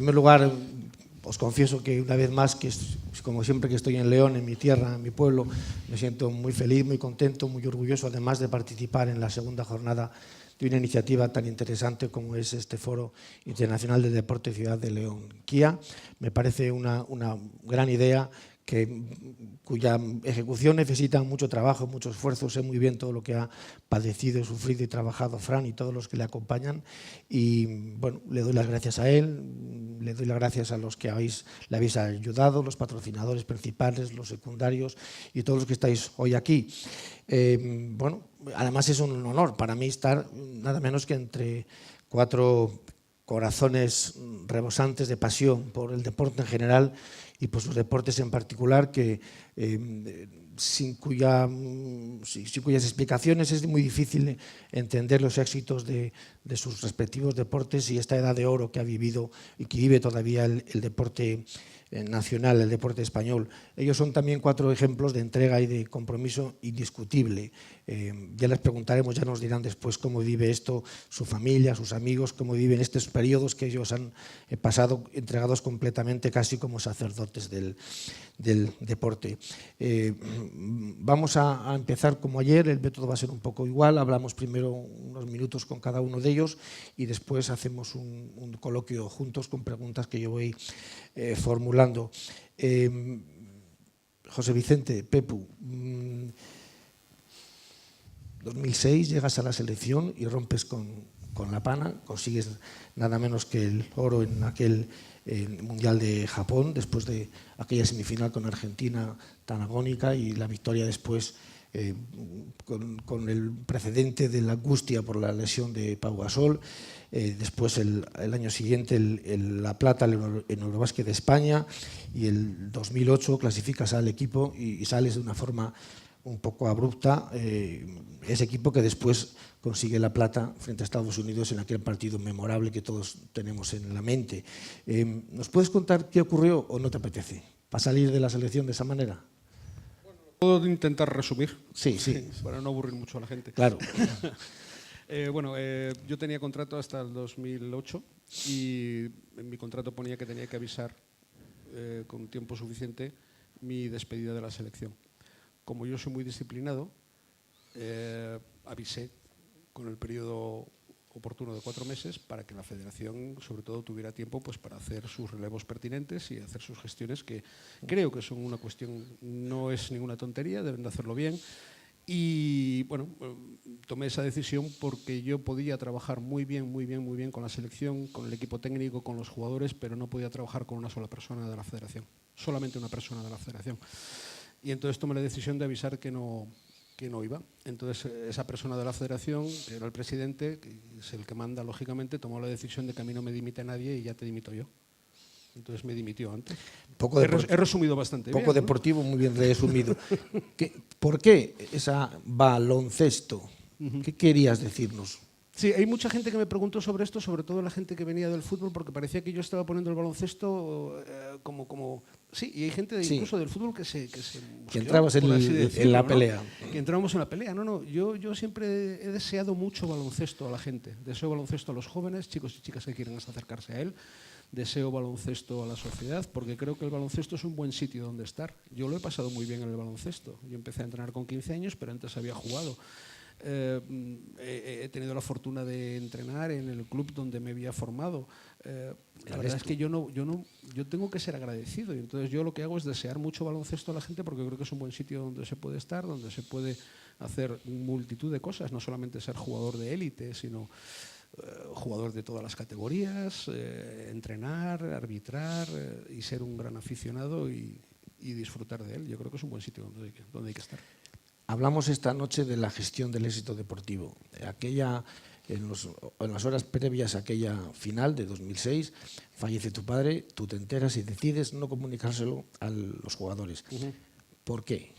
primer lugar, os confieso que una vez más, que como siempre que estoy en León, en mi tierra, en mi pueblo, me siento muy feliz, muy contento, muy orgulloso, además de participar en la segunda jornada de una iniciativa tan interesante como es este Foro Internacional de Deporte Ciudad de León. KIA me parece una gran idea cuya ejecución necesita mucho trabajo, mucho esfuerzo. Sé muy bien todo lo que ha padecido, sufrido y trabajado Fran y todos los que le acompañan. Y bueno, le doy las gracias a él, le doy las gracias a los que le habéis ayudado, los patrocinadores principales, los secundarios y todos los que estáis hoy aquí. Bueno, además es un honor para mí estar nada menos que entre 4 corazones rebosantes de pasión por el deporte en general y por sus deportes en particular, sin cuyas explicaciones es muy difícil entender los éxitos de sus respectivos deportes y esta edad de oro que ha vivido y que vive todavía el deporte nacional, el deporte español. Ellos son también 4 ejemplos de entrega y de compromiso indiscutible. Ya les preguntaremos, ya nos dirán después cómo vive esto su familia, sus amigos, cómo viven estos periodos que ellos han pasado entregados completamente, casi como sacerdotes del deporte. Vamos a empezar como ayer, el método va a ser un poco igual, hablamos primero unos minutos con cada uno de ellos y después hacemos un coloquio juntos con preguntas que yo voy formulando. José Vicente, Pepu, 2006 llegas a la selección y rompes con la pana, consigues nada menos que el oro en aquel Mundial de Japón, después de aquella semifinal con Argentina tan agónica y la victoria después con el precedente de la angustia por la lesión de Pau Gasol. Después el año siguiente la plata en Eurobásquet de España y el 2008 clasificas al equipo y sales de una forma un poco abrupta, ese equipo que después consigue la plata frente a Estados Unidos en aquel partido memorable que todos tenemos en la mente. ¿Nos puedes contar qué ocurrió o no te apetece para salir de la selección de esa manera? Bueno, puedo intentar resumir, sí, para no aburrir mucho a la gente. Claro. Yo tenía contrato hasta el 2008 y en mi contrato ponía que tenía que avisar con tiempo suficiente mi despedida de la selección. Como yo soy muy disciplinado, avisé con el periodo oportuno de 4 meses para que la federación, sobre todo, tuviera tiempo pues, para hacer sus relevos pertinentes y hacer sus gestiones, que creo que son una cuestión, no es ninguna tontería, deben de hacerlo bien. Y bueno, tomé esa decisión porque yo podía trabajar muy bien con la selección, con el equipo técnico, con los jugadores, pero no podía trabajar con una sola persona de la federación, solamente una persona de la federación. Y entonces tomé la decisión de avisar que no iba. Entonces esa persona de la federación, que era el presidente, que es el que manda lógicamente, tomó la decisión de que a mí no me dimite nadie y ya te dimito yo. Entonces me dimitió antes. He resumido bastante bien. Poco deportivo, ¿no? Muy bien resumido. ¿Por qué esa baloncesto? ¿Qué querías decirnos? Sí, hay mucha gente que me preguntó sobre esto, sobre todo la gente que venía del fútbol, porque parecía que yo estaba poniendo el baloncesto como... Sí, y hay gente incluso del fútbol que entrabas en la pelea. ¿No? Que entrábamos en la pelea. No, yo siempre he deseado mucho baloncesto a la gente. Deseo baloncesto a los jóvenes, chicos y chicas que quieren acercarse a él. Deseo baloncesto a la sociedad, porque creo que el baloncesto es un buen sitio donde estar. Yo lo he pasado muy bien en el baloncesto. Yo empecé a entrenar con 15 años, pero antes había jugado. He tenido la fortuna de entrenar en el club donde me había formado. La verdad es que yo tengo que ser agradecido y entonces yo lo que hago es desear mucho baloncesto a la gente porque creo que es un buen sitio donde se puede estar, donde se puede hacer multitud de cosas, no solamente ser jugador de élite, sino jugador de todas las categorías, entrenar, arbitrar y ser un gran aficionado y disfrutar de él. Yo creo que es un buen sitio donde hay que estar. Hablamos esta noche de la gestión del éxito deportivo. En las horas previas a aquella final de 2006, fallece tu padre, tú te enteras y decides no comunicárselo a los jugadores. ¿Por qué?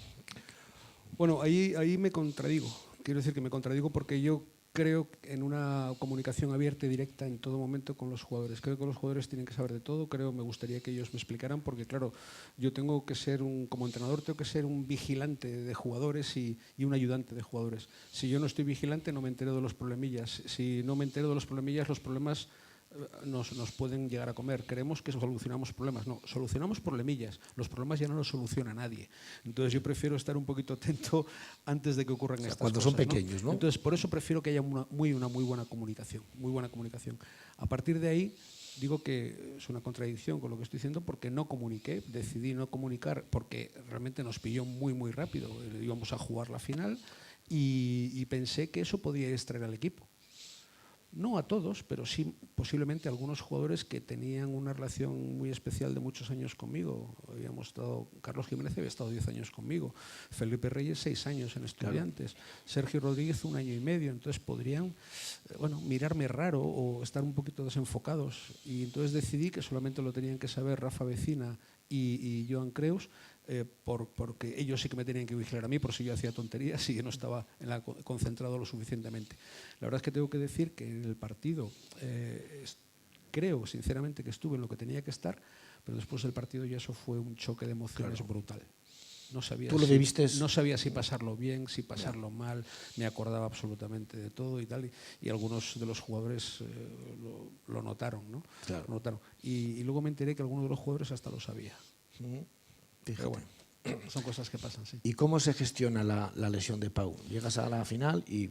Bueno, ahí me contradigo. Quiero decir que me contradigo porque yo creo en una comunicación abierta y directa en todo momento con los jugadores. Creo que los jugadores tienen que saber de todo. Me gustaría que ellos me explicaran porque, claro, yo tengo que ser como entrenador, tengo que ser un vigilante de jugadores y un ayudante de jugadores. Si yo no estoy vigilante, no me entero de los problemillas. Si no me entero de los problemillas nos pueden llegar a comer. Creemos que solucionamos problemas. No, solucionamos problemillas. Los problemas ya no los soluciona nadie. Entonces yo prefiero estar un poquito atento antes de que ocurran estas cuando cosas. Cuando son pequeños, ¿no? Entonces por eso prefiero que haya una muy buena comunicación. Muy buena comunicación. A partir de ahí digo que es una contradicción con lo que estoy diciendo porque no comuniqué, decidí no comunicar porque realmente nos pilló muy rápido. Íbamos a jugar la final y pensé que eso podía extraer al equipo. No a todos, pero sí posiblemente a algunos jugadores que tenían una relación muy especial de muchos años conmigo. Carlos Jiménez había estado 10 años conmigo, Felipe Reyes 6 años en Estudiantes, claro. Sergio Rodríguez 1 año y medio, entonces podrían mirarme raro o estar un poquito desenfocados. Y entonces decidí que solamente lo tenían que saber Rafa Vecina y Joan Creus, porque ellos sí que me tenían que vigilar a mí por si yo hacía tonterías y yo no estaba concentrado lo suficientemente. La verdad es que tengo que decir que en el partido creo sinceramente que estuve en lo que tenía que estar, pero después del partido ya eso fue un choque de emociones brutal. No sabía, ¿Tú lo viviste? No sabía si pasarlo bien, si pasarlo mal, me acordaba absolutamente de todo y tal, y algunos de los jugadores lo notaron, ¿no? Claro. Lo notaron. Y luego me enteré que algunos de los jugadores hasta lo sabía. Pero bueno, son cosas que pasan, sí. ¿Y cómo se gestiona la lesión de Pau? Llegas a la final y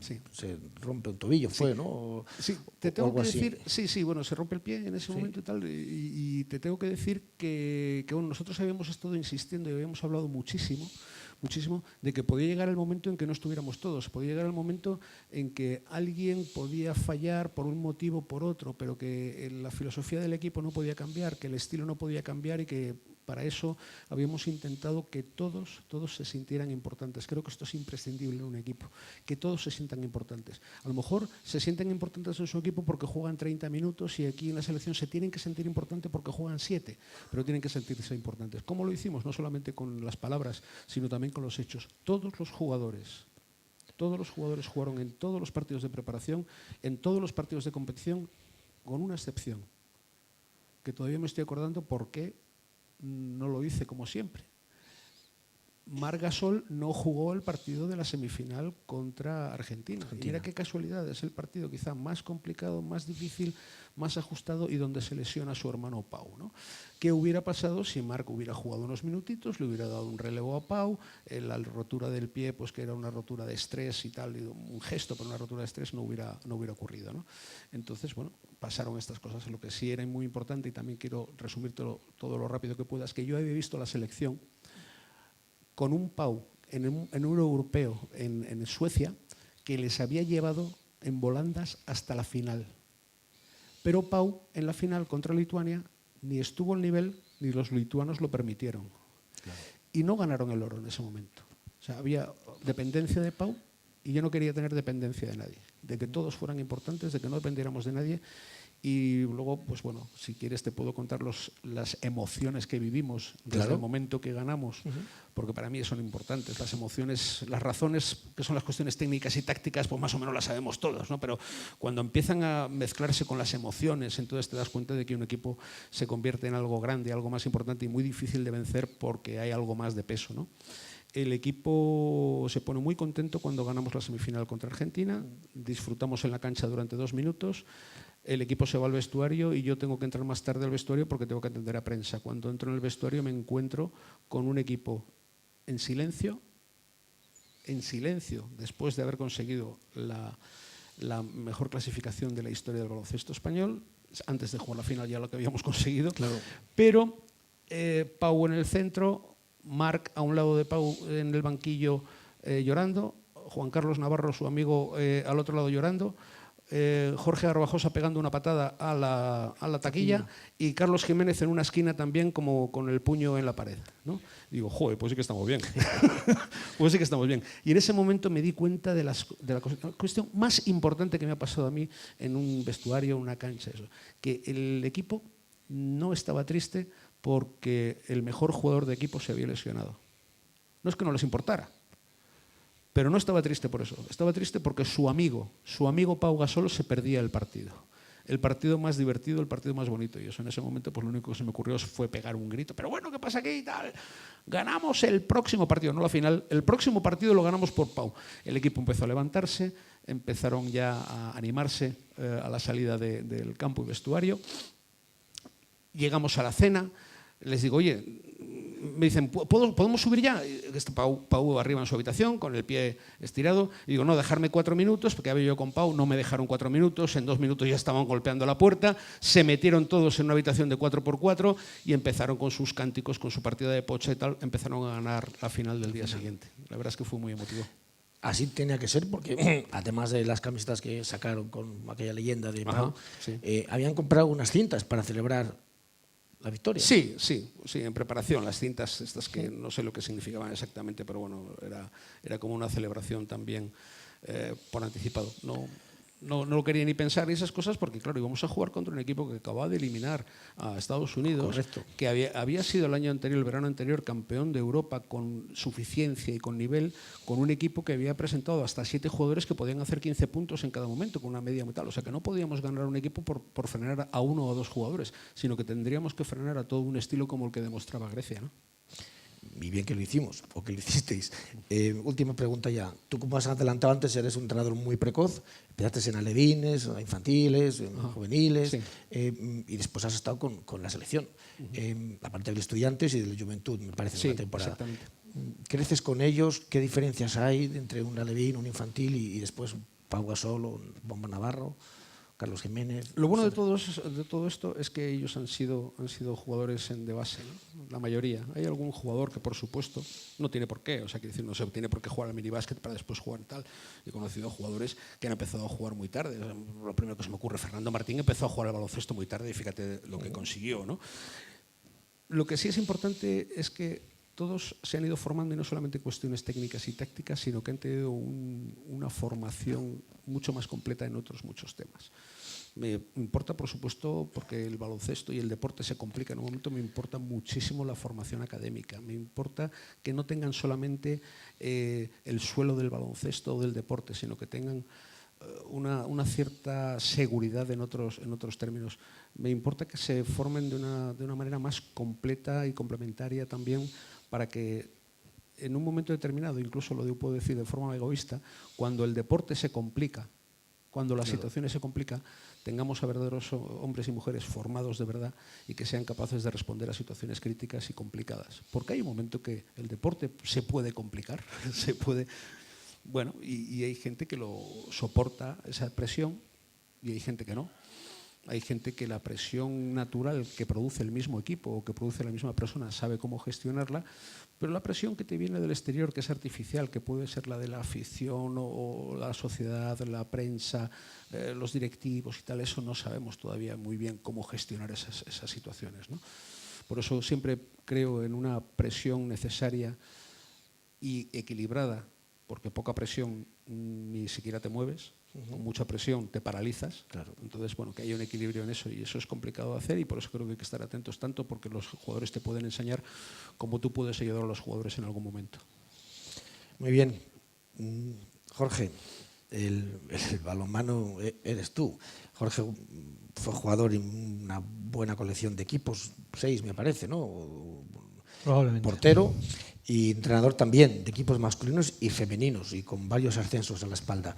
se rompe un tobillo, ¿fue, no? Sí, te tengo que decir, bueno, se rompe el pie en ese momento y tal, y te tengo que decir que bueno, nosotros habíamos estado insistiendo y habíamos hablado muchísimo de que podía llegar el momento en que no estuviéramos todos, podía llegar el momento en que alguien podía fallar por un motivo o por otro, pero que la filosofía del equipo no podía cambiar, que el estilo no podía cambiar y que para eso habíamos intentado que todos se sintieran importantes. Creo que esto es imprescindible en un equipo, que todos se sientan importantes. A lo mejor se sienten importantes en su equipo porque juegan 30 minutos y aquí en la selección se tienen que sentir importantes porque juegan 7, pero tienen que sentirse importantes. ¿Cómo lo hicimos? No solamente con las palabras, sino también con los hechos. Todos los jugadores jugaron en todos los partidos de preparación, en todos los partidos de competición, con una excepción, que todavía me estoy acordando por qué no lo hice como siempre. Marc Gasol no jugó el partido de la semifinal contra Argentina. Y mira qué casualidad, es el partido quizá más complicado, más difícil, más ajustado y donde se lesiona a su hermano Pau, ¿no? ¿Qué hubiera pasado si Marc hubiera jugado unos minutitos, le hubiera dado un relevo a Pau, la rotura del pie, pues que era una rotura de estrés y tal, un gesto, pero una rotura de estrés no hubiera ocurrido, ¿no? Entonces, bueno, pasaron estas cosas. Lo que sí era muy importante, y también quiero resumir todo lo rápido que puedas, que yo había visto la selección con un Pau en un europeo en Suecia que les había llevado en volandas hasta la final. Pero Pau en la final contra Lituania ni estuvo al nivel ni los lituanos lo permitieron. Claro. Y no ganaron el oro en ese momento. O sea, había dependencia de Pau y yo no quería tener dependencia de nadie, de que todos fueran importantes, de que no dependiéramos de nadie. Y luego, pues bueno, si quieres te puedo contar las emociones que vivimos desde el momento que ganamos, porque para mí son importantes. Las emociones, las razones, que son las cuestiones técnicas y tácticas, pues más o menos las sabemos todos, ¿no? Pero cuando empiezan a mezclarse con las emociones, entonces te das cuenta de que un equipo se convierte en algo grande, algo más importante y muy difícil de vencer porque hay algo más de peso, ¿no? El equipo se pone muy contento cuando ganamos la semifinal contra Argentina, disfrutamos en la cancha durante 2 minutos. El equipo se va al vestuario y yo tengo que entrar más tarde al vestuario porque tengo que atender a prensa. Cuando entro en el vestuario me encuentro con un equipo en silencio, después de haber conseguido la mejor clasificación de la historia del baloncesto español, antes de jugar la final ya lo que habíamos conseguido, claro. Pero Pau en el centro, Marc a un lado de Pau en el banquillo llorando, Juan Carlos Navarro, su amigo, al otro lado llorando, Jorge Garbajosa pegando una patada a la taquilla y Carlos Jiménez en una esquina también como con el puño en la pared, ¿no? Digo, joder, pues sí que estamos bien. Pues sí que estamos bien. Y en ese momento me di cuenta de la cuestión más importante que me ha pasado a mí en un vestuario, en una cancha, eso, que el equipo no estaba triste porque el mejor jugador de equipo se había lesionado. No es que no les importara, pero no estaba triste por eso, estaba triste porque su amigo Pau Gasol se perdía el partido. el partido más divertido, el partido más bonito. Y eso en ese momento, pues lo único que se me ocurrió fue pegar un grito. Pero bueno, ¿qué pasa aquí y tal? Ganamos el próximo partido, no la final. El próximo partido lo ganamos por Pau. El equipo empezó a levantarse, empezaron ya a animarse a la salida del campo y vestuario. Llegamos a la cena, les digo, oye, me dicen, ¿podemos subir ya? Está Pau arriba en su habitación, con el pie estirado. Y digo, no, dejarme 4 minutos, porque había yo con Pau, no me dejaron 4 minutos, en 2 minutos ya estaban golpeando la puerta, se metieron todos en una habitación de 4x4 y empezaron con sus cánticos, con su partida de pocha y tal, empezaron a ganar la final del día siguiente. La verdad es que fue muy emotivo. Así tenía que ser, porque además de las camisetas que sacaron con aquella leyenda de Pau, sí. habían comprado unas cintas para celebrar la victoria. Sí, en preparación, las cintas estas que no sé lo que significaban exactamente, pero bueno, era como una celebración también por anticipado. No lo quería ni pensar y esas cosas porque, claro, íbamos a jugar contra un equipo que acababa de eliminar a Estados Unidos. Correcto. Que había sido el año anterior, el verano anterior, campeón de Europa con suficiencia y con nivel, con un equipo que había presentado hasta 7 jugadores que podían hacer 15 puntos en cada momento, con una media muy tal. O sea que no podíamos ganar un equipo por frenar a 1 o 2 jugadores, sino que tendríamos que frenar a todo un estilo como el que demostraba Grecia, ¿no? Y bien que lo hicimos, o que lo hicisteis. Última pregunta ya. Tú, como has adelantado antes, eres un entrenador muy precoz. Empezaste en alevines, infantiles, juveniles, sí. Y después has estado con la selección. Aparte de Estudiantes y de la Juventud, me parece, Sí, una temporada. exactamente. ¿Creces con ellos? ¿Qué diferencias hay entre un alevín, un infantil y después Pau Gasol o Bomba Navarro? Carlos Jiménez. Lo bueno de todo esto es que ellos han sido jugadores de base, ¿no? La mayoría. Hay algún jugador que, por supuesto, no tiene por qué, o sea, quiere decir, no se tiene por qué jugar al minibásquet para después jugar tal. He conocido jugadores que han empezado a jugar muy tarde. Lo primero que se me ocurre, Fernando Martín empezó a jugar al baloncesto muy tarde y fíjate lo que consiguió, ¿no? Lo que sí es importante es que todos se han ido formando, y no solamente cuestiones técnicas y tácticas, sino que han tenido una formación mucho más completa en otros muchos temas. Me importa, por supuesto, porque el baloncesto y el deporte se complican. En un momento me importa muchísimo la formación académica. Me importa que no tengan solamente el suelo del baloncesto o del deporte, sino que tengan una cierta seguridad en otros términos. Me importa que se formen de una manera más completa y complementaria también, para que en un momento determinado, incluso lo puedo decir de forma egoísta, cuando el deporte se complica, cuando las situaciones se complican, tengamos a verdaderos hombres y mujeres formados de verdad y que sean capaces de responder a situaciones críticas y complicadas. Porque hay un momento que el deporte se puede complicar, se puede... Bueno, y hay gente que lo soporta, esa presión, y hay gente que no. Hay gente que la presión natural que produce el mismo equipo o que produce la misma persona sabe cómo gestionarla, pero la presión que te viene del exterior, que es artificial, que puede ser la de la afición o la sociedad, la prensa, los directivos y tal, eso no sabemos todavía muy bien cómo gestionar esas situaciones, ¿no? Por eso siempre creo en una presión necesaria y equilibrada, porque poca presión ni siquiera te mueves, con mucha presión te paralizas. Claro. Entonces, bueno, que haya un equilibrio en eso, y eso es complicado de hacer, y por eso creo que hay que estar atentos tanto, porque los jugadores te pueden enseñar como tú puedes ayudar a los jugadores en algún momento. Muy bien. Jorge, el balonmano eres tú. Jorge fue jugador en una buena colección de equipos, 6 me parece, ¿no? Probablemente. Portero y entrenador también de equipos masculinos y femeninos, y con varios ascensos a la espalda.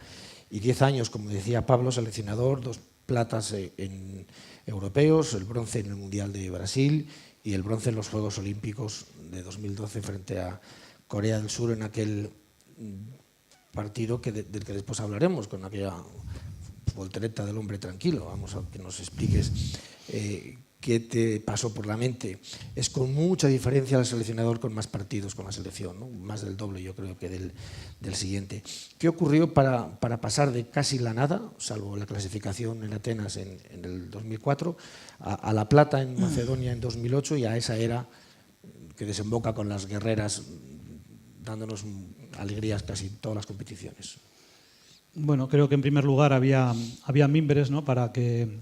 Y 10 años, como decía Pablo, seleccionador, 2 platas en europeos, el bronce en el Mundial de Brasil y el bronce en los Juegos Olímpicos de 2012 frente a Corea del Sur, en aquel partido del que después hablaremos, con aquella voltereta del hombre tranquilo. Vamos a que nos expliques qué te pasó por la mente. Es con mucha diferencia el seleccionador con más partidos con la selección, ¿no? Más del doble, yo creo, que del siguiente. ¿Qué ocurrió para pasar de casi la nada, salvo la clasificación en Atenas en el 2004, a la plata en Macedonia en 2008 y a esa era que desemboca con las guerreras dándonos alegrías casi en todas las competiciones? Bueno, creo que en primer lugar había mimbres, ¿no?, para que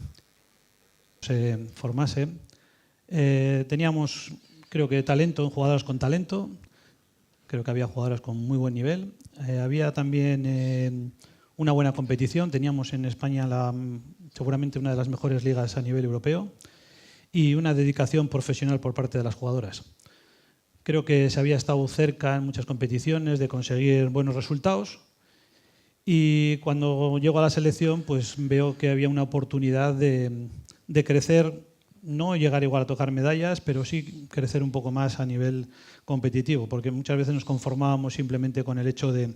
se formase. Teníamos, creo que, talento, jugadoras con talento. Creo que había jugadoras con muy buen nivel. Había también una buena competición. Teníamos en España seguramente una de las mejores ligas a nivel europeo y una dedicación profesional por parte de las jugadoras. Creo que se había estado cerca en muchas competiciones de conseguir buenos resultados y cuando llego a la selección pues veo que había una oportunidad de crecer, no llegar igual a tocar medallas, pero sí crecer un poco más a nivel competitivo, porque muchas veces nos conformábamos simplemente con el hecho de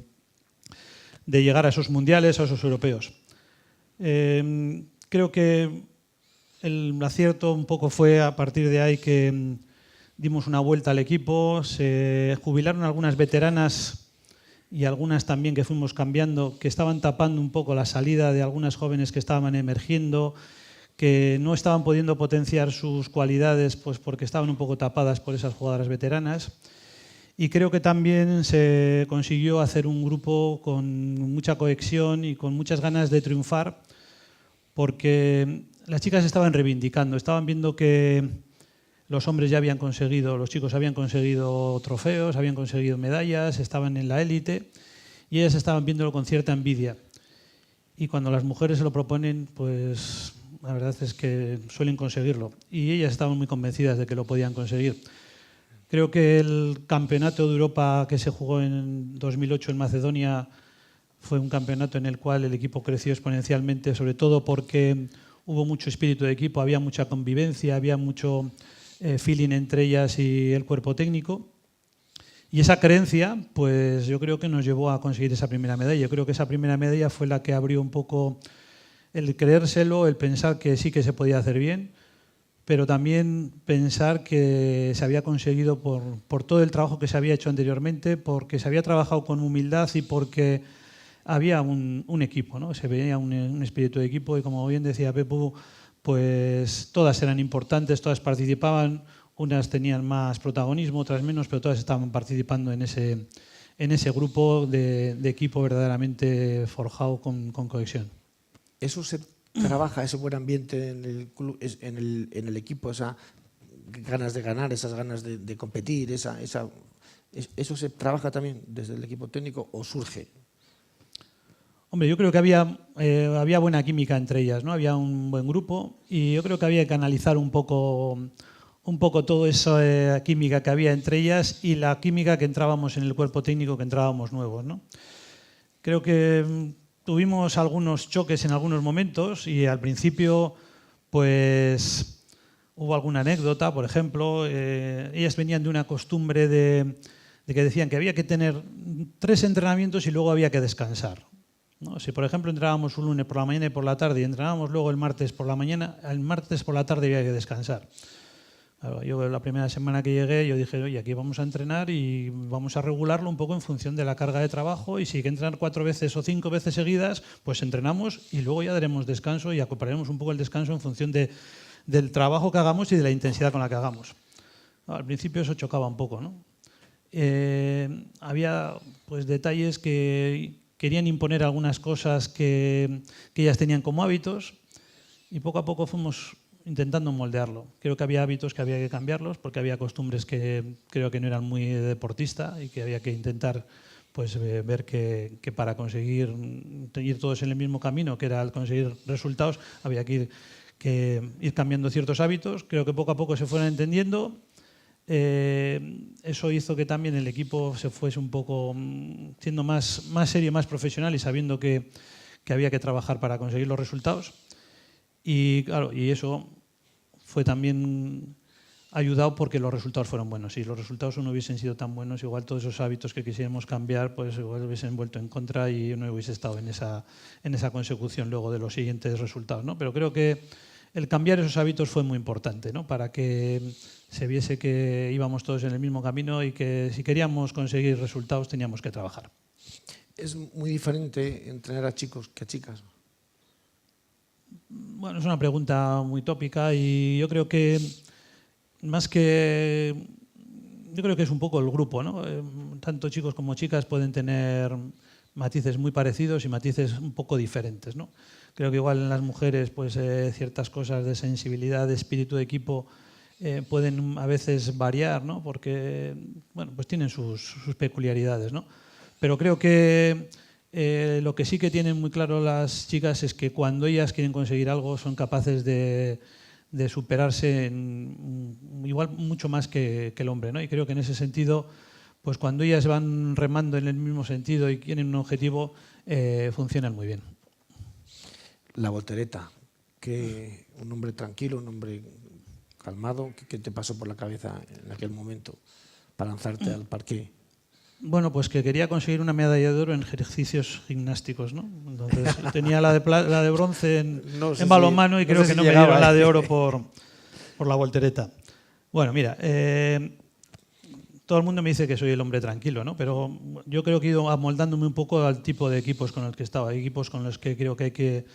llegar a esos mundiales, a esos europeos. Creo que el acierto un poco fue a partir de ahí que dimos una vuelta al equipo, se jubilaron algunas veteranas y algunas también que fuimos cambiando, que estaban tapando un poco la salida de algunas jóvenes que estaban emergiendo, que no estaban pudiendo potenciar sus cualidades pues porque estaban un poco tapadas por esas jugadoras veteranas. Y creo que también se consiguió hacer un grupo con mucha cohesión y con muchas ganas de triunfar, porque las chicas estaban reivindicando, estaban viendo que los hombres ya habían conseguido, los chicos habían conseguido trofeos, habían conseguido medallas, estaban en la élite y ellas estaban viéndolo con cierta envidia. Y cuando las mujeres se lo proponen, pues la verdad es que suelen conseguirlo. Y ellas estaban muy convencidas de que lo podían conseguir. Creo que el campeonato de Europa que se jugó en 2008 en Macedonia fue un campeonato en el cual el equipo creció exponencialmente, sobre todo porque hubo mucho espíritu de equipo, había mucha convivencia, había mucho feeling entre ellas y el cuerpo técnico. Y esa creencia, pues yo creo que nos llevó a conseguir esa primera medalla. Yo creo que esa primera medalla fue la que abrió un poco el creérselo, el pensar que sí que se podía hacer bien, pero también pensar que se había conseguido por todo el trabajo que se había hecho anteriormente, porque se había trabajado con humildad y porque había un equipo, ¿no? Se veía un espíritu de equipo y, como bien decía Pepu, pues todas eran importantes, todas participaban, unas tenían más protagonismo, otras menos, pero todas estaban participando en ese grupo de equipo verdaderamente forjado con cohesión. Eso se trabaja, ese buen ambiente en el club, en el equipo, esas ganas de ganar, esas ganas de competir, eso se trabaja también desde el equipo técnico o surge. Hombre, yo creo que había buena química entre ellas, ¿no? Había un buen grupo y yo creo que había que analizar un poco toda esa química que había entre ellas y la química que entrábamos en el cuerpo técnico, que entrábamos nuevos, ¿no? Creo que tuvimos algunos choques en algunos momentos y al principio pues hubo alguna anécdota, por ejemplo, ellas venían de una costumbre de que decían que había que tener 3 entrenamientos y luego había que descansar, ¿no? Si por ejemplo entrenábamos un lunes por la mañana y por la tarde y entrenábamos luego el martes por la mañana, el martes por la tarde había que descansar. Claro, yo la primera semana que llegué yo dije, oye, aquí vamos a entrenar y vamos a regularlo un poco en función de la carga de trabajo y si hay que entrenar 4 veces o 5 veces seguidas, pues entrenamos y luego ya daremos descanso y acoplaremos un poco el descanso en función del trabajo que hagamos y de la intensidad con la que hagamos. Al principio eso chocaba un poco, ¿no? Había pues detalles que querían imponer algunas cosas que ellas tenían como hábitos y poco a poco fuimos intentando moldearlo. Creo que había hábitos que había que cambiarlos porque había costumbres que creo que no eran muy deportista y que había que intentar pues, ver que para conseguir ir todos en el mismo camino, que era el conseguir resultados, había que ir cambiando ciertos hábitos. Creo que poco a poco se fueron entendiendo. Eso hizo que también el equipo se fuese un poco siendo más serio, más profesional y sabiendo que había que trabajar para conseguir los resultados. Y claro, y eso fue también ayudado porque los resultados fueron buenos. Si los resultados no hubiesen sido tan buenos, igual todos esos hábitos que quisiéramos cambiar, pues igual hubiesen vuelto en contra y no hubiese estado en esa consecución luego de los siguientes resultados, ¿no? Pero creo que el cambiar esos hábitos fue muy importante, ¿no? Para que se viese que íbamos todos en el mismo camino y que si queríamos conseguir resultados teníamos que trabajar. ¿Es muy diferente entrenar a chicos que a chicas? Bueno, es una pregunta muy tópica y yo creo que más que... Yo creo que es un poco el grupo, ¿no? Tanto chicos como chicas pueden tener matices muy parecidos y matices un poco diferentes, ¿no? Creo que igual en las mujeres pues ciertas cosas de sensibilidad, de espíritu de equipo pueden a veces variar, ¿no? Porque bueno, pues tienen sus peculiaridades, ¿no? Pero creo que Lo que sí que tienen muy claro las chicas es que cuando ellas quieren conseguir algo son capaces de superarse igual mucho más que el hombre, ¿no? Y creo que en ese sentido, pues cuando ellas van remando en el mismo sentido y tienen un objetivo, funcionan muy bien. La voltereta, que un hombre tranquilo, un hombre calmado, ¿qué te pasó por la cabeza en aquel momento para lanzarte al parqué? Bueno, pues que quería conseguir una medalla de oro en ejercicios gimnásticos, ¿no? Entonces tenía la de bronce en balonmano y creo que no me dieron la de oro por la voltereta. Bueno, mira, todo el mundo me dice que soy el hombre tranquilo, ¿no? Pero yo creo que he ido amoldándome un poco al tipo de equipos con los que estaba. Hay equipos con los que creo que hay que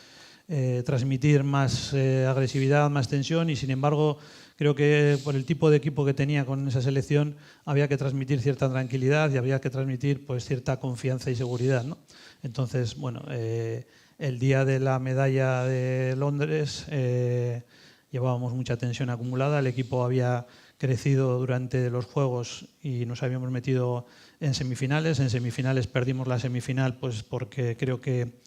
transmitir más agresividad, más tensión y, sin embargo, creo que por el tipo de equipo que tenía con esa selección había que transmitir cierta tranquilidad y había que transmitir pues cierta confianza y seguridad, ¿no? Entonces, bueno, el día de la medalla de Londres llevábamos mucha tensión acumulada, el equipo había crecido durante los Juegos y nos habíamos metido en semifinales. En semifinales perdimos la semifinal pues porque creo que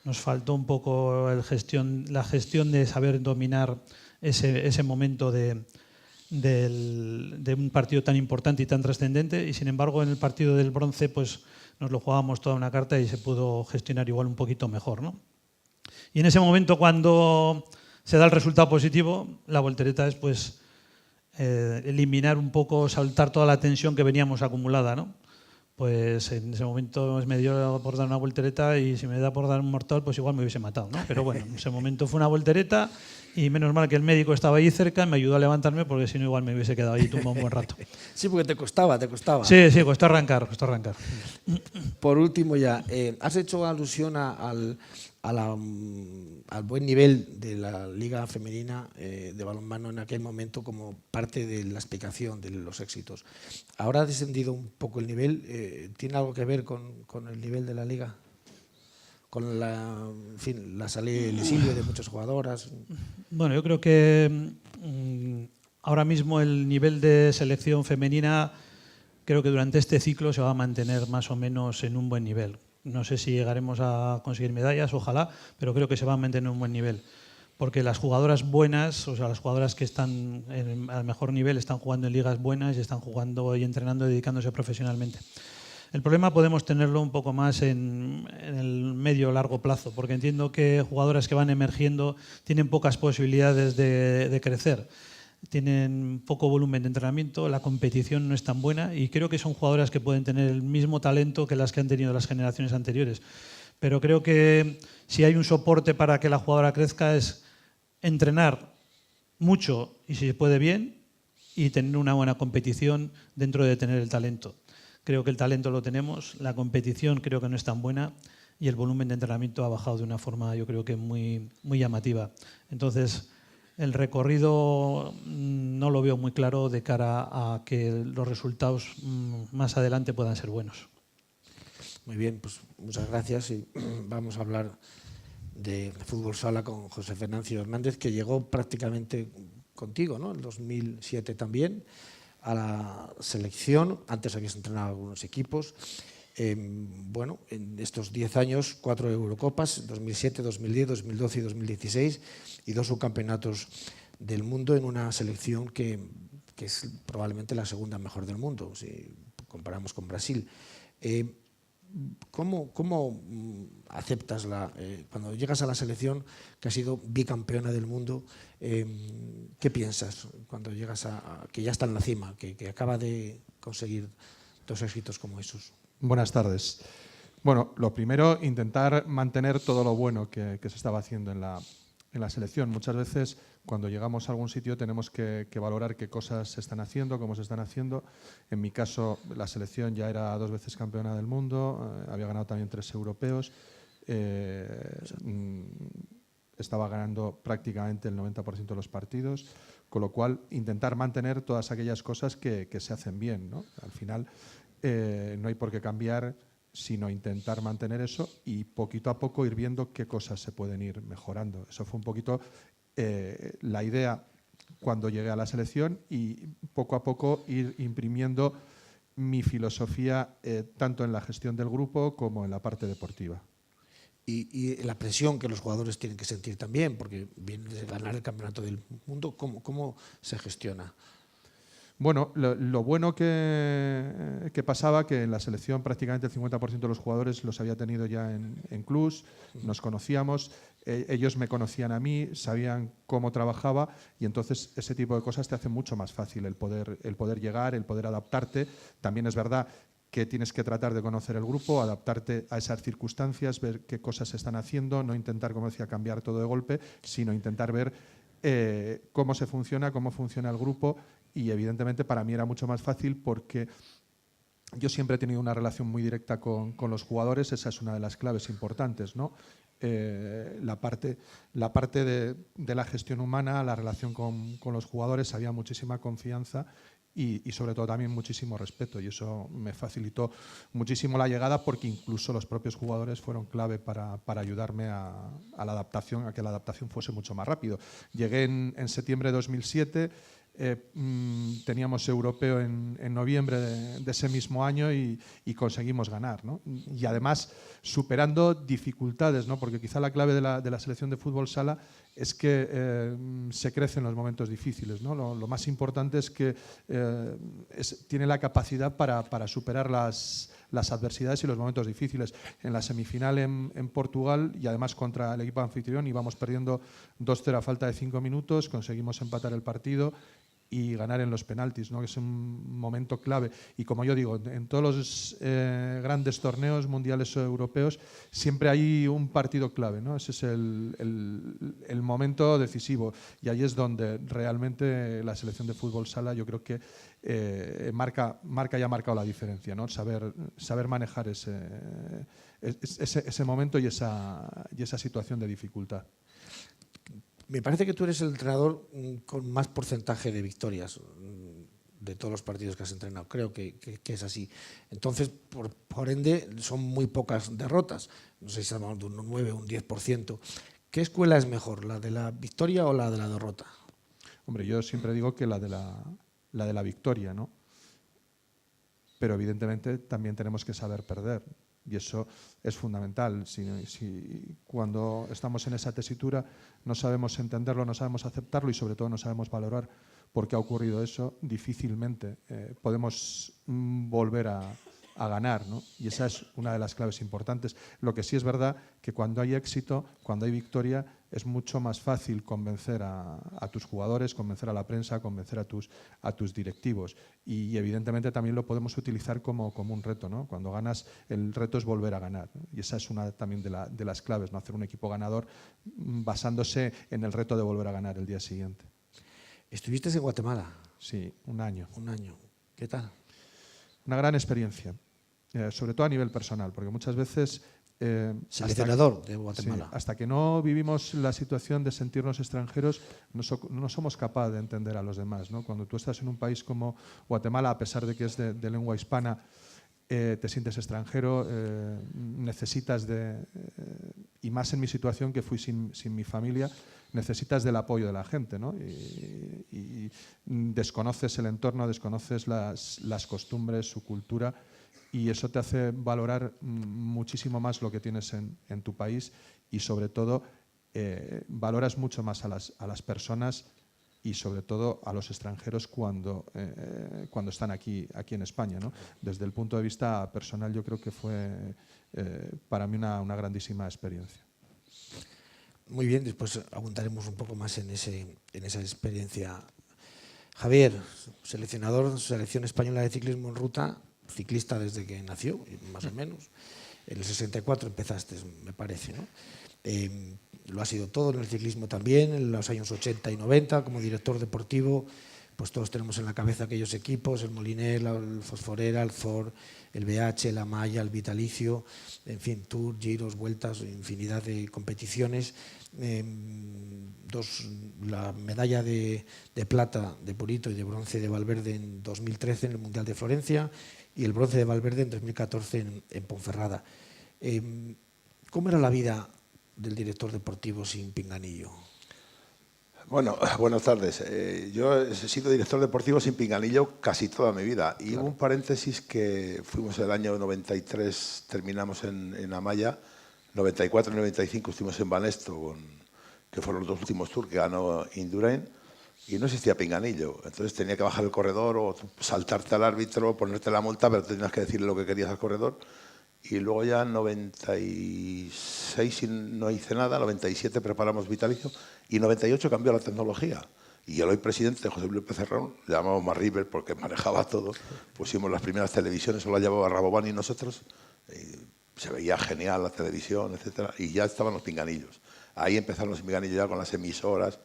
nos faltó un poco la gestión de saber dominar ese momento de un partido tan importante y tan trascendente, y sin embargo en el partido del bronce pues nos lo jugábamos toda una carta y se pudo gestionar igual un poquito mejor, ¿no? Y en ese momento, cuando se da el resultado positivo, la voltereta es pues eliminar un poco, saltar toda la tensión que veníamos acumulada, ¿no? Pues en ese momento me dio por dar una voltereta y si me da por dar un mortal, pues igual me hubiese matado, ¿no? Pero bueno, en ese momento fue una voltereta y menos mal que el médico estaba ahí cerca y me ayudó a levantarme porque si no igual me hubiese quedado ahí tumbado un buen rato. Sí, porque te costaba. Sí, costó arrancar. Por último ya, has hecho alusión al buen nivel de la Liga Femenina de balonmano en aquel momento como parte de la explicación de los éxitos. Ahora ha descendido un poco el nivel. ¿Tiene algo que ver con el nivel de la Liga? Con la salida, el exilio de muchas jugadoras. Bueno, yo creo que ahora mismo el nivel de selección femenina, creo que durante este ciclo se va a mantener más o menos en un buen nivel. No sé si llegaremos a conseguir medallas, ojalá, pero creo que se va a mantener en un buen nivel. Porque las jugadoras buenas, o sea, las jugadoras que están al mejor nivel, están jugando en ligas buenas y están jugando y entrenando y dedicándose profesionalmente. El problema podemos tenerlo un poco más en el medio o largo plazo, porque entiendo que jugadoras que van emergiendo tienen pocas posibilidades de crecer. Tienen poco volumen de entrenamiento, la competición no es tan buena y creo que son jugadoras que pueden tener el mismo talento que las que han tenido las generaciones anteriores. Pero creo que si hay un soporte para que la jugadora crezca es entrenar mucho y si se puede bien y tener una buena competición dentro de tener el talento. Creo que el talento lo tenemos, la competición creo que no es tan buena y el volumen de entrenamiento ha bajado de una forma yo creo que muy llamativa. Entonces, el recorrido no lo veo muy claro de cara a que los resultados más adelante puedan ser buenos. Muy bien, pues muchas gracias y vamos a hablar de fútbol sala con José Venancio Hernández, que llegó prácticamente contigo, ¿no? En 2007 también a la selección. Antes habías entrenado algunos equipos. Bueno, en estos 10 años, 4 Eurocopas, 2007, 2010, 2012 y 2016, y 2 subcampeonatos del mundo en una selección que es probablemente la segunda mejor del mundo, si comparamos con Brasil. ¿Cómo aceptas cuando llegas a la selección que ha sido bicampeona del mundo? ¿Qué piensas cuando llegas que ya está en la cima, que acaba de conseguir 2 éxitos como esos? Buenas tardes. Bueno, lo primero, intentar mantener todo lo bueno que se estaba haciendo en la selección. Muchas veces, cuando llegamos a algún sitio, tenemos que valorar qué cosas se están haciendo, cómo se están haciendo. En mi caso, la selección ya era 2 veces campeona del mundo, había ganado también 3 europeos, estaba ganando prácticamente el 90% de los partidos, con lo cual intentar mantener todas aquellas cosas que se hacen bien, ¿no? Al final, no hay por qué cambiar, sino intentar mantener eso y poquito a poco ir viendo qué cosas se pueden ir mejorando. Eso fue un poquito la idea cuando llegué a la selección y poco a poco ir imprimiendo mi filosofía tanto en la gestión del grupo como en la parte deportiva. Y la presión que los jugadores tienen que sentir también, porque vienen de ganar el campeonato del mundo, ¿cómo se gestiona? Bueno, lo bueno que pasaba, que en la selección prácticamente el 50% de los jugadores los había tenido ya en clubs, nos conocíamos, ellos me conocían a mí, sabían cómo trabajaba y entonces ese tipo de cosas te hace mucho más fácil el poder llegar, el poder adaptarte. También es verdad que tienes que tratar de conocer el grupo, adaptarte a esas circunstancias, ver qué cosas se están haciendo, no intentar, como decía, cambiar todo de golpe, sino intentar ver cómo funciona el grupo. Y evidentemente para mí era mucho más fácil porque yo siempre he tenido una relación muy directa con los jugadores, esa es una de las claves importantes, ¿no? La parte de la gestión humana, la relación con los jugadores, había muchísima confianza y sobre todo también muchísimo respeto, y eso me facilitó muchísimo la llegada, porque incluso los propios jugadores fueron clave para ayudarme a la adaptación, a que la adaptación fuese mucho más rápido. Llegué en septiembre de 2007. Teníamos europeo en noviembre de ese mismo año y conseguimos ganar, ¿no? Y además superando dificultades, ¿no? Porque quizá la clave de la selección de fútbol sala es que se crece en los momentos difíciles, ¿no? Lo más importante es que tiene la capacidad para superar las adversidades y los momentos difíciles. En la semifinal en Portugal, y además contra el equipo anfitrión, íbamos perdiendo 2-0 a falta de 5 minutos, conseguimos empatar el partido y ganar en los penaltis, ¿no? Que es un momento clave. Y como yo digo, en todos los grandes torneos mundiales o europeos siempre hay un partido clave, ¿no? Ese es el momento decisivo, y ahí es donde realmente la selección de fútbol sala, yo creo que marca y ha marcado la diferencia, ¿no? Saber manejar ese momento y esa situación de dificultad. Me parece que tú eres el entrenador con más porcentaje de victorias de todos los partidos que has entrenado. Creo que es así. Entonces, por ende, son muy pocas derrotas. No sé si estamos de un 9 o un 10%. ¿Qué escuela es mejor, la de la victoria o la de la derrota? Hombre, yo siempre digo que la de la victoria, ¿no? Pero evidentemente también tenemos que saber perder. Y eso es fundamental. Si cuando estamos en esa tesitura no sabemos entenderlo, no sabemos aceptarlo y sobre todo no sabemos valorar por qué ha ocurrido eso, difícilmente podemos volver a ganar, ¿no? Y esa es una de las claves importantes. Lo que sí es verdad que cuando hay éxito, cuando hay victoria, es mucho más fácil convencer a tus jugadores, convencer a la prensa, convencer a tus directivos. Y evidentemente también lo podemos utilizar como un reto, ¿no? Cuando ganas, el reto es volver a ganar. Y esa es una también de las claves, ¿no? Hacer un equipo ganador basándose en el reto de volver a ganar el día siguiente. ¿Estuviste en Guatemala? Sí, un año. Un año. ¿Qué tal? Una gran experiencia, sobre todo a nivel personal, porque muchas veces... Seleccionador de Guatemala. Sí, hasta que no vivimos la situación de sentirnos extranjeros, no somos capaces de entender a los demás, ¿no? Cuando tú estás en un país como Guatemala, a pesar de que es de lengua hispana, te sientes extranjero, necesitas y más en mi situación, que fui sin mi familia, necesitas del apoyo de la gente, ¿no? Y desconoces el entorno, desconoces las costumbres, su cultura, y eso te hace valorar muchísimo más lo que tienes en tu país, y sobre todo valoras mucho más a las personas y sobre todo a los extranjeros cuando están aquí en España, ¿no? Desde el punto de vista personal, yo creo que fue para mí una grandísima experiencia. Muy bien, después abundaremos un poco más en esa experiencia. Javier, seleccionador, selección española de ciclismo en ruta, ciclista desde que nació, más o menos. En el 64 empezaste, me parece, ¿no? Lo ha sido todo en el ciclismo también, en los años 80 y 90, como director deportivo, pues todos tenemos en la cabeza aquellos equipos, el Molinel, el Fosforera, el FOR, el BH, la Malla, el Vitalicio, en fin, Tour, Giros, Vueltas, infinidad de competiciones. La medalla de plata de Purito y de bronce de Valverde en 2013 en el Mundial de Florencia, y el bronce de Valverde en 2014 en Ponferrada. ¿Cómo era la vida del director deportivo sin pinganillo? Bueno, buenas tardes. Yo he sido director deportivo sin pinganillo casi toda mi vida. Y hubo un paréntesis que fuimos el año 93, terminamos en Amaya, 94 y 95 estuvimos en Banesto, que fueron los dos últimos tours que ganó Indurain, y no existía pinganillo. Entonces tenía que bajar el corredor o saltarte al árbitro, ponerte la multa, pero tenías que decirle lo que querías al corredor. Y luego ya en 96 no hice nada, 97 preparamos vitalicio y 98 cambió la tecnología. Y el hoy presidente José Luis Pecerrón, le llamamos más River porque manejaba todo, pusimos las primeras televisiones, solo la llevaba Rabobank y nosotros, y se veía genial la televisión, etcétera, y ya estaban los pinganillos. Ahí empezaron los pinganillos ya con las emisoras.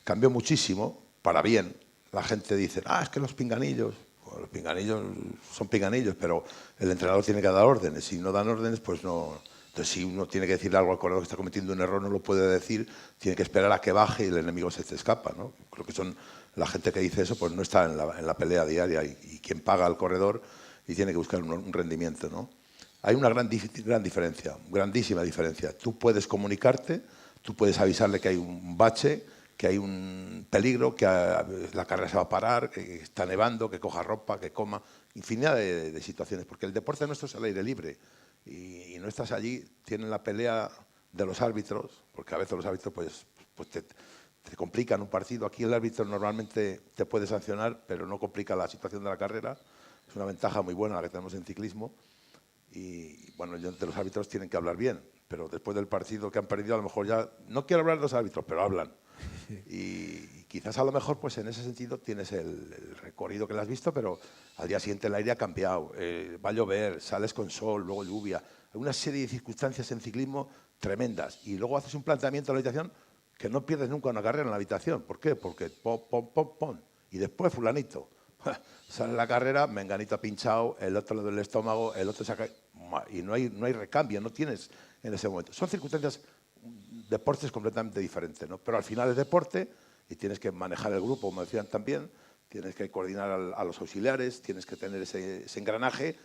Cambió muchísimo, para bien. La gente dice, es que los pinganillos... Los pinganillos son pinganillos, pero el entrenador tiene que dar órdenes. Si no dan órdenes, pues no. Entonces, si uno tiene que decirle algo al corredor que está cometiendo un error, no lo puede decir, tiene que esperar a que baje y el enemigo se te escapa, ¿no? Creo que la gente que dice eso, pues no está en la pelea diaria y quien paga al corredor y tiene que buscar un rendimiento, ¿no? Hay una gran diferencia, grandísima diferencia. Tú puedes comunicarte, tú puedes avisarle que hay un bache, que hay un peligro, que la carrera se va a parar, que está nevando, que coja ropa, que coma, infinidad de situaciones, porque el deporte nuestro es al aire libre y no estás allí, tienen la pelea de los árbitros, porque a veces los árbitros pues te complican un partido. Aquí el árbitro normalmente te puede sancionar, pero no complica la situación de la carrera. Es una ventaja muy buena la que tenemos en ciclismo y bueno, de los árbitros tienen que hablar bien, pero después del partido que han perdido a lo mejor ya, no quiero hablar de los árbitros, pero hablan. Y quizás a lo mejor pues en ese sentido tienes el recorrido que le has visto, pero al día siguiente el aire ha cambiado, va a llover, sales con sol, luego lluvia. Hay una serie de circunstancias en ciclismo tremendas y luego haces un planteamiento de la habitación que no pierdes nunca una carrera en la habitación. ¿Por qué? Porque pom. Y después fulanito. Sale la carrera, menganito ha pinchado, el otro le duele el estómago, el otro saca... Y no hay recambio, no tienes en ese momento. Son circunstancias... Deporte es completamente diferente, ¿no? Pero al final es deporte y tienes que manejar el grupo, como decían también, tienes que coordinar a los auxiliares, tienes que tener ese engranaje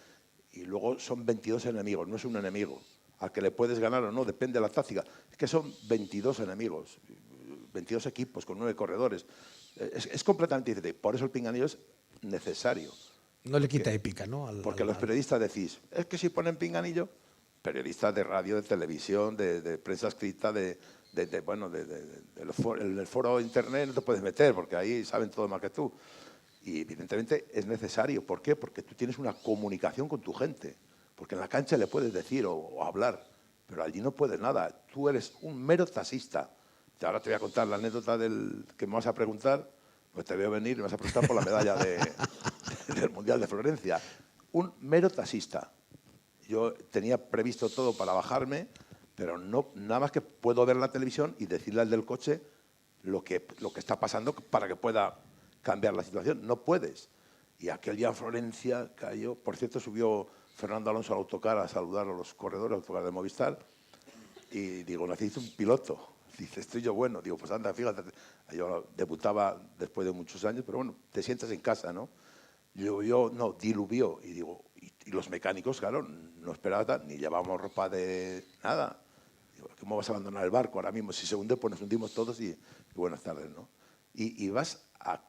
y luego son 22 enemigos, no es un enemigo. Al que le puedes ganar o no, depende de la táctica. Es que son 22 enemigos, 22 equipos con 9 corredores. Es completamente diferente. Por eso el pinganillo es necesario. No le quita épica, ¿no? Porque los periodistas decís, es que si ponen pinganillo... Periodistas de radio, de televisión, de prensa escrita, el foro de internet no te puedes meter porque ahí saben todo más que tú. Y evidentemente es necesario. ¿Por qué? Porque tú tienes una comunicación con tu gente. Porque en la cancha le puedes decir o hablar, pero allí no puedes nada. Tú eres un mero taxista. Y ahora te voy a contar la anécdota que me vas a preguntar, pues te veo venir y me vas a preguntar por la medalla del Mundial de Florencia. Un mero taxista. Yo tenía previsto todo para bajarme, pero no, nada más que puedo ver la televisión y decirle al del coche lo que está pasando para que pueda cambiar la situación. No puedes. Y aquel día en Florencia cayó. Por cierto, subió Fernando Alonso al autocar a saludar a los corredores, al autocar de Movistar. Y digo, necesito un piloto. Dice, estoy yo bueno. Digo, pues anda, fíjate. Yo debutaba después de muchos años, pero bueno, te sientas en casa, ¿no? Diluvió. Y digo, y los mecánicos, claro, no esperaban, ni llevábamos ropa de nada. Digo, ¿cómo vas a abandonar el barco ahora mismo? Si se hunde, pues nos hundimos todos y buenas tardes, ¿no? Y vas a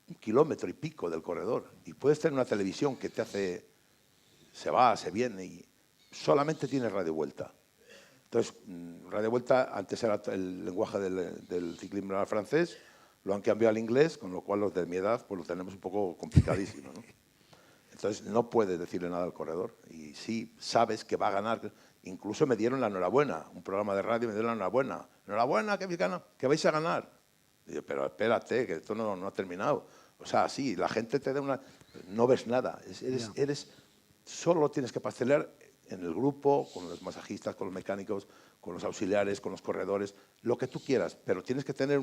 1,5 kilómetros del corredor y puedes tener una televisión que te hace, se va, se viene y solamente tienes radio vuelta. Entonces, radio vuelta antes era el lenguaje del ciclismo francés, lo han cambiado al inglés, con lo cual los de mi edad pues lo tenemos un poco complicadísimo, ¿no? Entonces no puedes decirle nada al corredor y sí sabes que va a ganar. Incluso me dieron la enhorabuena, un programa de radio me dieron la enhorabuena. Enhorabuena, que vais a ganar. Y yo, pero espérate, que esto no ha terminado. O sea, sí, la gente te da una... No ves nada, solo lo tienes que pastelear en el grupo, con los masajistas, con los mecánicos, con los auxiliares, con los corredores, lo que tú quieras, pero tienes que tener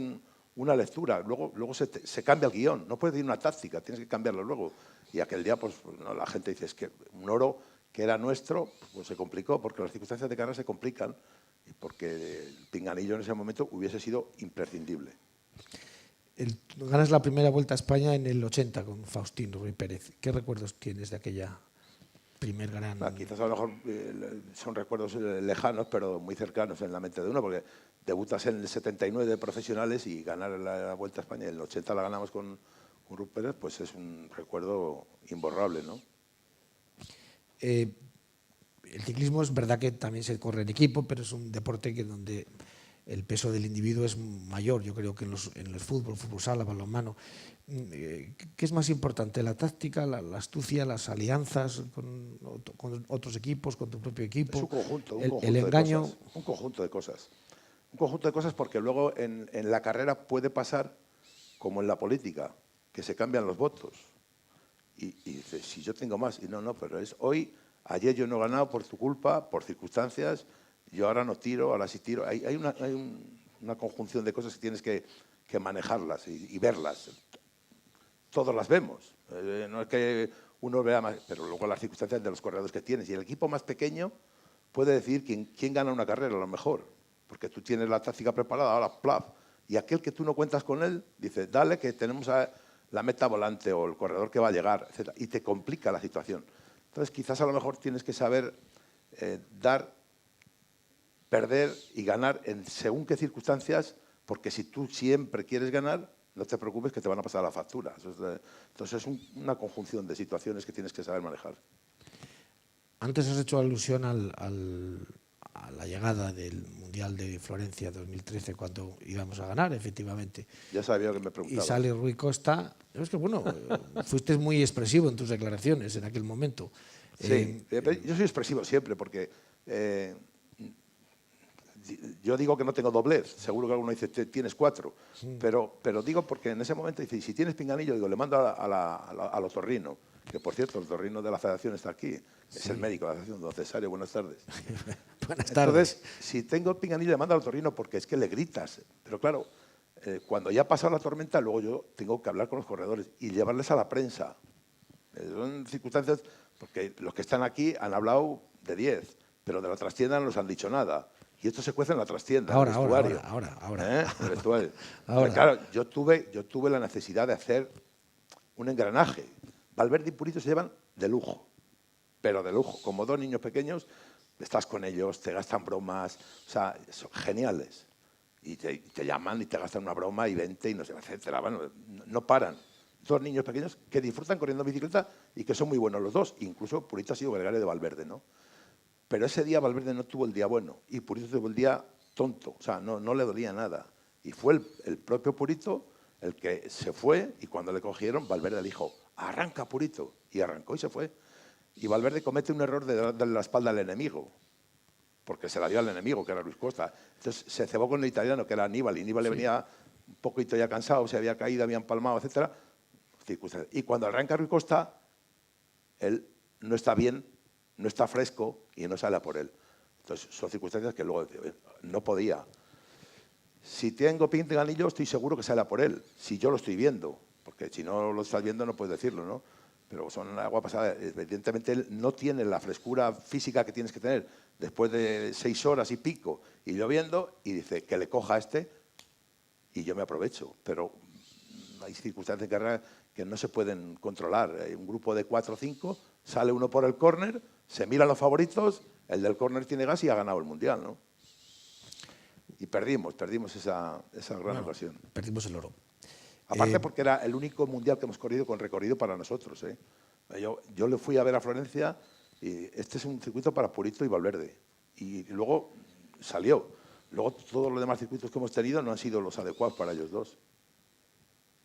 una lectura, luego se cambia el guión, no puedes decir una táctica, tienes que cambiarlo luego. Y aquel día pues no, la gente dice, es que un oro que era nuestro, pues se complicó, porque las circunstancias de carrera se complican, y porque el pinganillo en ese momento hubiese sido imprescindible. Ganas la primera Vuelta a España en el 80 con Faustino Ruiz Pérez. ¿Qué recuerdos tienes de aquella primer gran... Quizás a lo mejor son recuerdos lejanos, pero muy cercanos en la mente de uno, porque debutas en el 79 de profesionales y ganar la Vuelta a España, en el 80 la ganamos con Ruth Pérez, pues es un recuerdo imborrable, ¿no? El ciclismo es verdad que también se corre en equipo, pero es un deporte donde el peso del individuo es mayor, yo creo que en el fútbol sala, balonmano. ¿Qué es más importante, la táctica, la astucia, las alianzas con otros equipos, con tu propio equipo? Es un conjunto, el engaño. de cosas, un conjunto de cosas. Un conjunto de cosas, porque luego en la carrera puede pasar como en la política, que se cambian los votos. Y dices, si yo tengo más, y no, pero es hoy, ayer yo no he ganado por tu culpa, por circunstancias, yo ahora no tiro, ahora sí tiro. Hay una conjunción de cosas que tienes que manejarlas y verlas. Todos las vemos. No es que uno vea más, pero luego las circunstancias de los corredores que tienes. Y el equipo más pequeño puede decir quién gana una carrera a lo mejor. Porque tú tienes la táctica preparada, ahora plaf. Y aquel que tú no cuentas con él, dice, dale que tenemos la meta volante o el corredor que va a llegar, etc. Y te complica la situación. Entonces quizás a lo mejor tienes que saber dar, perder y ganar en según qué circunstancias, porque si tú siempre quieres ganar, no te preocupes que te van a pasar la factura. Entonces es una conjunción de situaciones que tienes que saber manejar. Antes has hecho alusión a la llegada del Mundial de Florencia 2013, cuando íbamos a ganar, efectivamente. Ya sabía que me preguntaba. Y sale Rui Costa. Es que, bueno, fuiste muy expresivo en tus declaraciones en aquel momento. Sí, yo soy expresivo siempre, porque yo digo que no tengo doblez, seguro que alguno dice, tienes 4, pero digo porque en ese momento dice, si tienes pinganillo, digo, le mando al otorrino, que por cierto, el otorrino de la federación está aquí, es el médico de la federación, don Cesario, buenas tardes. Buenas tardes. Entonces, si tengo el pinganillo, le mando al otorrino porque es que le gritas, pero claro, cuando ya ha pasado la tormenta, luego yo tengo que hablar con los corredores y llevarles a la prensa. Son circunstancias, porque los que están aquí han hablado de 10, pero de la trastienda no nos han dicho nada. Y esto se cuece en la trastienda, en el vestuario. Ahora. En el vestuario. Claro, yo tuve la necesidad de hacer un engranaje. Valverde y Purito se llevan de lujo, pero de lujo. Como dos niños pequeños, estás con ellos, te gastan bromas, o sea, son geniales. Y te llaman y te gastan una broma y 20 y no sé, etcétera. Bueno, no paran. Dos niños pequeños que disfrutan corriendo en bicicleta y que son muy buenos los dos. Incluso Purito ha sido gregario de Valverde, ¿no? Pero ese día Valverde no tuvo el día bueno y Purito tuvo el día tonto, o sea, no le dolía nada. Y fue el propio Purito el que se fue y cuando le cogieron, Valverde le dijo, arranca Purito, y arrancó y se fue. Y Valverde comete un error de darle la espalda al enemigo, porque se la dio al enemigo, que era Luis Costa. Entonces se cebó con el italiano, que era Aníbal, y Aníbal le venía un poquito ya cansado, se había caído, había empalmado, etc. Y cuando arranca Luis Costa, él no está bien, no está fresco y no sale a por él. Entonces, son circunstancias que luego no podía. Si tengo pinganillo, estoy seguro que sale a por él, si yo lo estoy viendo, porque si no lo estás viendo no puedes decirlo, ¿no? Pero son agua pasada. Evidentemente, él no tiene la frescura física que tienes que tener después de 6 horas y pico y lloviendo, y dice que le coja a este y yo me aprovecho. Pero hay circunstancias de carrera que no se pueden controlar. Hay un grupo de 4 o 5, sale uno por el córner, se miran los favoritos, el del córner tiene gas y ha ganado el Mundial, ¿no? Y perdimos esa gran ocasión. Perdimos el oro. Aparte porque era el único Mundial que hemos corrido con recorrido para nosotros, ¿eh? Yo le fui a ver a Florencia y este es un circuito para Purito y Valverde. Y luego salió. Luego todos los demás circuitos que hemos tenido no han sido los adecuados para ellos dos.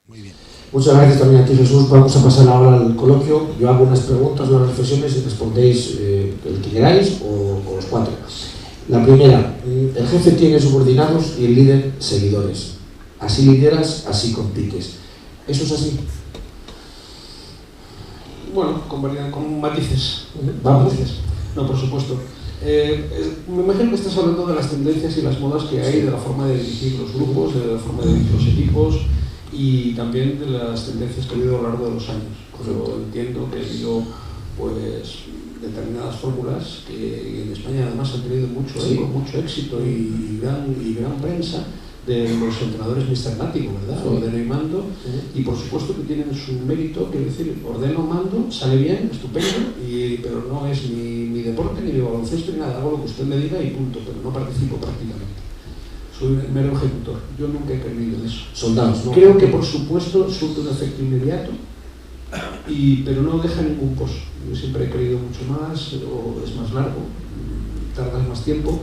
Muy bien. Muchas gracias también a ti, Jesús. Vamos a pasar ahora al coloquio. Yo hago unas preguntas, unas reflexiones y respondéis el que queráis o los 4. La primera, el jefe tiene subordinados y el líder seguidores. Así lideras, así compites. ¿Eso es así? Bueno, con matices. Vamos. No, por supuesto. Me imagino que estás hablando de las tendencias y las modas que hay, de la forma de dirigir los grupos, de la forma de dirigir los equipos y también de las tendencias que ha habido a lo largo de los años. Yo entiendo que ha habido pues, determinadas fórmulas que en España además han tenido mucho éxito y gran prensa, de los entrenadores Mr. Nático, ¿verdad? Ordeno y mando, y por supuesto que tienen su mérito, quiero decir, ordeno, mando, sale bien, estupendo, pero no es mi deporte, ni mi baloncesto, ni nada, hago lo que usted me diga y punto, pero no participo prácticamente. Soy un mero ejecutor, yo nunca he creído en eso. Soldados, ¿no? Creo que por supuesto surte un efecto inmediato, pero no deja ningún pozo. Yo siempre he creído mucho más, o es más largo, tardas más tiempo,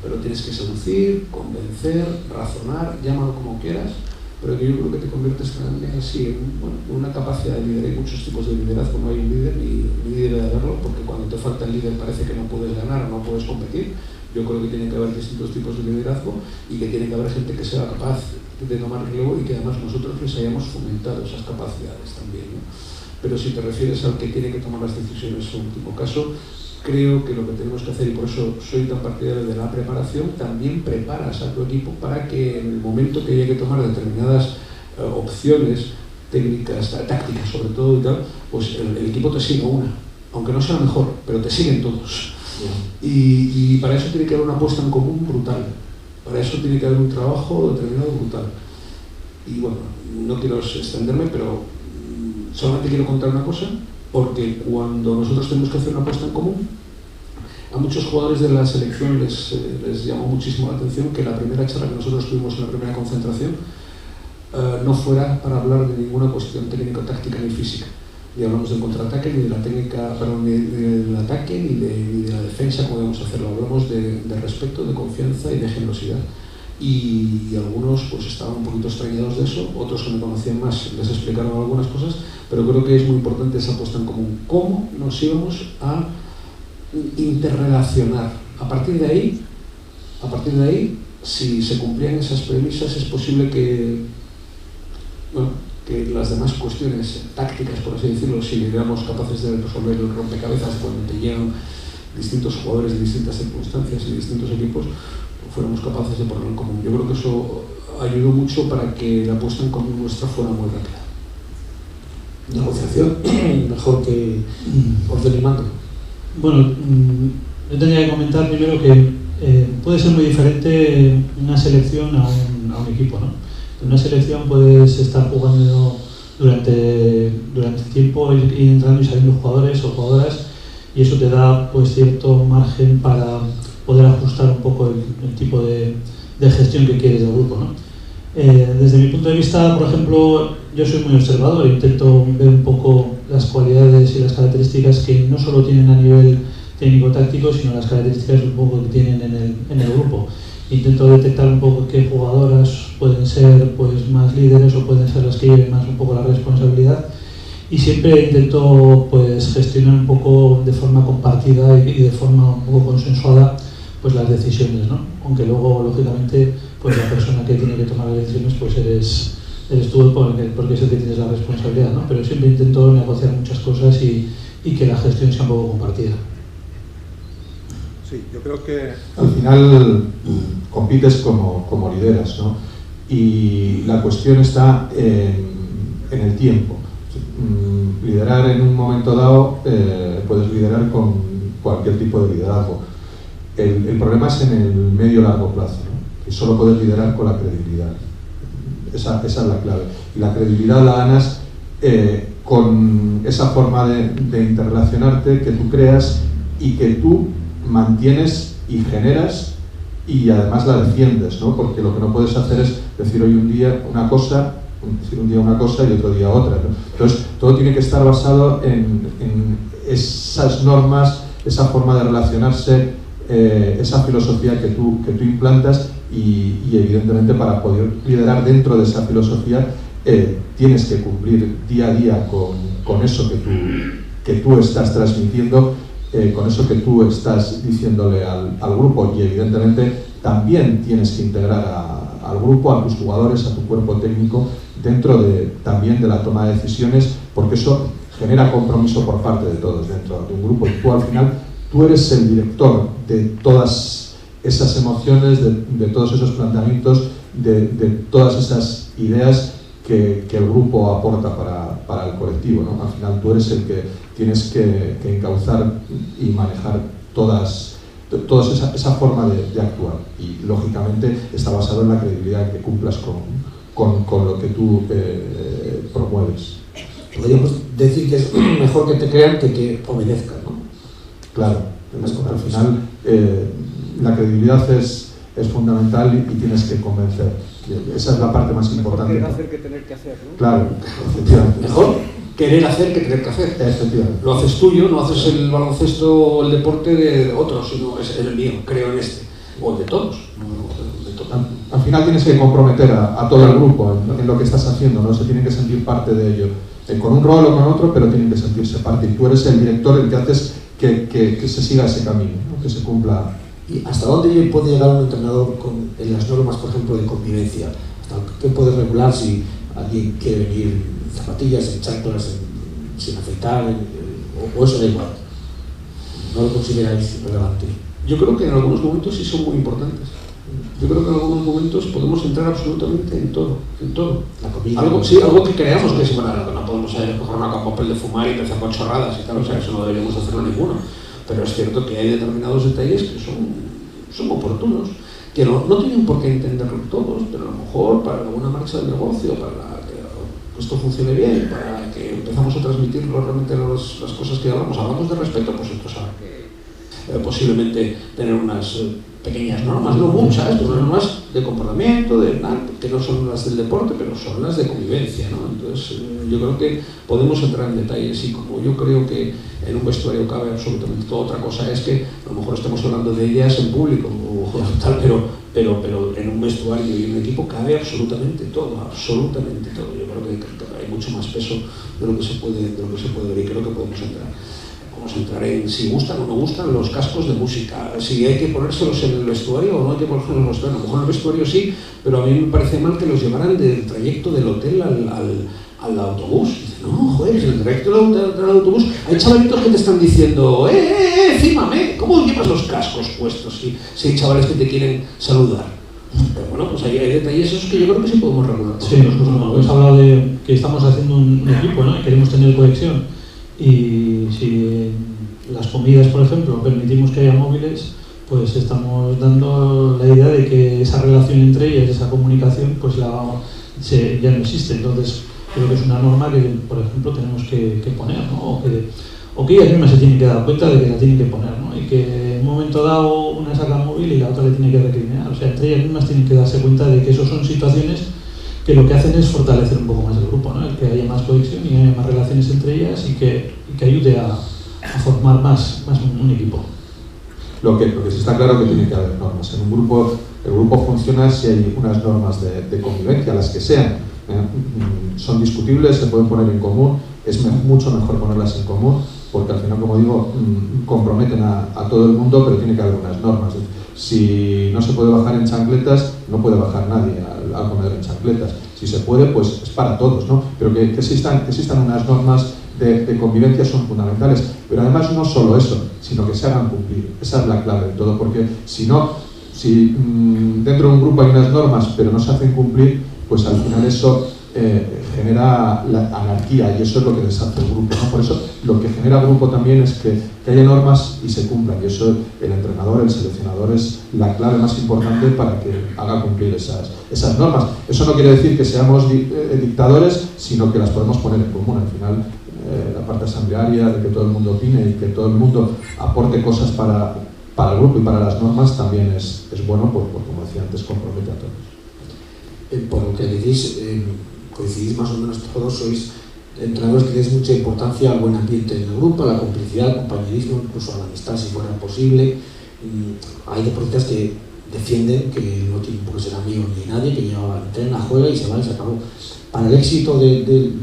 pero tienes que seducir, convencer, razonar, llámalo como quieras, pero que yo creo que te conviertes también así en una capacidad de liderar. Hay muchos tipos de liderazgo, no hay un líder ni debe de haberlo, porque cuando te falta el líder parece que no puedes ganar o no puedes competir. Yo creo que tiene que haber distintos tipos de liderazgo y que tiene que haber gente que sea capaz de tomar relevo y que además nosotros les hayamos fomentado esas capacidades también, ¿no? Pero si te refieres al que tiene que tomar las decisiones en último caso, creo que lo que tenemos que hacer, y por eso soy tan partidario de la preparación, también preparas a tu equipo para que en el momento que haya que tomar determinadas opciones técnicas, tácticas sobre todo y tal, pues el equipo te siga una, aunque no sea la mejor, pero te siguen todos. Y para eso tiene que haber una apuesta en común brutal, para eso tiene que haber un trabajo determinado brutal. Y bueno, no quiero extenderme, pero solamente quiero contar una cosa, porque cuando nosotros tenemos que hacer una apuesta en común, a muchos jugadores de la selección les llamó muchísimo la atención que la primera charla que nosotros tuvimos en la primera concentración no fuera para hablar de ninguna cuestión técnico-táctica ni física. Ni hablamos del contraataque, ni de la técnica, perdón, ni del ataque, ni de la defensa, como debemos hacerlo. Hablamos de respeto, de confianza y de generosidad. Y algunos pues estaban un poquito extrañados de eso, otros que me conocían más les explicaron algunas cosas, pero creo que es muy importante esa puesta en común. ¿Cómo nos íbamos a interrelacionar? A partir de ahí, si se cumplían esas premisas, es posible que las demás cuestiones tácticas, por así decirlo, si éramos capaces de resolver el rompecabezas cuando te llegan distintos jugadores de distintas circunstancias y distintos equipos, fuéramos capaces de ponerlo en común. Yo creo que eso ayudó mucho para que la puesta en común nuestra fuera muy rápida. Negociación mejor que orden y mando. Bueno, yo tendría que comentar primero que puede ser muy diferente una selección a un equipo, ¿no? En una selección puedes estar jugando durante tiempo, ir entrando y saliendo jugadores o jugadoras, y eso te da pues cierto margen para poder ajustar un poco el tipo de gestión que quieres del grupo, ¿no? Desde mi punto de vista, por ejemplo, yo soy muy observador e intento ver un poco las cualidades y las características que no solo tienen a nivel técnico-táctico, sino las características un poco que tienen en el grupo. Intento detectar un poco qué jugadoras pueden ser pues más líderes o pueden ser las que lleven más un poco la responsabilidad, y siempre intento pues gestionar un poco de forma compartida y de forma un poco consensuada pues las decisiones, ¿no? Aunque luego lógicamente pues la persona que tiene que tomar las decisiones pues eres tú porque es el que tienes la responsabilidad, ¿no? Pero siempre intento negociar muchas cosas y que la gestión sea un poco compartida. Sí, yo creo que al final compites como lideras, ¿no? Y la cuestión está en el tiempo. Liderar en un momento dado, puedes liderar con cualquier tipo de liderazgo. El problema es en el medio largo plazo, ¿no? Y solo puedes liderar con la credibilidad. Esa es la clave. Y la credibilidad la ganas con esa forma de interrelacionarte que tú creas y que tú mantienes y generas y además la defiendes, ¿no? Porque lo que no puedes hacer es decir hoy un día una cosa y otro día otra, ¿no? Entonces todo tiene que estar basado en esas normas, esa forma de relacionarse, esa filosofía que tú implantas y evidentemente para poder liderar dentro de esa filosofía tienes que cumplir día a día con eso que tú estás transmitiendo, con eso que tú estás diciéndole al grupo, y evidentemente también tienes que integrar al grupo, a tus jugadores, a tu cuerpo técnico dentro también de la toma de decisiones, porque eso genera compromiso por parte de todos dentro de un grupo, y tú al final tú eres el director de todas esas emociones, de todos esos planteamientos, de todas esas ideas que el grupo aporta para el colectivo, ¿no? Al final tú eres el que tienes que encauzar y manejar todas toda esa forma de actuar. Y lógicamente está basado en la credibilidad que cumplas con lo que tú promueves. Podríamos decir que es mejor que te crean que obedezcan, ¿no? Claro, al final la credibilidad es fundamental y tienes que convencer. Esa es la parte más importante. Mejor querer hacer que tener que hacer, ¿no? Claro, efectivamente. Mejor querer hacer que tener que hacer. Efectivamente. Lo haces tuyo, no haces el baloncesto o el deporte de otros, sino es el mío, creo en este. O el de todos. De todos. Al final tienes que comprometer a todo el grupo en lo que estás haciendo, ¿no? Se tienen que sentir parte de ello. Con un rol o con otro, pero tienen que sentirse parte. Y tú eres el director, el que haces que se siga ese camino, ¿no? Que se cumpla. ¿Y hasta dónde puede llegar un entrenador en las normas, por ejemplo, de convivencia? ¿Hasta qué puede regular si alguien quiere venir en zapatillas, en chanclas, sin afeitar, o eso da igual? ¿No lo consideráis relevante? Yo creo que en algunos momentos sí son muy importantes. Yo creo que en algunos momentos podemos entrar absolutamente en todo, en todo. La comida. Algo que creamos que es bueno, no podemos coger una papel de fumar y empezar con chorradas y tal, o sea, eso no deberíamos hacerlo ninguno. Pero es cierto que hay determinados detalles que son oportunos, que no tienen por qué entenderlo todos, pero a lo mejor para alguna marcha del negocio, para que esto funcione bien, para que empezamos a transmitir realmente las cosas que hablamos de respeto, pues esto sabe que posiblemente tener unas pequeñas normas, no muchas, pero normas de comportamiento, que no son las del deporte, pero son las de convivencia, ¿no? Entonces, yo creo que podemos entrar en detalles y como yo creo que en un vestuario cabe absolutamente todo. Otra cosa es que a lo mejor estemos hablando de ellas en público o tal, pero en un vestuario y en un equipo cabe absolutamente todo, absolutamente todo. Yo creo que hay mucho más peso de lo que se puede ver y creo que podemos entrar. Vamos a entrar en si gustan o no gustan los cascos de música, si hay que ponérselos en el vestuario o no hay que ponérselos en el vestuario. A lo mejor en el vestuario sí, pero a mí me parece mal que los llevaran del trayecto del hotel al autobús. Dice, no, joder, en el trayecto del autobús hay chavalitos que te están diciendo, fírmame, ¿cómo llevas los cascos puestos si hay chavales que te quieren saludar? Pero bueno, pues hay detalles esos que yo creo que sí podemos regular. Sí, hemos hablado de que estamos haciendo un equipo, ¿no? Y queremos tener conexión. Y si las comidas, por ejemplo, permitimos que haya móviles, pues estamos dando la idea de que esa relación entre ellas, esa comunicación, pues ya no existe. Entonces, creo que es una norma que, por ejemplo, tenemos que poner, ¿no? O que ellas mismas se tienen que dar cuenta de que la tienen que poner, ¿no? Y que en un momento dado una saca móvil y la otra le tiene que recriminar. O sea, entre ellas mismas tienen que darse cuenta de que eso son situaciones que lo que hacen es fortalecer un poco más el grupo, ¿no? El que haya más conexión y haya más relaciones entre ellas y que ayude a formar más un equipo. Lo que sí está claro que tiene que haber normas. En un grupo, el grupo funciona si hay unas normas de convivencia, las que sean. Son discutibles, se pueden poner en común, es mucho mejor ponerlas en común, porque al final, como digo, comprometen a todo el mundo, pero tiene que haber unas normas. Si no se puede bajar en chancletas, no puede bajar nadie al comedor en chancletas. Si se puede, pues es para todos, ¿no? Pero que existan unas normas de convivencia son fundamentales. Pero además no solo eso, sino que se hagan cumplir. Esa es la clave de todo, porque si dentro de un grupo hay unas normas, pero no se hacen cumplir, pues al final eso genera la anarquía y eso es lo que deshace el grupo, ¿no? Por eso lo que genera el grupo también es que haya normas y se cumplan, y eso el entrenador, el seleccionador es la clave más importante para que haga cumplir esas normas. Eso no quiere decir que seamos dictadores, sino que las podemos poner en común. Al final la parte asamblearia, de que todo el mundo opine y que todo el mundo aporte cosas para el grupo y para las normas también es bueno, porque como decía antes, compromete a todos. Por lo que decís, coincidís más o menos todos, sois entrenadores que tenéis mucha importancia al buen ambiente en el grupo, a la complicidad, al compañerismo, incluso a la amistad si fuera posible. Hay deportistas que defienden que no tienen por qué ser amigos ni nadie, que ya entrena, juega y se va y se acabó. Para el éxito de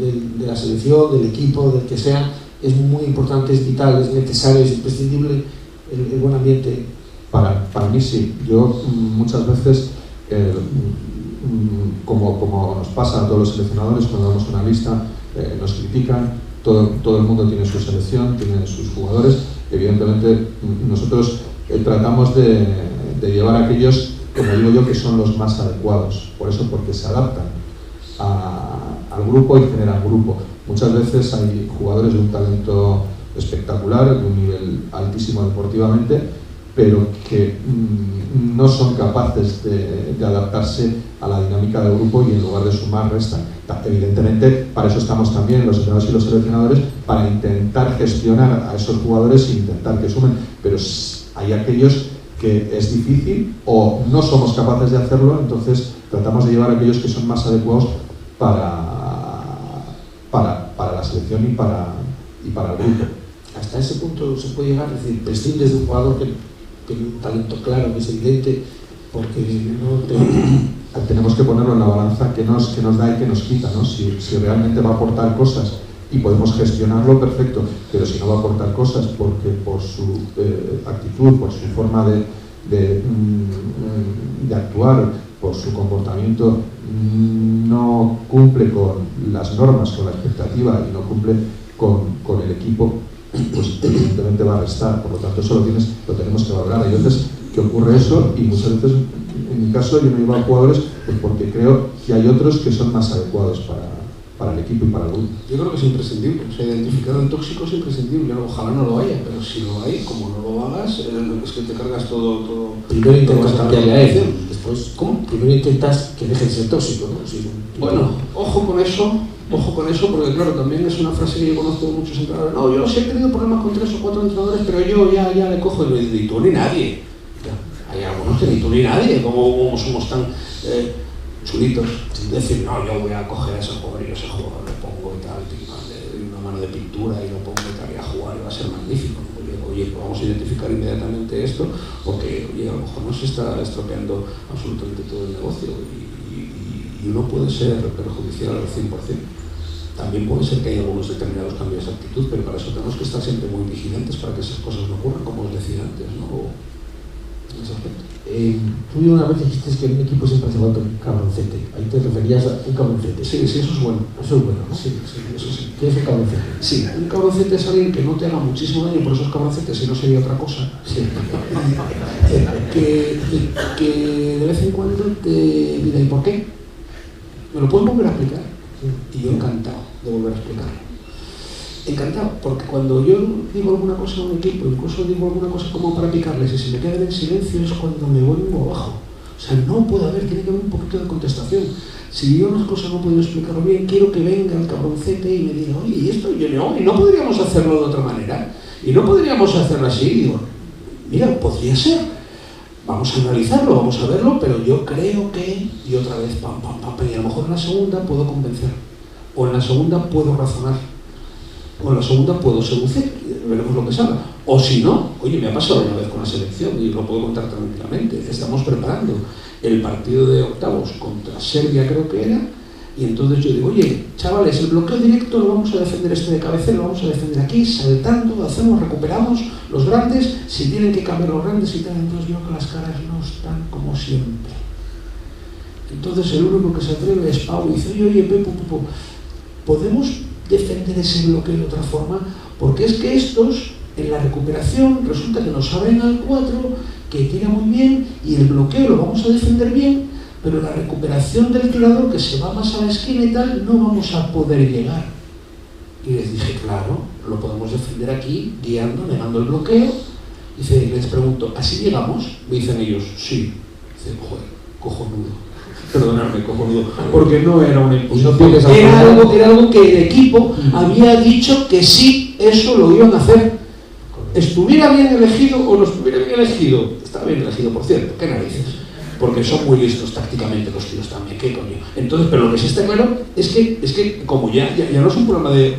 la selección, del equipo, del que sea, es muy importante, es vital, es necesario, es imprescindible el buen ambiente. Para mí sí. Yo muchas veces como nos pasa a todos los seleccionadores cuando damos una lista, nos critican, todo el mundo tiene su selección, tiene sus jugadores. Evidentemente nosotros tratamos de llevar a aquellos, como digo yo, que son los más adecuados, por eso, porque se adaptan al grupo y generan grupo. Muchas veces hay jugadores de un talento espectacular, de un nivel altísimo deportivamente, pero que no son capaces de adaptarse a la dinámica del grupo y en lugar de sumar, restan. Evidentemente, para eso estamos también los entrenadores y los seleccionadores, para intentar gestionar a esos jugadores e intentar que sumen, pero hay aquellos que es difícil o no somos capaces de hacerlo, entonces tratamos de llevar a aquellos que son más adecuados para la selección y para el grupo. Hasta ese punto se puede llegar, es decir, prescindes de un jugador que tiene un talento claro, que es evidente, porque no te... Tenemos que ponerlo en la balanza que nos da y que nos quita, ¿no? Si realmente va a aportar cosas y podemos gestionarlo, perfecto, pero si no va a aportar cosas porque por su actitud, por su forma de actuar, por su comportamiento no cumple con las normas, con la expectativa y no cumple con el equipo, pues evidentemente va a restar. Por lo tanto, eso lo tenemos que valorar. Hay veces que ocurre eso y muchas veces, en mi caso, yo no llevo a jugadores pues porque creo que hay otros que son más adecuados para el equipo y para el grupo. Yo creo que es imprescindible. O sea, identificar el tóxico es imprescindible. Ojalá no lo haya, pero si lo hay, como no lo hagas, es que te cargas todo. Primero intentas cambiarle a él, después, ¿cómo? Primero intentas que deje de ser tóxico, ¿no? Sí, bueno, ojo con eso, porque claro, también es una frase que yo conozco de muchos entrenadores. No, yo sí he tenido problemas con 3 o 4 entrenadores, pero yo ya le cojo y ni tú ni nadie. Hay algunos que ni tú ni nadie, como somos tan chulitos. Decir, no, yo voy a coger a ese jugador y ese jugador le pongo y tal, una mano de pintura y lo pongo y tal, y a jugar y va a ser magnífico. Oye, vamos a identificar inmediatamente esto, porque oye, a lo mejor nos está estropeando absolutamente todo el negocio y uno puede ser perjudicial al 100%. También puede ser que haya algunos determinados cambios de actitud, pero para eso tenemos que estar siempre muy vigilantes para que esas cosas no ocurran, como os decía antes, ¿no? En ese aspecto. Tú una vez dijiste que en un equipo siempre hace falta un cabroncete. Ahí te referías a un cabroncete. Sí, eso es bueno. Eso es bueno, ¿no? Sí, eso sí. ¿Qué es un cabroncete? Sí, un cabroncete es alguien que no te haga muchísimo daño, por eso es cabroncete, si no sería otra cosa. Sí. que de vez en cuando te mira, ¿y por qué? ¿Me lo puedes volver a explicar? Y yo encantado de volver a explicarlo. Encantado, porque cuando yo digo alguna cosa a un equipo, incluso digo alguna cosa como para picarles y si me quedan en silencio es cuando me vuelvo abajo. O sea, no puede haber, tiene que haber un poquito de contestación. Si yo unas cosas no puedo explicarlo bien, quiero que venga el cabroncete y me diga, oye, ¿y esto? Yo no, y no podríamos hacerlo de otra manera. Y no podríamos hacerlo así. Y digo, mira, podría ser. Vamos a analizarlo, vamos a verlo, pero yo creo que... Y otra vez, pam, y a lo mejor en la segunda puedo convencer. O en la segunda puedo razonar. O en la segunda puedo seducir, veremos lo que salga. O si no, oye, me ha pasado una vez con la selección y lo puedo contar tranquilamente. Estamos preparando el partido de octavos contra Serbia, creo que era, y entonces yo digo, oye, chavales, el bloqueo directo lo vamos a defender de cabecera, lo vamos a defender aquí, saltando, recuperamos los grandes, si tienen que cambiar los grandes y tal. Entonces yo creo que las caras no están como siempre. Entonces el único que se atreve es Pau y dice, oye, Pepo, ¿podemos defender ese bloqueo de otra forma? Porque es que estos en la recuperación resulta que nos abren al 4, que tira muy bien y el bloqueo lo vamos a defender bien, pero la recuperación del tirador que se va más a la esquina y tal, no vamos a poder llegar. Y les dije, claro, lo podemos defender aquí, guiando, negando el bloqueo. Dice, les pregunto, ¿así llegamos? Me dicen ellos, sí. Dice, joder, cojonudo. Perdonadme, cojonudo, porque no era una imposición. Era algo que el equipo había dicho que sí, eso lo iban a hacer. Estuviera bien elegido o no estuviera bien elegido. Estaba bien elegido, por cierto, qué narices. Porque son muy listos tácticamente los tíos también, qué coño. Entonces, pero lo que sí está claro es que como ya no es un problema del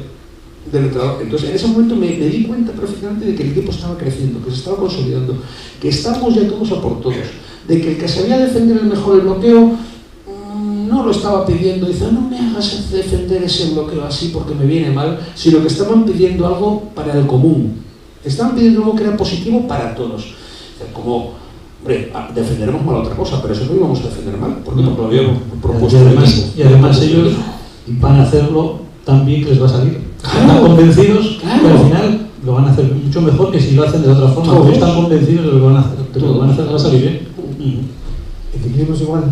entrenador. Entonces, en ese momento me di cuenta perfectamente de que el equipo estaba creciendo, que se estaba consolidando, que estamos ya todos a por todos, de que el que sabía defender el mejor el bloqueo no lo estaba pidiendo, dice, no me hagas defender ese bloqueo así porque me viene mal, sino que estaban pidiendo algo para el común. Estaban pidiendo algo que era positivo para todos. Como, hombre, defenderemos mal otra cosa, pero eso no íbamos a defender mal, porque lo habíamos propuesto. Y además ellos van a hacerlo tan bien que les va a salir. Están convencidos que al final lo van a hacer mucho mejor que si lo hacen de otra forma. Porque están convencidos de lo que van a hacer, que lo que van a hacer va a salir bien. ¿Efectivos igual?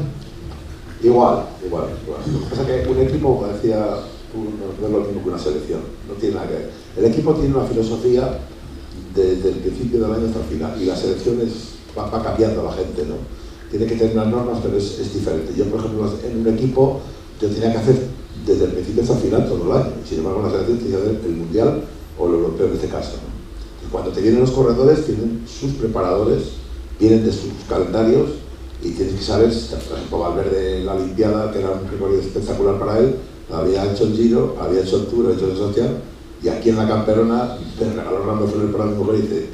Igual. Lo que pasa es que un equipo, como decía tú, no es lo mismo que una selección. No tiene nada que ver. El equipo tiene una filosofía desde el principio del año hasta el final, y las elecciones va cambiando la gente, ¿no? Tiene que tener unas normas, pero es diferente. Yo, por ejemplo, en un equipo, yo tenía que hacer desde el principio hasta el final todo el año, y sin embargo, en la selección tenía que hacer el mundial o el europeo en este caso, ¿no? Y cuando te vienen los corredores, tienen sus preparadores, vienen de sus calendarios, y tienes que saber, por ejemplo, Valverde, la Olimpiada, que era un recorrido espectacular para él, había hecho el Giro, había hecho el Tour, había hecho el Social, y aquí en la Camperona me regaló Ramón Ferrer para mi mujer y dice: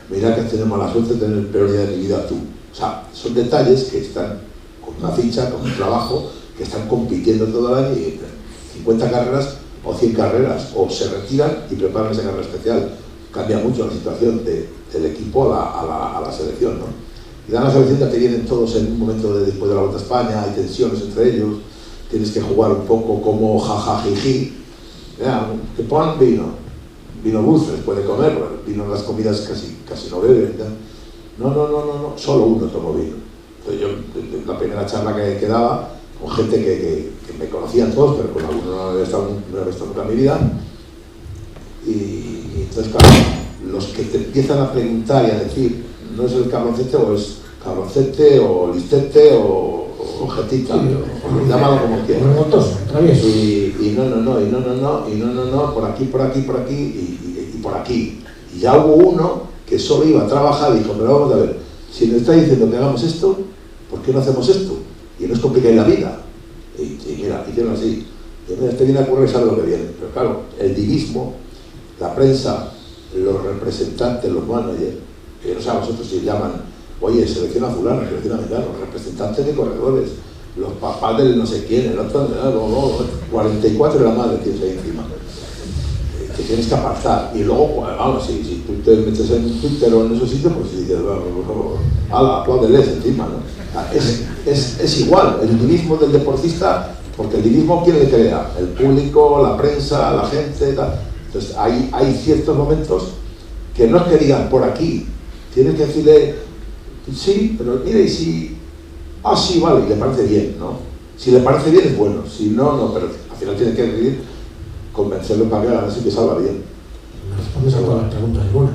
mira que tenemos la suerte de tener el peor día de mi vida tú. O sea, son detalles que están con una ficha, con un trabajo, que están compitiendo todo el año, y 50 carreras o 100 carreras, o se retiran y preparan esa carrera especial. Cambia mucho la situación del equipo a la selección, ¿no? Y dan la selección, ya te vienen todos en un momento después de la Vuelta a España, hay tensiones entre ellos, tienes que jugar un poco como jajajiji. Que ponen vino dulce, puede comer, vino en las comidas casi no beben. No, solo uno tomó vino. Entonces yo, la primera charla que daba, con gente que me conocían todos, pero con algunos no había estado nunca en mi vida, y entonces, claro, los que te empiezan a preguntar y a decir, no es el cabroncete, o es cabroncete, o listete, o jetita, o llámalo como quieras. Y no, por aquí, y por aquí. Y ya hubo uno que solo iba a trabajar y dijo: pero vamos a ver, si nos está diciendo que hagamos esto, ¿por qué no hacemos esto? Y no es complicar la vida. Y mira, hicieron así. Y mira, este viene a ocurrir y sabe lo que viene. Pero claro, el divismo, la prensa, los representantes, los managers, que no sé a vosotros si llaman, oye, selecciona a fulano, selecciona a mengano, los representantes de corredores, los papás del no sé quién, el otro, 44 de la madre tienes ahí encima, que tienes que apartar. Y luego, pues, vamos, si tú te metes en Twitter o en esos sitios, pues dices, ala, apláudeles encima, ¿no? Es igual, el divismo del deportista, porque el divismo, ¿quién le crea? El público, la prensa, la gente, tal. Entonces hay ciertos momentos que no es que digan por aquí, tienes que decirle, sí, pero mire, y si, sí, vale, y le parece bien, ¿no? Si le parece bien es bueno, si no, no, pero al final tienes que decidir, convencerlo para que haga así que salga bien. Me respondes a todas las preguntas, Ivona.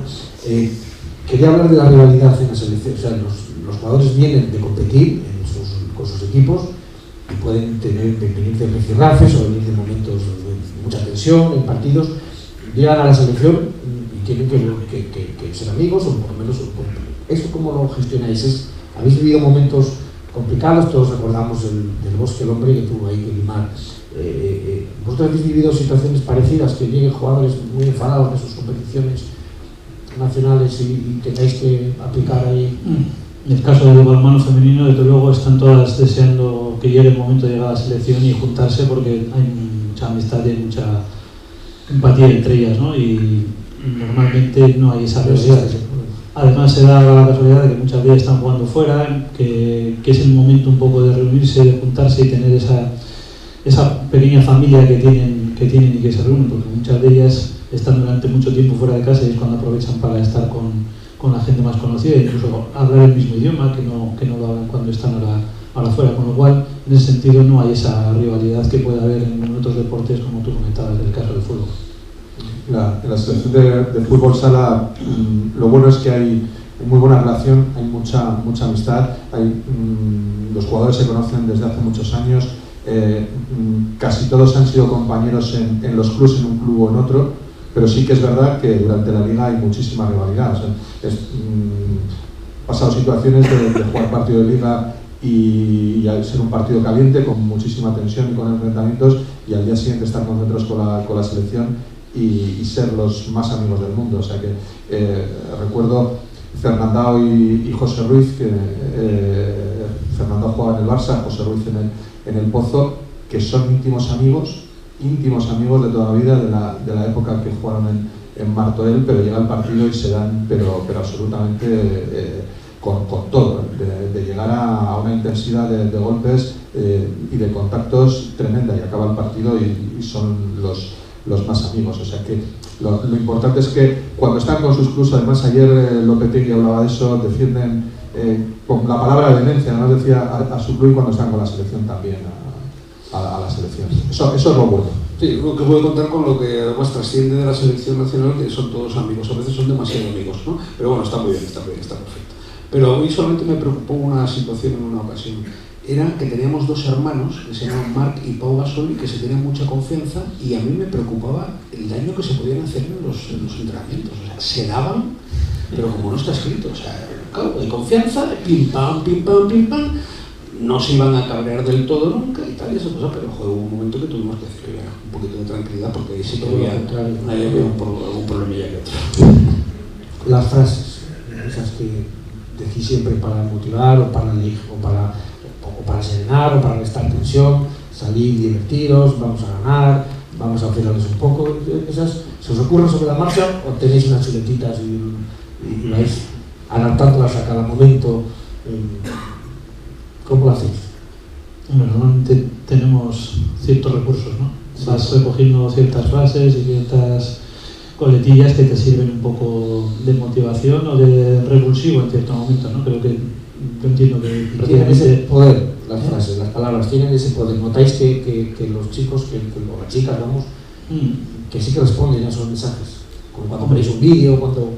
Quería hablar de la rivalidad en la selección. O sea, los jugadores vienen de competir con sus equipos y pueden venir de rifirrafes o venir de momentos de mucha tensión en partidos. Llegan a la selección y tienen que ser amigos, o por lo menos ¿eso cómo lo gestionáis? ¿Habéis vivido momentos complicados? Todos recordamos del Bosque el Hombre que tuvo ahí que limar. ¿Vosotros habéis vivido situaciones parecidas, que lleguen jugadores muy enfadados de sus competiciones nacionales y tengáis que aplicar ahí? En el caso del balonmano femenino, desde luego, están todas deseando que llegue el momento de llegar a la selección y juntarse, porque hay mucha amistad y hay mucha empatía entre ellas, ¿no? Y normalmente no hay esa rivalidad. Además, se da la casualidad de que muchas de ellas están jugando fuera, que es el momento un poco de reunirse, de juntarse y tener esa pequeña familia que tienen y que se reúnen, porque muchas de ellas están durante mucho tiempo fuera de casa y es cuando aprovechan para estar con la gente más conocida e incluso hablar el mismo idioma que no lo hablan cuando están ahora fuera, con lo cual en ese sentido no hay esa rivalidad que puede haber en otros deportes, como tú comentabas del caso del fútbol. En la selección de fútbol sala, lo bueno es que hay muy buena relación, hay mucha amistad, los jugadores se conocen desde hace muchos años, casi todos han sido compañeros en los clubes, en un club o en otro, pero sí que es verdad que durante la liga hay muchísima rivalidad. O sea, pasado situaciones de jugar partido de liga y ser un partido caliente con muchísima tensión y con enfrentamientos, y al día siguiente estar concentrados con la selección y ser los más amigos del mundo. O sea que recuerdo Fernandao y José Ruiz, que Fernandao jugaba en el Barça, José Ruiz en el Pozo, que son íntimos amigos de toda la vida, de la época que jugaron en Martorell, pero llega el partido y se dan pero absolutamente con todo, de llegar a una intensidad de golpes y de contactos tremenda, y acaba el partido y son los más amigos. O sea que lo importante es que cuando están con sus clubes, además ayer Lopetegui hablaba de eso, defienden con la palabra demencia, además decía a su club, y cuando están con la selección también a la selección. Eso es lo bueno. Sí, lo que puedo contar con lo que además trasciende de la selección nacional, que son todos amigos, a veces son demasiado amigos, ¿no? Pero bueno, está muy bien, está perfecto. Pero a mí solamente me preocupó una situación en una ocasión. Era que teníamos dos hermanos, que se llaman Marc y Pau Gasol, que se tenían mucha confianza, y a mí me preocupaba el daño que se podían hacer en los entrenamientos. O sea, se daban, pero como no está escrito, o sea, claro, de confianza, pim pam, pim pam, pim pam, no se iban a cabrear del todo nunca y tal, y esa cosa, pero joder, hubo un momento que tuvimos que hacer un poquito de tranquilidad, porque ahí sí que había algún problemilla que otro. Las frases, esas que decís siempre para motivar o para serenar o para restar tensión, salir divertidos, vamos a ganar, vamos a acelerarles un poco, esas se os ocurren sobre la marcha o tenéis unas chuletitas y vais adaptándolas a cada momento. ¿Cómo lo hacéis? Bueno, normalmente tenemos ciertos recursos, ¿no? Vas recogiendo ciertas frases y ciertas coletillas que te sirven un poco de motivación o de revulsivo en cierto momento, ¿no? Creo que yo entiendo que tienen ese poder, las frases, las palabras, tienen ese poder. Notáis que los chicos, o las chicas, vamos, que sí que responden a esos mensajes. Cuando veis un vídeo, cuando...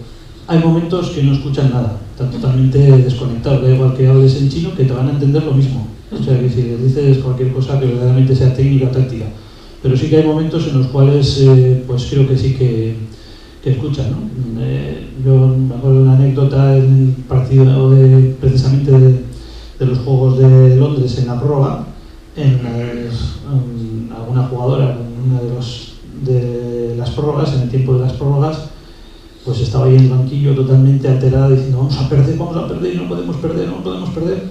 Hay momentos que no escuchan nada, están totalmente desconectados, da igual que hables en chino, que te van a entender lo mismo. O sea, que si les dices cualquier cosa que verdaderamente sea técnica o táctica. Pero sí que hay momentos en los cuales, pues creo que sí que escuchan, ¿no? Yo me acuerdo de una anécdota en el partido precisamente de los Juegos de Londres en la prórroga, alguna jugadora en una de las prórrogas, en el tiempo de las prórrogas, pues estaba ahí en el banquillo totalmente alterada diciendo vamos a perder y no podemos perder.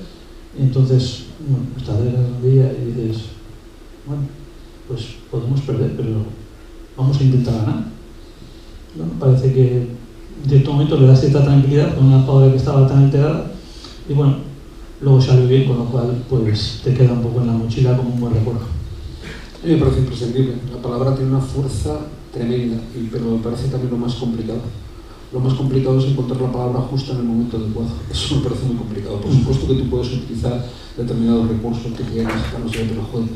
Y entonces, bueno, esta vez la veía y dices, bueno, pues podemos perder, pero vamos a intentar ganar. Bueno, parece que en cierto momento le da cierta tranquilidad con una jugadora que estaba tan alterada y bueno, luego salió bien, con lo cual pues te queda un poco en la mochila como un buen recuerdo. A mí me parece imprescindible. La palabra tiene una fuerza tremenda, pero me parece también lo más complicado. Lo más complicado es encontrar la palabra justa en el momento adecuado. Eso me parece muy complicado. Por supuesto que tú puedes utilizar determinados recursos que quieras, no sé, pero joder,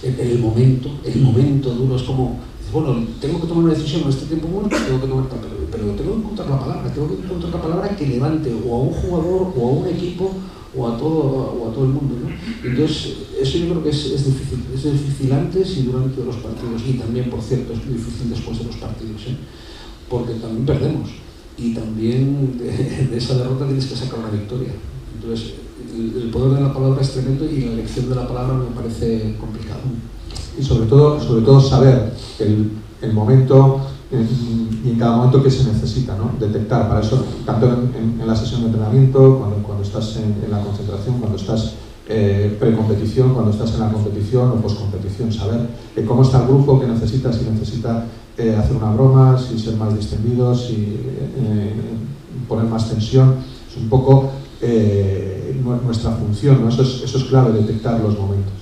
el momento duro es como, bueno, tengo que tomar una decisión en este tiempo muerto, tengo que tomar, pero tengo que encontrar la palabra, que levante o a un jugador o a un equipo o a todo el mundo, ¿no? Entonces, eso yo creo que es difícil antes y durante los partidos, y también, por cierto, es muy difícil después de los partidos, ¿eh? Porque también perdemos y también de esa derrota tienes que sacar una victoria. Entonces, el poder de la palabra es tremendo y la elección de la palabra me parece complicado. Y sobre todo saber el momento y en cada momento que se necesita, ¿no? Detectar. Para eso, tanto en la sesión de entrenamiento, cuando estás en la concentración, cuando estás precompetición, cuando estás en la competición o poscompetición, saber cómo está el grupo, qué necesita, si necesita hacer una broma, si ser más distendidos, si poner más tensión. Es un poco nuestra función, ¿no? Eso es clave, detectar los momentos.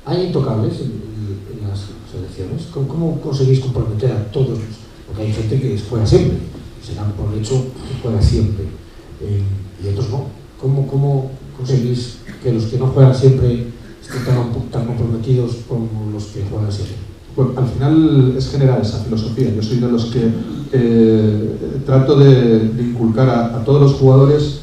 ¿Hay intocables en las selecciones? ¿Cómo conseguís comprometer a todos? Porque hay gente que juega siempre, se dan por hecho que juega siempre, y otros no. ¿Cómo conseguís que los que no juegan siempre estén tan comprometidos como los que juegan siempre? Bueno, al final es generar esa filosofía. Yo soy de los que trato de inculcar a todos los jugadores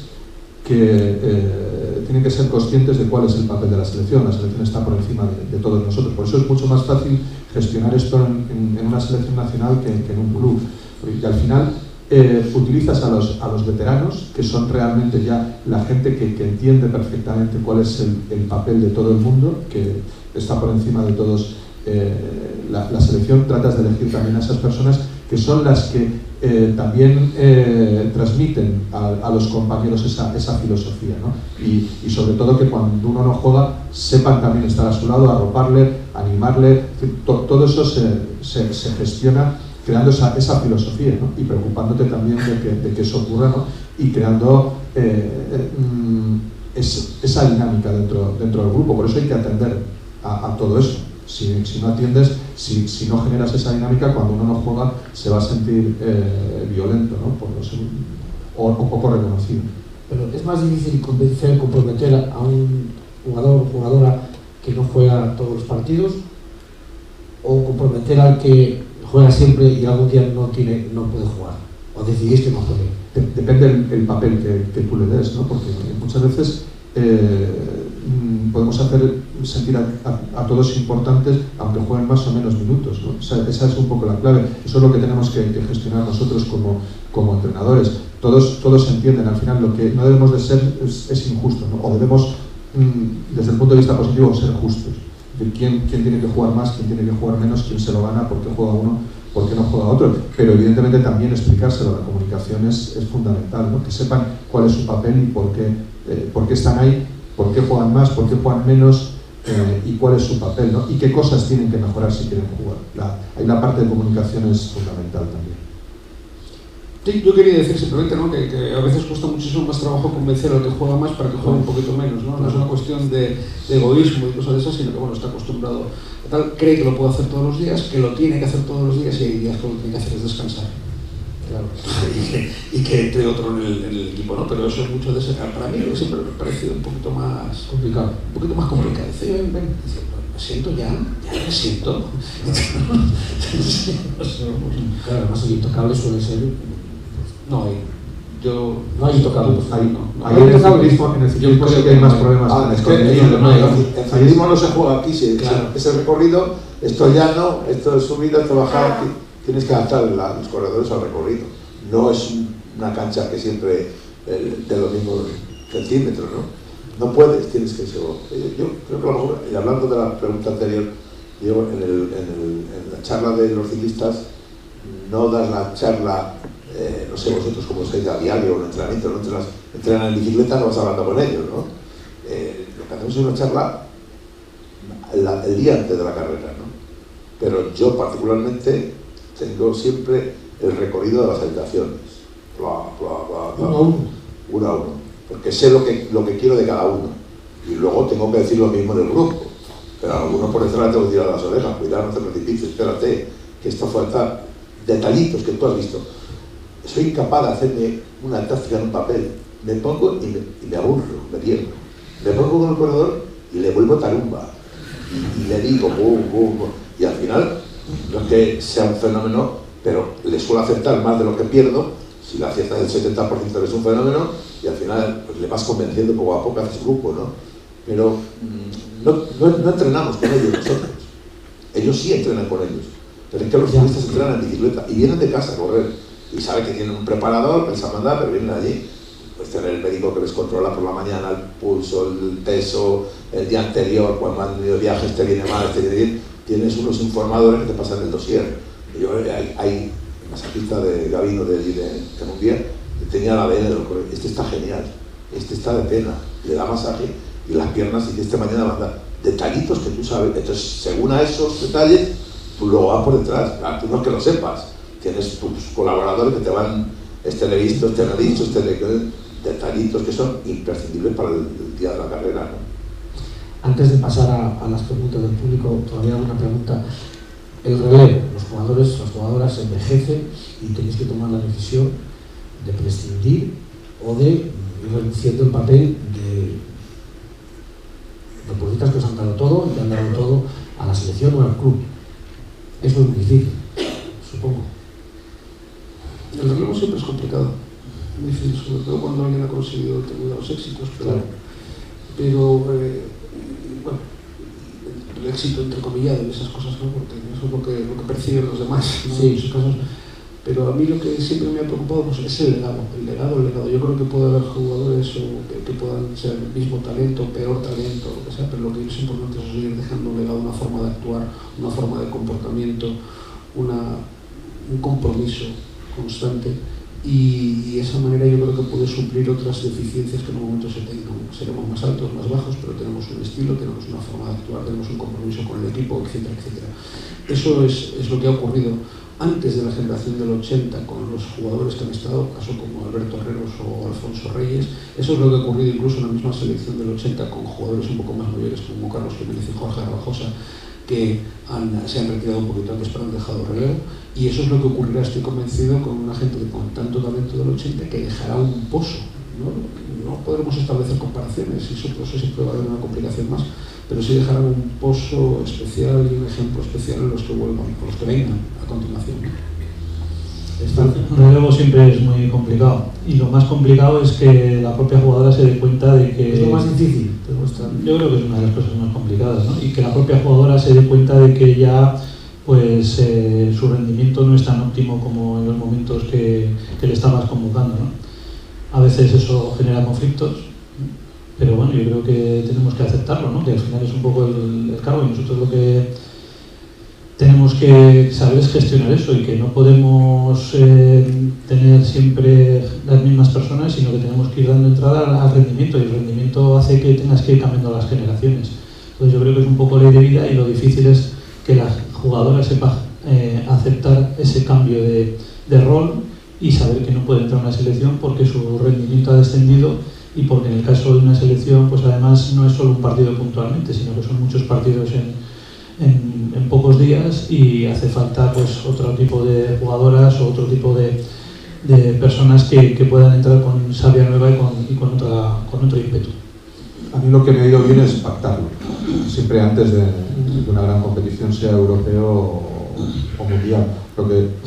que tienen que ser conscientes de cuál es el papel de la selección. La selección está por encima de todos nosotros. Por eso es mucho más fácil gestionar esto en una selección nacional que en un club. Porque al final utilizas a los veteranos, que son realmente ya la gente que entiende perfectamente cuál es el papel de todo el mundo, que está por encima de todos. La selección, tratas de elegir también a esas personas que son las que también transmiten a los compañeros esa filosofía, ¿no? Y sobre todo que cuando uno no juega sepan también estar a su lado, arroparle, animarle. Todo eso se gestiona creando esa filosofía, ¿no? Y preocupándote también de que eso ocurra, ¿no? Y creando esa dinámica dentro del grupo. Por eso hay que atender a todo eso. Si no atiendes, si no generas esa dinámica, cuando uno no juega se va a sentir violento, ¿no? O poco reconocido. Pero es más difícil comprometer a un jugador o jugadora que no juega todos los partidos, o comprometer al que juega siempre y algún día no puede jugar? ¿O decidís que no juegue? Depende del papel que tú le des, ¿no? Porque muchas veces podemos hacer sentir a todos importantes aunque jueguen más o menos minutos, ¿no? Esa es un poco la clave. Eso es lo que tenemos que gestionar nosotros como entrenadores. Todos entienden, al final lo que no debemos de ser es injusto, ¿no? O debemos, desde el punto de vista positivo, ser justos. ¿Quién tiene que jugar más, quién tiene que jugar menos, quién se lo gana, por qué juega uno, por qué no juega otro? Pero evidentemente también explicárselo, la comunicación es fundamental, ¿no? Que sepan cuál es su papel y por qué están ahí, por qué juegan más, por qué juegan menos, y cuál es su papel, ¿no? Y qué cosas tienen que mejorar si quieren jugar. Ahí la parte de comunicación es fundamental también. Sí, yo quería decir simplemente, ¿no? que a veces cuesta muchísimo más trabajo convencer al que juega más para que juegue un poquito menos, ¿no? No es una cuestión de egoísmo y cosas de esas, sino que bueno, está acostumbrado a tal, cree que lo puede hacer todos los días, que lo tiene que hacer todos los días, y hay días que lo que tiene que hacer es descansar. Claro. y que entre otro en el equipo, ¿no? Pero eso es mucho de ese. Para mí siempre me ha parecido un poquito más complicado. Dice, ven, me siento ya me siento. Claro, además el intocable suele ser. No hay intocables. Ahí en el ciclismo sí que hay más problemas. Es que el ciclismo no se juega aquí, claro. Es el recorrido, esto es llano, esto es subida, esto es bajada. Tienes que adaptar los corredores al recorrido. No es una cancha que siempre de los mismos centímetros, ¿no? No puedes, tienes que ser. Yo creo que a lo mejor, y hablando de la pregunta anterior, yo en la charla de los ciclistas no das la charla. No sé vosotros cómo estáis a diario o en entrenamiento, ¿no? Entrenan en bicicleta, no vas hablando con ellos, ¿no? Lo que hacemos es una charla el día antes de la carrera, ¿no? Pero yo particularmente tengo siempre el recorrido de las habitaciones, uno a uno, porque sé lo que quiero de cada uno, y luego tengo que decir lo mismo del grupo, pero a alguno por detrás tengo que tirar las orejas, cuidado, no te precipites, espérate, que esto falta detallitos que tú has visto. Soy incapaz de hacerme una táctica en un papel. Me pongo y me aburro, me pierdo. Me pongo con el corredor y le vuelvo tarumba. Y le digo, y al final, no es que sea un fenómeno, pero le suelo acertar más de lo que pierdo. Si la acierta del 70% es un fenómeno, y al final pues, le vas convenciendo poco a poco, haces grupo, ¿no? Pero no entrenamos con ellos nosotros. Ellos sí entrenan con ellos. Pero es que los ciclistas entrenan en bicicleta y vienen de casa a correr. Y saben que tienen un preparador, pensan mandar, pero vienen allí. Pues tener el médico que les controla por la mañana el pulso, el peso, el día anterior, cuando han ido de viaje, este viene mal, este viene bien. Tienes unos informadores que te pasan el dossier. Hay masajista de Gabino de Mundial que tenía la ADN de los corredores. Este está genial, este está de pena, le da masaje y las piernas, y este mañana manda detallitos que tú sabes. Entonces, según a esos detalles, tú luego vas por detrás. Claro, tú no es que lo sepas. Tienes tus colaboradores que te van, este le he visto, este no he dicho, detallitos que son imprescindibles para el día de la carrera, ¿no? Antes de pasar a las preguntas del público, todavía una pregunta. El relevo, los jugadores, las jugadoras envejecen y tenéis que tomar la decisión de prescindir o de ir reduciendo el papel de deportistas que os han dado todo y han dado todo a la selección o al club. Eso es muy difícil, supongo. El relevo siempre es complicado, muy difícil, sobre todo cuando alguien ha conseguido determinados éxitos, pero bueno, el éxito entrecomillado y esas cosas, ¿no? Porque eso es lo que perciben los demás, ¿no? En muchos casos. Pero a mí lo que siempre me ha preocupado pues, es el legado. Yo creo que puede haber jugadores que puedan ser el mismo talento, peor talento, lo que sea, pero lo que es importante es seguir dejando un legado, una forma de actuar, una forma de comportamiento, un compromiso constante, y esa manera yo creo que puede suplir otras deficiencias que en un momento se tengan. Seremos más altos, más bajos, pero tenemos un estilo, tenemos una forma de actuar, tenemos un compromiso con el equipo, etcétera, etcétera. Eso es lo que ha ocurrido antes de la generación del 80 con los jugadores que han estado, caso como Alberto Herreros o Alfonso Reyes. Eso es lo que ha ocurrido incluso en la misma selección del 80 con jugadores un poco más mayores como Carlos Jiménez y Jorge Arbajosa, que se han retirado un poquito antes pero han dejado relevo, y eso es lo que ocurrirá, estoy convencido, con una gente con tanto talento del 80 que dejará un pozo, ¿no? no podremos establecer comparaciones y eso siempre va a haber una complicación más, pero sí dejarán un pozo especial y un ejemplo especial en los que vuelvan, por los que vengan a continuación. El relevo siempre es muy complicado y lo más complicado es que la propia jugadora se dé cuenta de que... Es lo más difícil. Yo creo que es una de las cosas más complicadas, ¿no? Y que la propia jugadora se dé cuenta de que ya pues su rendimiento no es tan óptimo como en los momentos que le estabas convocando, ¿no? A veces eso genera conflictos, pero bueno, yo creo que tenemos que aceptarlo, ¿no? Que al final es un poco el cargo y nosotros lo que tenemos que saber es gestionar eso y que no podemos tener siempre las mismas personas, sino que tenemos que ir dando entrada al rendimiento y el rendimiento hace que tengas que ir cambiando las generaciones. Entonces yo creo que es un poco ley de vida y lo difícil es que la jugadora sepa aceptar ese cambio de rol y saber que no puede entrar a una selección porque su rendimiento ha descendido y porque en el caso de una selección pues además no es solo un partido puntualmente, sino que son muchos partidos en pocos días y hace falta pues otro tipo de jugadoras o otro tipo de personas que puedan entrar con savia nueva y con otro ímpetu. A mí lo que me ha ido bien es pactarlo, siempre antes de una gran competición, sea europeo o mundial.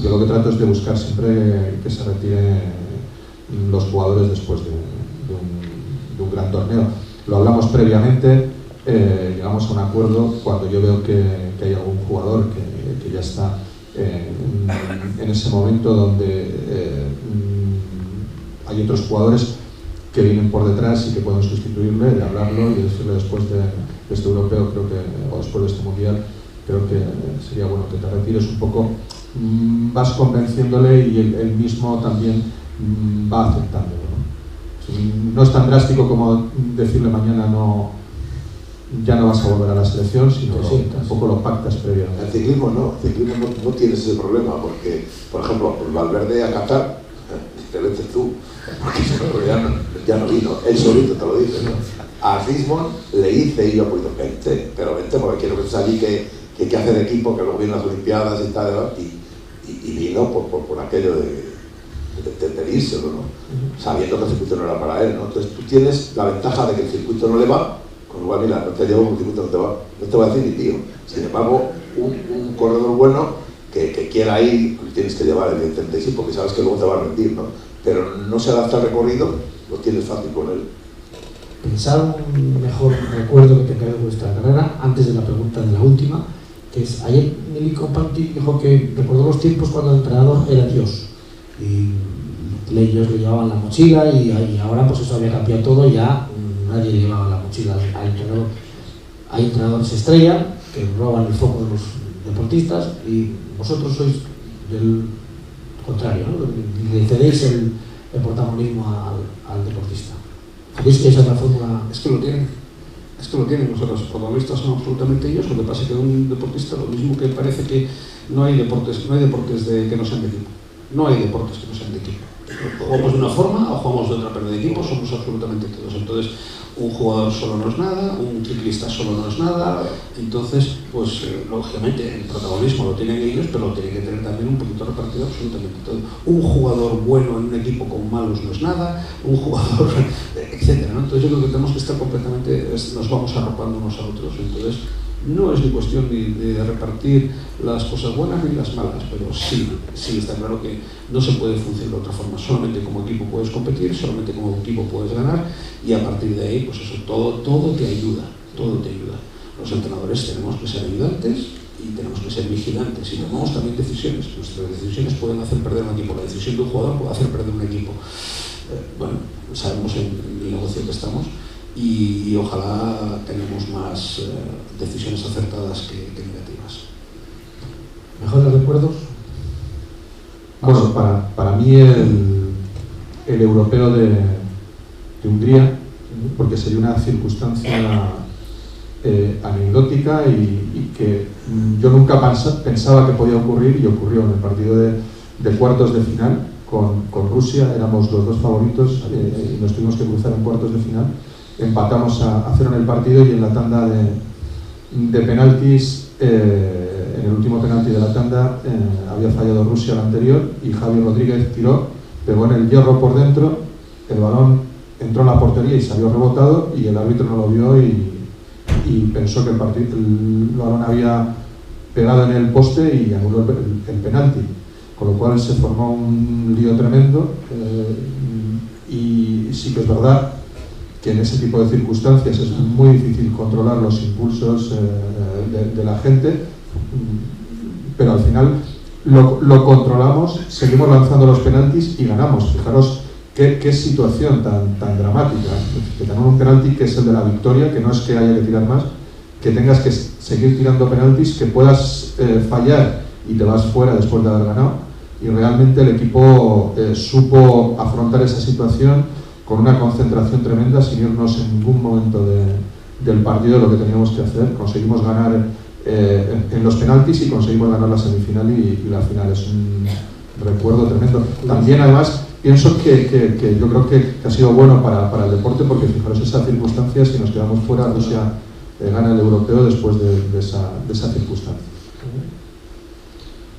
Yo lo que trato es de buscar siempre que se retiren los jugadores después de un gran torneo. Lo hablamos previamente, llegamos a un acuerdo cuando yo veo que hay algún jugador que ya está en ese momento donde hay otros jugadores que vienen por detrás y que pueden sustituirle, de hablarlo y decirle después de este europeo, o después de este mundial, creo que sería bueno que te retires un poco, vas convenciéndole y él mismo también va aceptándolo, ¿no? No es tan drástico como decirle mañana ya no vas a volver a la selección, sino un poco lo pactas previamente. El ciclismo no tienes ese problema, porque, por ejemplo, Valverde a Qatar, te vete tú, porque ya no vino, él solito te lo dice, ¿no? A Rismond le hice y yo pues vente porque quiero que estés allí, que hay que hacer equipo, que luego vienen las Olimpiadas y tal, y vino por aquello de irse, ¿no? Sabiendo que el circuito no era para él, ¿no? Entonces tú tienes la ventaja de que el circuito no le va, con lo cual, mira, no te llevo un circuito, no te va a decir ni tío. Sin embargo, un corredor bueno que quiera ir, lo tienes que llevar, evidentemente, sí, porque sabes que luego te va a rendir, ¿no? Pero no se adapta al recorrido, lo tienes fácil con él. Pensar un mejor recuerdo que tengáis de vuestra carrera, antes de la pregunta de la última, que es, ayer Nelly Companti dijo que recordó los tiempos cuando el entrenador era Dios. Y ellos le llevaban la mochila y ahora pues eso había cambiado todo, ya nadie llevaba la mochila al entrenador. Hay entrenadores estrella que roban el foco de los deportistas y vosotros sois del contrario, ¿no? Le cedéis el protagonismo al deportista. ¿Veis que esa es la fórmula? Es que lo tienen, nosotros los protagonistas son absolutamente ellos. Lo que pasa es que un deportista, lo mismo que parece que no hay deportes que no sean de equipo. No hay deportes que no sean de equipo. Jugamos de una forma o jugamos de otra, pero de equipo somos absolutamente todos. Entonces, un jugador solo no es nada, un ciclista solo no es nada. Entonces, pues lógicamente el protagonismo lo tienen ellos, pero lo tienen que tener también un poquito repartido absolutamente todo. Un jugador bueno en un equipo con malos no es nada, un jugador, etcétera, ¿no? Entonces yo creo que tenemos que estar completamente, nos vamos arropando unos a otros. Entonces, no es ni cuestión de repartir las cosas buenas ni las malas, pero sí está claro que no se puede funcionar de otra forma. Solamente como equipo puedes competir, solamente como equipo puedes ganar y a partir de ahí, pues eso, todo te ayuda, todo te ayuda. Los entrenadores tenemos que ser ayudantes y tenemos que ser vigilantes y tomamos también decisiones. Nuestras decisiones pueden hacer perder un equipo, la decisión de un jugador puede hacer perder un equipo. Bueno, sabemos en el negocio que estamos. Y ojalá tengamos más decisiones acertadas que negativas. ¿Mejores recuerdos? Bueno, para mí el europeo de Hungría, porque sería una circunstancia anecdótica y que yo nunca pensaba que podía ocurrir y ocurrió en el partido de cuartos de final con Rusia. Éramos los dos favoritos y nos tuvimos que cruzar en cuartos de final. Empatamos a 0 en el partido y en la tanda de penaltis, en el último penalti de la tanda, había fallado Rusia el anterior y Javier Rodríguez tiró, pegó en el hierro por dentro, el balón entró en la portería y salió rebotado, y el árbitro no lo vio y pensó que el balón había pegado en el poste y anuló el penalti, con lo cual se formó un lío tremendo. Y sí que es verdad que en ese tipo de circunstancias es muy difícil controlar los impulsos de la gente, pero al final lo controlamos, seguimos lanzando los penaltis y ganamos. Fijaros qué situación tan dramática, que tenemos un penalti que es el de la victoria, que no es que haya que tirar más, que tengas que seguir tirando penaltis, que puedas fallar y te vas fuera después de haber ganado, y realmente el equipo supo afrontar esa situación con una concentración tremenda, sin irnos en ningún momento del partido de lo que teníamos que hacer. Conseguimos ganar en los penaltis y conseguimos ganar la semifinal y la final. Es un recuerdo tremendo. También, además, pienso que yo creo que ha sido bueno para el deporte, porque fijaros esa circunstancia, si nos quedamos fuera, Rusia gana el europeo después de esa circunstancia.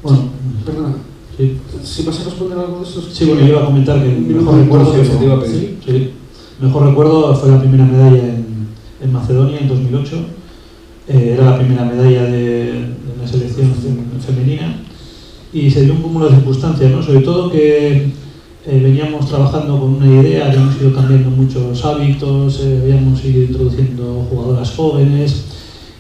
Bueno, perdona. Sí. ¿Si vas a responder algo de esto? Sí, bueno, yo iba a comentar que el mejor recuerdo mejor recuerdo fue la primera medalla en Macedonia en 2008. Era la primera medalla de la selección femenina, y se dio un cúmulo de circunstancias, ¿no? Sobre todo que veníamos trabajando con una idea, habíamos ido cambiando muchos hábitos, habíamos ido introduciendo jugadoras jóvenes,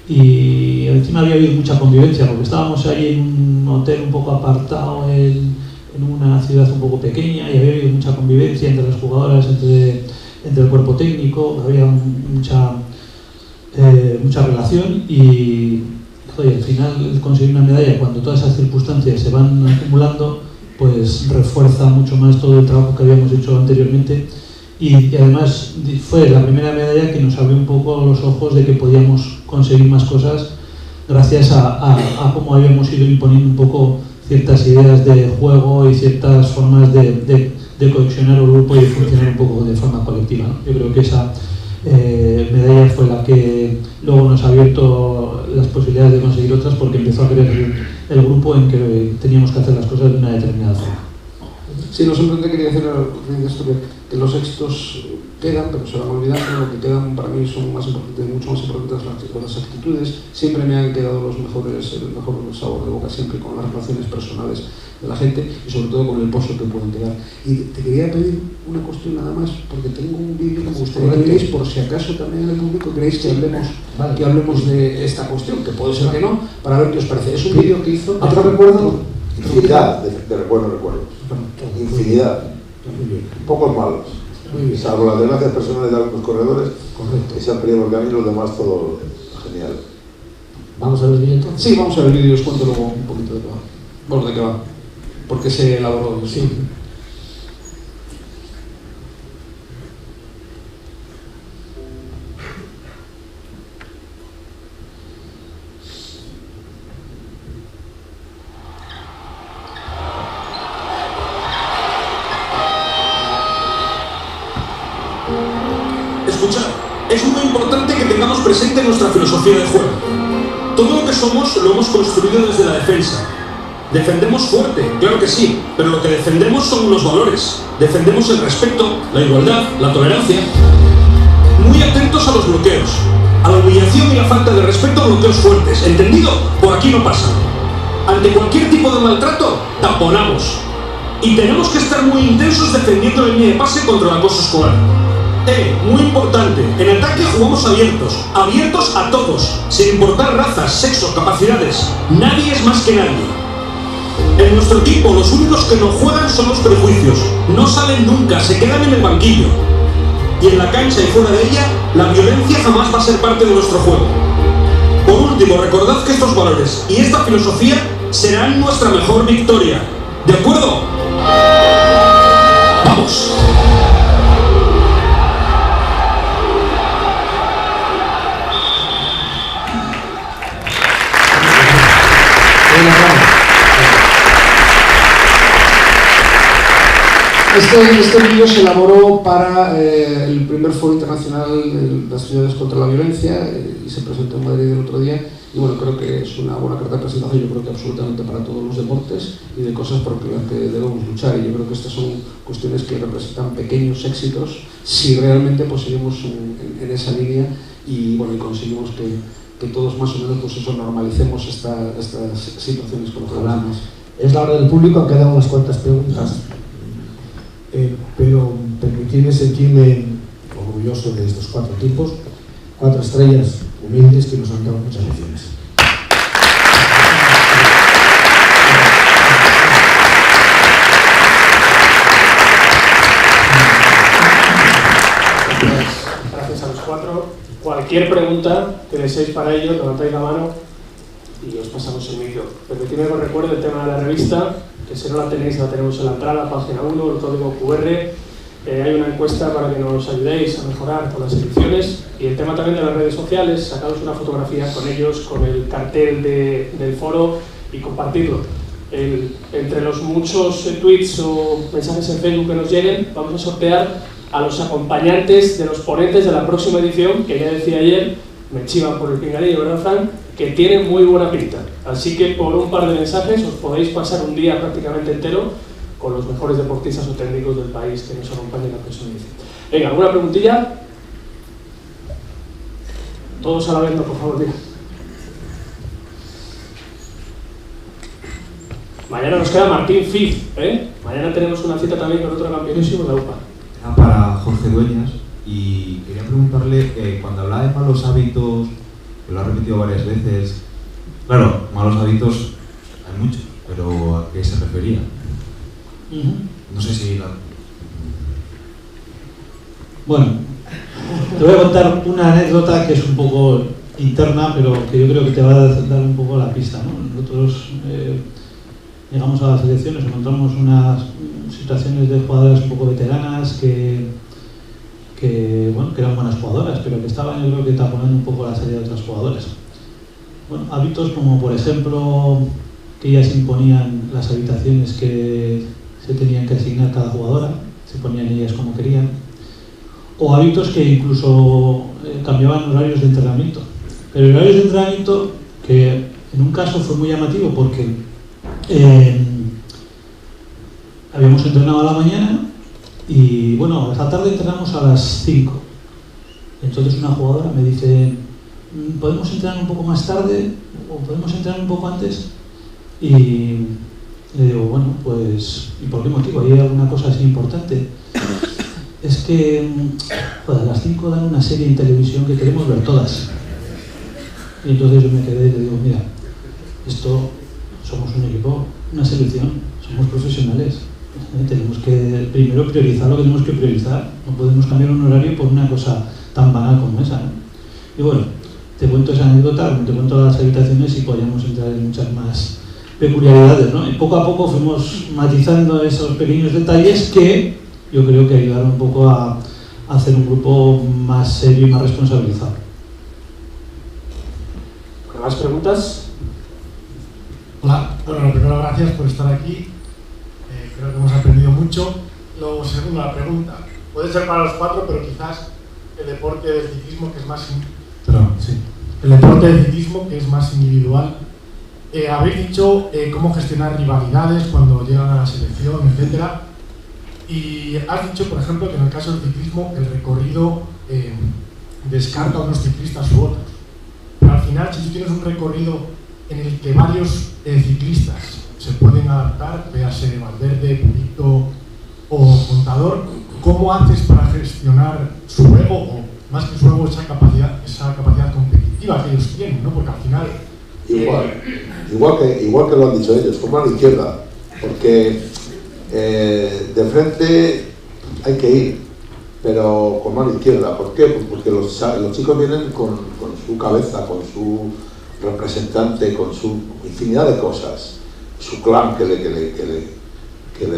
y encima había habido mucha convivencia, porque estábamos ahí en un hotel un poco apartado en una ciudad un poco pequeña, y había habido mucha convivencia entre las jugadoras, entre el cuerpo técnico, había mucha relación, y al final conseguir una medalla cuando todas esas circunstancias se van acumulando, pues refuerza mucho más todo el trabajo que habíamos hecho anteriormente. Y además fue la primera medalla que nos abrió un poco los ojos de que podíamos conseguir más cosas, gracias a cómo habíamos ido imponiendo un poco ciertas ideas de juego y ciertas formas de cohesionar el grupo y de funcionar un poco de forma colectiva, ¿no? Yo creo que esa medalla fue la que luego nos ha abierto las posibilidades de conseguir otras, porque empezó a creer el grupo en que teníamos que hacer las cosas de una determinada forma. Sí, no, simplemente quería decir esto, que los éxitos quedan, pero se van olvidando. Lo que quedan para mí son mucho más importantes las actitudes. Siempre me han quedado el mejor sabor de boca, siempre con las relaciones personales de la gente, y sobre todo con el pozo que pueden quedar. Y te quería pedir una cuestión nada más, porque tengo un vídeo que me gustaría que veáis, por si acaso también en el público queréis que hablemos de esta cuestión, que puede ser que no, para ver qué os parece. Es un vídeo que hizo... ¿Otro recuerdo? Infinidad de recuerdos. Infinidad. Pocos malos. Salvo las desgracias personales de algunos corredores. Correcto. Que se han perdido el camino, los demás todo genial. ¿Vamos a ver el vídeo entonces? Sí, vamos a ver el vídeo y os cuento luego un poquito de qué va. Bueno, de qué va. ¿Por qué se elaboró? Sí. Escuchad, es muy importante que tengamos presente nuestra filosofía de juego. Todo lo que somos lo hemos construido desde la defensa. Defendemos fuerte, claro que sí, pero lo que defendemos son unos valores. Defendemos el respeto, la igualdad, la tolerancia. Muy atentos a los bloqueos. A la humillación y la falta de respeto, bloqueos fuertes. ¿Entendido? Por aquí no pasa. Ante cualquier tipo de maltrato, taponamos. Y tenemos que estar muy intensos defendiendo la línea de pase contra el acoso escolar. Muy importante, en ataque jugamos abiertos a todos, sin importar razas, sexos, capacidades. Nadie es más que nadie. En nuestro equipo los únicos que no juegan son los prejuicios, no salen nunca, se quedan en el banquillo. Y en la cancha y fuera de ella, la violencia jamás va a ser parte de nuestro juego. Por último, recordad que estos valores y esta filosofía serán nuestra mejor victoria. ¿De acuerdo? ¡Vamos! Este vídeo se elaboró para el primer foro internacional de las ciudades contra la violencia y se presentó en Madrid el otro día, y bueno, creo que es una buena carta de presentación, yo creo que absolutamente para todos los deportes y de cosas por las que debemos luchar, y yo creo que estas son cuestiones que representan pequeños éxitos si realmente pues seguimos en esa línea y bueno, y conseguimos que todos más o menos pues eso, normalicemos estas situaciones con los que hablamos. Es la hora del público, han quedado unas cuantas preguntas, pero permitidme sentirme orgulloso de estos 4 tipos, 4 estrellas humildes que nos han dado muchas lecciones. Gracias a los 4. Cualquier pregunta que deseéis para ellos, levantáis la mano y os pasamos el micro. Permitidme que os recuerde el tema de la revista, que si no la tenéis, la tenemos en la entrada, página 1, el código QR. Hay una encuesta para que nos ayudéis a mejorar con las ediciones, y el tema también de las redes sociales, sacaros una fotografía con ellos, con el cartel del foro y compartirlo. Entre los muchos tweets o mensajes en Facebook que nos lleguen, vamos a sortear a los acompañantes de los ponentes de la próxima edición, que ya decía ayer, me chivan por el pinganillo, ¿verdad, Fran?, que tienen muy buena pinta. Así que por un par de mensajes os podéis pasar un día prácticamente entero con los mejores deportistas o técnicos del país que nos acompañan en la próxima edición. Venga, ¿alguna preguntilla? Todos a la vez, no, por favor, diga. Mañana nos queda Martín Fiz, ¿eh? Mañana tenemos una cita también con otro campeonísimo de la UPA. Para Jorge Dueñas, y quería preguntarle, cuando hablaba de malos hábitos, que lo ha repetido varias veces, claro, malos hábitos hay muchos, pero ¿a qué se refería? No sé si Bueno, te voy a contar una anécdota que es un poco interna, pero que yo creo que te va a dar un poco la pista, ¿no? Nosotros llegamos a las selecciones, encontramos unas situaciones de jugadoras un poco veteranas que eran buenas jugadoras, pero que estaban, yo creo que taponando un poco la salida de otras jugadoras. Bueno, hábitos como, por ejemplo, que ellas imponían las habitaciones que se tenían que asignar cada jugadora, se ponían ellas como querían, o hábitos que incluso cambiaban horarios de entrenamiento. Pero horarios de entrenamiento que en un caso fue muy llamativo porque habíamos entrenado a la mañana y bueno, esta tarde entrenamos a las 5. Entonces una jugadora me dice, ¿podemos entrenar un poco más tarde o podemos entrenar un poco antes? Y le digo, bueno, pues, ¿y por qué motivo? ¿Hay alguna cosa así importante? Es que a las 5 dan una serie en televisión que queremos ver todas. Y entonces yo me quedé y le digo, mira, esto somos un equipo, una selección, somos profesionales. Tenemos que primero priorizar lo que tenemos que priorizar. No podemos cambiar un horario por una cosa tan banal como esa, ¿no? Y bueno, te cuento esa anécdota, te cuento las habitaciones y podríamos entrar en muchas más peculiaridades, ¿no? Y poco a poco fuimos matizando esos pequeños detalles que yo creo que ayudaron un poco a hacer un grupo más serio y más responsabilizado. ¿Más preguntas? Hola, bueno, lo primero, gracias por estar aquí. Creo que hemos aprendido mucho. Lo segundo, la pregunta. Puede ser para los 4, pero quizás el deporte del ciclismo, que es más... El deporte del ciclismo, que es más individual. Habéis dicho cómo gestionar rivalidades cuando llegan a la selección, etcétera. Y has dicho, por ejemplo, que en el caso del ciclismo el recorrido descarta a unos ciclistas u otros. Pero al final, si tú tienes un recorrido en el que varios ciclistas se pueden adaptar, véase Valverde, Purito o Contador, ¿cómo haces para gestionar su ego, o más que su ego, esa capacidad competitiva que ellos tienen, ¿no? Porque al final... Igual que lo han dicho ellos, con mano izquierda, porque de frente hay que ir, pero con mano izquierda. ¿Por qué? Pues porque los chicos vienen con su cabeza, con su representante, con su infinidad de cosas, su clan que le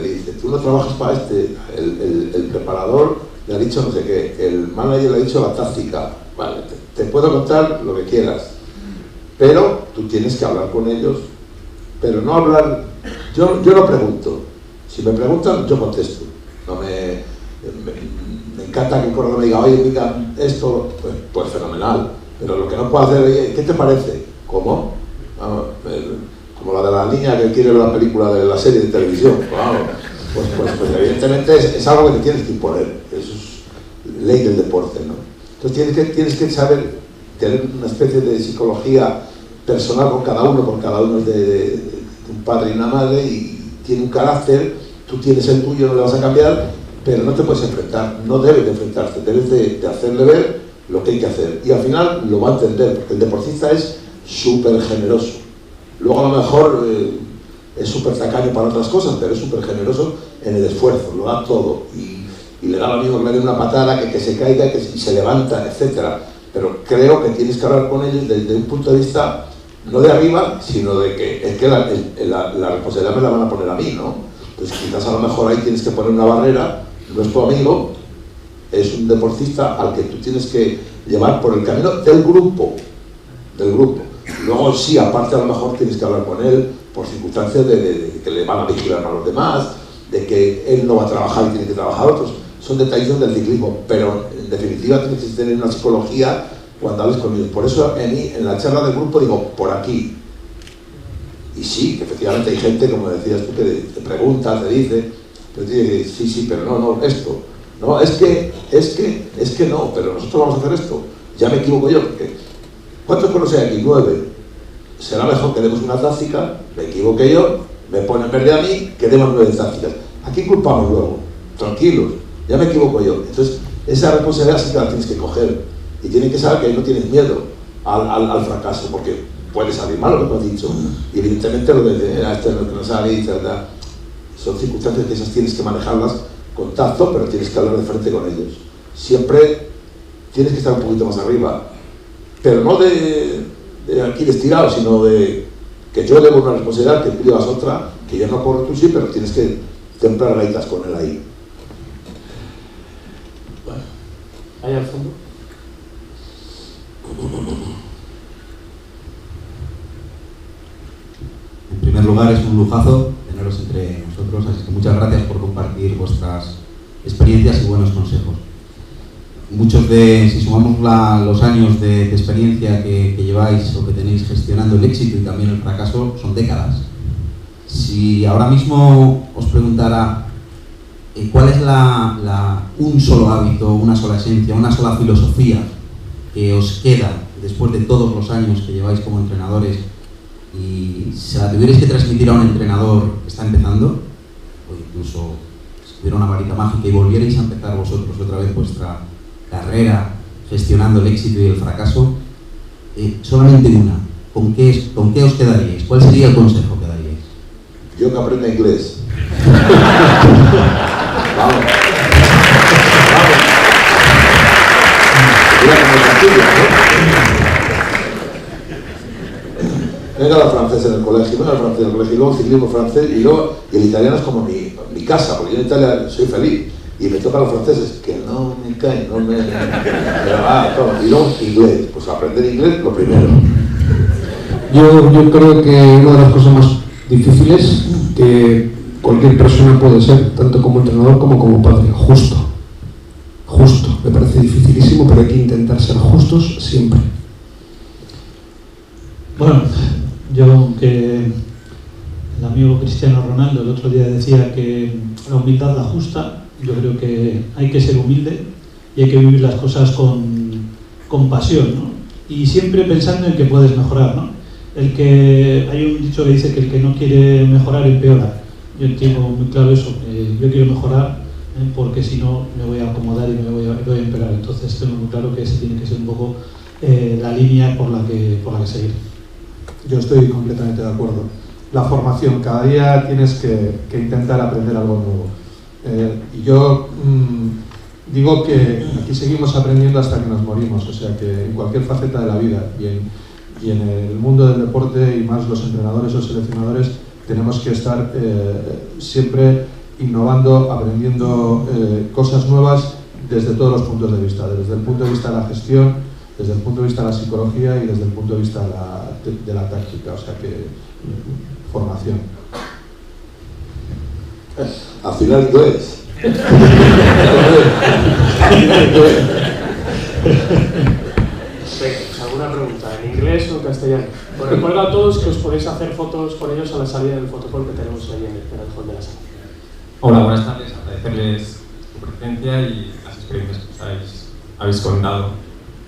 dice, tú no trabajas para este, el preparador le ha dicho no sé qué, el manager le ha dicho la táctica, vale, te puedo contar lo que quieras, pero tú tienes que hablar con ellos, pero no hablar, yo no pregunto, si me preguntan yo contesto, me encanta que un corredor me diga, oye, diga esto, pues fenomenal, pero lo que no puedo hacer, oye, ¿qué te parece? ¿Cómo? Como la de la niña que quiere ver la película de la serie de televisión. Claro. Pues evidentemente es algo que te tienes que imponer. Eso es ley del deporte, ¿no? Entonces tienes que saber tener una especie de psicología personal con cada uno, porque cada uno es de un padre y una madre y tiene un carácter, tú tienes el tuyo, no le vas a cambiar, pero no te puedes enfrentar, no debes de enfrentarte, debes de hacerle ver lo que hay que hacer. Y al final lo va a entender, porque el deportista es súper generoso. Luego a lo mejor es súper tacaño para otras cosas, pero es súper generoso en el esfuerzo, lo da todo. Y le da lo mismo que le dé una patada, que se caiga, que se levanta, etc. Pero creo que tienes que hablar con ellos desde un punto de vista, no de arriba, sino de que es que la responsabilidad me la van a poner a mí, ¿no? Entonces quizás a lo mejor ahí tienes que poner una barrera, no es tu amigo, es un deportista al que tú tienes que llevar por el camino del grupo. Luego sí, aparte a lo mejor tienes que hablar con él por circunstancias de que le van a vigilar a los demás, de que él no va a trabajar y tiene que trabajar otros. Son detalles del ciclismo, pero en definitiva tienes que tener una psicología cuando hables con ellos. Por eso en la charla del grupo digo, por aquí. Y sí, que efectivamente hay gente, como decías tú, que te pregunta, te dice, pero te dice, sí, pero no, esto. No, es que no, pero nosotros vamos a hacer esto. Ya me equivoco yo, porque ¿cuántos conoces aquí? 9. Será mejor que demos una táctica, me equivoqué yo, me ponen verde a mí, que demos 9 tácticas. Aquí culpamos luego, tranquilos, ya me equivoco yo. Entonces, esa responsabilidad sí que la tienes que coger. Y tienes que saber que no tienes miedo al fracaso, porque puede salir mal lo que tú has dicho. Y evidentemente lo de no sale, etc. Son circunstancias que esas tienes que manejarlas con tacto, pero tienes que hablar de frente con ellos. Siempre tienes que estar un poquito más arriba, pero no de aquí de estirado, sino de que yo debo una responsabilidad, que tú llevas otra, que yo no corro, tú sí, pero tienes que templar gaitas con él ahí. Bueno, ahí al fondo. En primer lugar, es un lujazo teneros entre nosotros, así que muchas gracias por compartir vuestras experiencias y buenos consejos. Si sumamos los años de experiencia que lleváis o que tenéis gestionando el éxito y también el fracaso, son décadas. Si ahora mismo os preguntara cuál es un solo hábito, una sola esencia, una sola filosofía que os queda después de todos los años que lleváis como entrenadores y se la tuvierais que transmitir a un entrenador que está empezando, o incluso si tuviera una varita mágica y volvierais a empezar vosotros otra vez vuestra carrera gestionando el éxito y el fracaso, solamente una, ¿con qué os quedaríais? ¿Cuál sería el consejo que daríais? Yo que aprenda inglés. Vamos. Mira como es tuya, ¿no? Era la francesa en el colegio, no era francés en el colegio, y luego ciclismo francés, y el italiano es como mi casa, porque yo en Italia soy feliz. Y me tocan los franceses, que no me caen, no me... Y luego inglés, pues aprender inglés lo primero. Yo creo que una de las cosas más difíciles que cualquier persona puede ser, tanto como entrenador como padre, justo. Me parece dificilísimo, pero hay que intentar ser justos siempre. Bueno, aunque el amigo Cristiano Ronaldo el otro día decía que la humildad la justa, yo creo que hay que ser humilde y hay que vivir las cosas con pasión, ¿no? Y siempre pensando en que puedes mejorar, ¿no? Hay un dicho que dice que el que no quiere mejorar empeora. Yo tengo muy claro eso, yo quiero mejorar porque si no me voy a acomodar y me voy a empeorar. Entonces tengo muy claro que ese tiene que ser un poco la línea por la que seguir. Yo estoy completamente de acuerdo. La formación, cada día tienes que intentar aprender algo nuevo. Y yo digo que aquí seguimos aprendiendo hasta que nos morimos, o sea que en cualquier faceta de la vida y en el mundo del deporte y más los entrenadores o seleccionadores tenemos que estar siempre innovando, aprendiendo cosas nuevas desde todos los puntos de vista, desde el punto de vista de la gestión, desde el punto de vista de la psicología y desde el punto de vista de la táctica, o sea que formación. Al final inglés. ¿Alguna pregunta? ¿En inglés o en castellano? Os recuerdo a todos que os podéis hacer fotos con ellos a la salida del fotocall que tenemos ahí en el hall de la sala. Hola, buenas tardes. Agradecerles su presencia y las experiencias que habéis contado.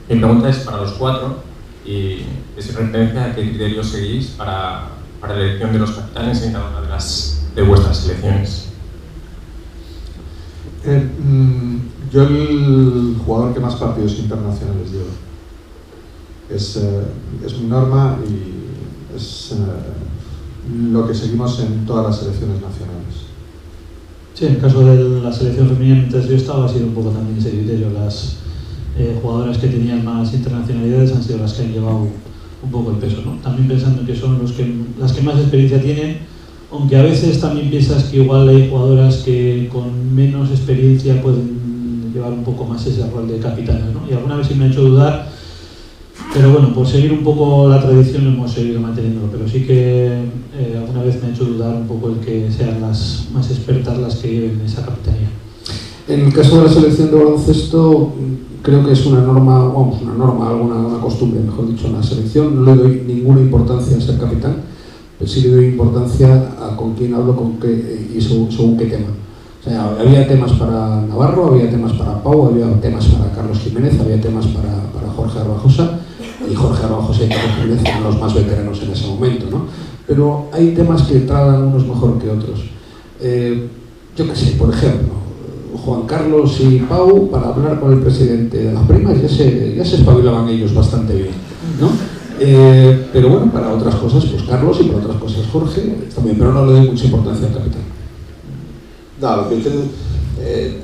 Mi pregunta es para los cuatro y es referencia a qué criterios seguís para la elección de los capitanes en cada una de vuestras selecciones. Yo el jugador que más partidos internacionales llevo. Es mi norma y es lo que seguimos en todas las selecciones nacionales. Sí, en el caso de la selección femenina, mientras yo estaba, ha sido un poco también ese criterio. Las jugadoras que tenían más internacionalidades han sido las que han llevado un poco el peso, ¿no? También pensando que son las que más experiencia tienen, aunque a veces también piensas que igual hay jugadoras que con menos experiencia pueden llevar un poco más ese rol de capitanas, ¿no? Y alguna vez sí me ha hecho dudar, pero bueno, por seguir un poco la tradición hemos seguido manteniéndolo, pero sí que alguna vez me ha hecho dudar un poco el que sean las más expertas las que lleven esa capitanía. En el caso de la selección de baloncesto, creo que es una norma, una costumbre, mejor dicho, en la selección. No le doy ninguna importancia a ser capitán, pero sí le doy importancia a con quién hablo y según qué tema. O sea, había temas para Navarro, había temas para Pau, había temas para Carlos Jiménez, había temas para Jorge Arbajosa, y Jorge Arbajosa y Carlos Jiménez eran los más veteranos en ese momento, ¿no? Pero hay temas que tratan unos mejor que otros. Yo qué sé, por ejemplo, Juan Carlos y Pau, para hablar con el presidente de las primas, ya se espabilaban ellos bastante bien, ¿no? Pero bueno, para otras cosas, pues Carlos, y para otras cosas Jorge, también, pero no le doy mucha importancia al capitán. No, lo que el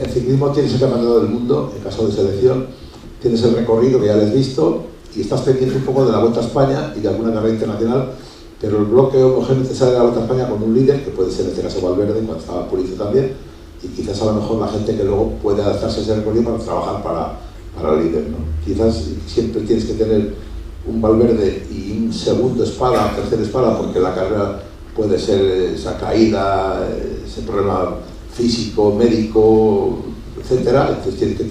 ciclismo tienes el campeonato del mundo, en caso de selección, tienes el recorrido que ya les has visto, y estás pendiente un poco de la Vuelta a España y de alguna carrera internacional, pero el bloque homogéneo te sale de la Vuelta a España con un líder, que puede ser en este caso Valverde, cuando estaba Purizo también, y quizás a lo mejor la gente que luego puede adaptarse a ese recorrido para trabajar para el líder, ¿no? Quizás siempre tienes que tener un Valverde y un segundo espada, tercera espada, porque la carrera puede ser esa caída, ese problema físico, médico, etcétera, entonces tienes que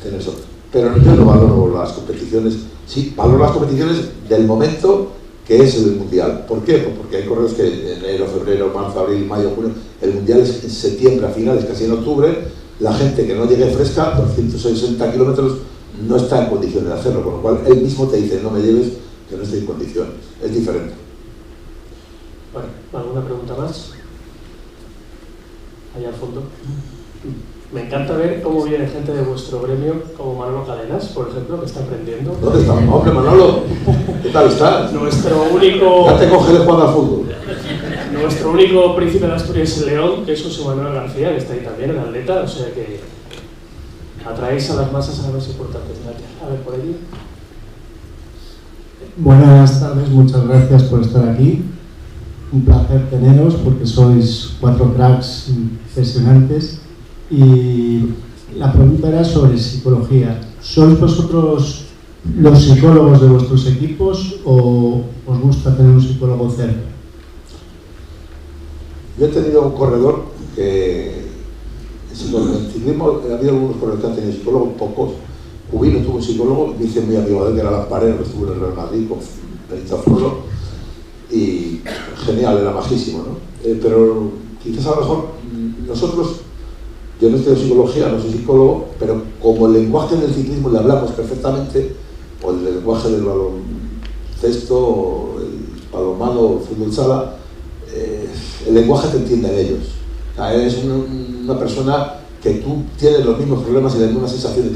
tener eso. Pero yo no valoro las competiciones, sí, valoro las competiciones del momento que es el Mundial. ¿Por qué? Pues porque hay correos que en enero, febrero, marzo, abril, mayo, junio, el Mundial es en septiembre, a finales, casi en octubre, la gente que no llegue fresca, 260 kilómetros, no está en condiciones de hacerlo, con lo cual él mismo te dice, no me lleves, que no estoy en condiciones. Es diferente. Bueno, ¿alguna pregunta más? Allá al fondo. Me encanta ver cómo viene gente de vuestro gremio, como Manolo Cadenas, por ejemplo, que está aprendiendo. ¿Dónde está? Hombre, Manolo, ¿qué tal estás? Nuestro único... Ya te coges jugando al fútbol. Nuestro único príncipe de Asturias en León, que es José Manuel García, que está ahí también, el atleta, o sea que atraéis a las masas a las más importantes. Gracias. A ver, por allí. Buenas tardes, muchas gracias por estar aquí. Un placer teneros porque sois 4 cracks impresionantes. Y la pregunta era sobre psicología. ¿Sois vosotros los psicólogos de vuestros equipos o os gusta tener un psicólogo cerca? Yo he tenido un corredor que en el ciclismo ha habido algunos corredores que han tenido psicólogos, pocos. Cubino tuvo un psicólogo, me hice muy amigo de él, que era Lamparero, que estuvo en el Real Madrid con Benito Floro, y genial, era majísimo, ¿no? Pero quizás a lo mejor nosotros, yo no estudio psicología, no soy psicólogo, pero como el lenguaje del ciclismo le hablamos perfectamente, o el lenguaje del baloncesto, el balonmano, el fútbol sala, el lenguaje te entienden ellos. O sea, eres una persona que tú tienes los mismos problemas y las mismas sensaciones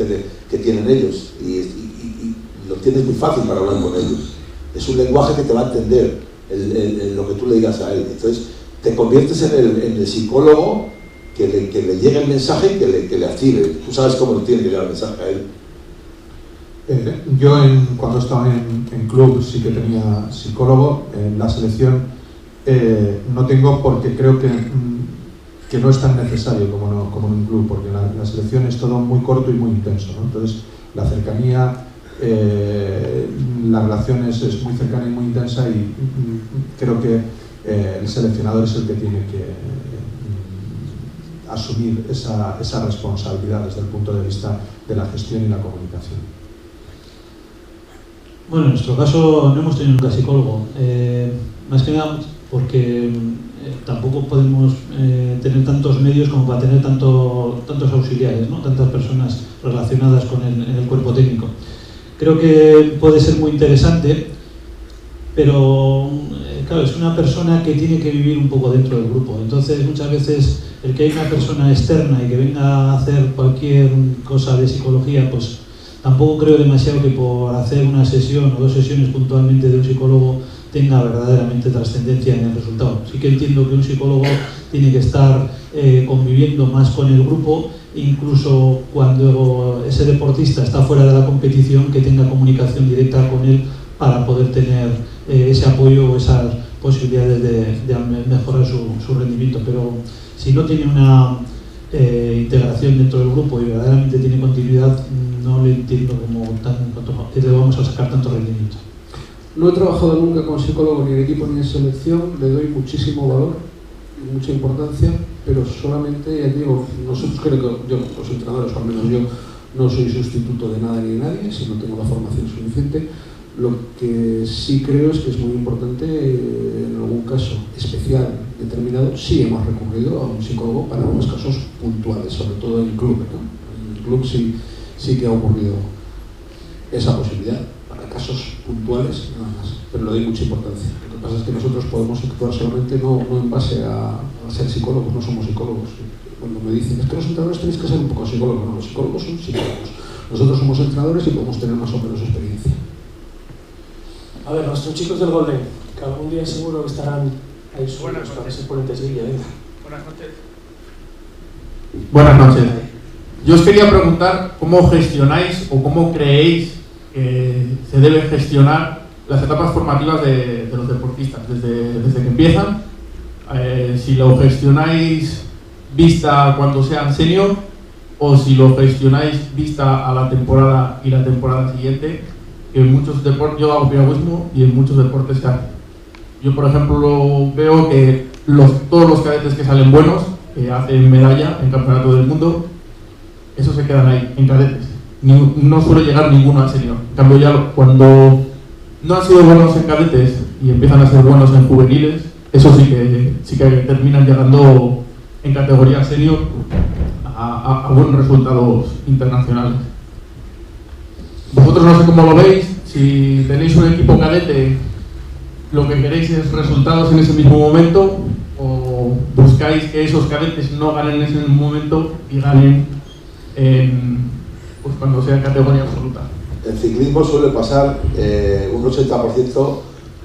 que tienen ellos, y lo tienes muy fácil para hablar con ellos. Es un lenguaje que te va a entender lo que tú le digas a él. Entonces te conviertes en el psicólogo que le llegue el mensaje y que le active. Tú sabes cómo le tiene que llegar el mensaje a él. Yo cuando estaba en club sí que tenía psicólogo. En la selección no tengo, porque creo que no es tan necesario como en un club, porque la selección es todo muy corto y muy intenso, ¿no? Entonces la cercanía, la relación es muy cercana y muy intensa, y creo que el seleccionador es el que tiene que asumir esa responsabilidad desde el punto de vista de la gestión y la comunicación. Bueno, en nuestro caso no hemos tenido nunca psicólogo. Más que nada porque tampoco podemos tener tantos medios como para tener tantos auxiliares, ¿no? Tantas personas relacionadas con el cuerpo técnico. Creo que puede ser muy interesante, pero claro, es una persona que tiene que vivir un poco dentro del grupo. Entonces, muchas veces el que hay una persona externa y que venga a hacer cualquier cosa de psicología, pues tampoco creo demasiado que por hacer una sesión o 2 sesiones puntualmente de un psicólogo tenga verdaderamente trascendencia en el resultado. Sí que entiendo que un psicólogo tiene que estar conviviendo más con el grupo, incluso cuando ese deportista está fuera de la competición, que tenga comunicación directa con él para poder tener ese apoyo o esas posibilidades de mejorar su rendimiento. Pero si no tiene una integración dentro del grupo y verdaderamente tiene continuidad, no le entiendo que le vamos a sacar tanto rendimiento. No he trabajado nunca con psicólogo ni en equipo ni en selección, le doy muchísimo valor y mucha importancia, pero solamente, ya digo, nosotros creo que yo, los entrenadores, o al menos yo, no soy sustituto de nada ni de nadie, si no tengo la formación suficiente. Lo que sí creo es que es muy importante, en algún caso especial, determinado, sí hemos recurrido a un psicólogo para unos casos puntuales, sobre todo en el club, ¿no? En el club sí que ha ocurrido esa posibilidad, para casos puntuales nada más, pero le doy mucha importancia. Lo que pasa es que nosotros podemos actuar solamente no en base a ser psicólogos, no somos psicólogos. Cuando me dicen, es que los entrenadores tenéis que ser un poco psicólogos, no, los psicólogos son psicólogos. Nosotros somos entrenadores y podemos tener más o menos experiencia. A ver, nuestros chicos del Golden, que algún día seguro que estarán ahí suelos para que se ponen Sevilla. Buenas noches. Buenas noches. Yo os quería preguntar cómo gestionáis o cómo creéis que se deben gestionar las etapas formativas de los deportistas desde que empiezan. Si lo gestionáis vista cuando sean senior o si lo gestionáis vista a la temporada y la temporada siguiente, que en muchos deportes, yo hago piragüismo y en muchos deportes se hace. Yo, por ejemplo, veo que todos los cadetes que salen buenos, que hacen medalla en campeonato del mundo, esos se quedan ahí, en cadetes. No suele llegar ninguno al senior. En cambio, ya cuando no han sido buenos en cadetes y empiezan a ser buenos en juveniles, eso sí que terminan llegando en categoría senior a buenos resultados internacionales. Vosotros no sé cómo lo veis, si tenéis un equipo cadete, lo que queréis es resultados en ese mismo momento, o buscáis que esos cadetes no ganen en ese mismo momento y ganen pues cuando sea categoría absoluta. En ciclismo suele pasar un 80%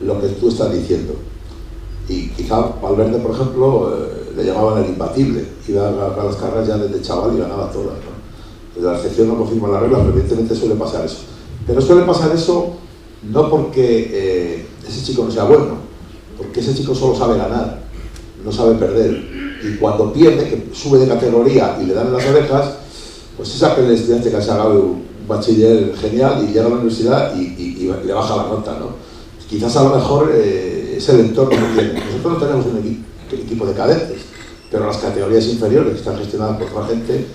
lo que tú estás diciendo. Y quizá Valverde, por ejemplo, le llamaban el imbatible, iba a las carreras ya desde chaval y ganaba todas, ¿no? La excepción no confirma la regla, pero evidentemente suele pasar eso. Pero suele pasar eso no porque ese chico no sea bueno, porque ese chico solo sabe ganar, no sabe perder. Y cuando pierde, que sube de categoría y le dan en las orejas, pues es aquel estudiante que ha sacado un bachiller genial y llega a la universidad y le baja la nota, ¿no? Quizás a lo mejor es el entorno que tiene. Nosotros no tenemos un equipo de cadetes, pero las categorías inferiores están gestionadas por otra gente,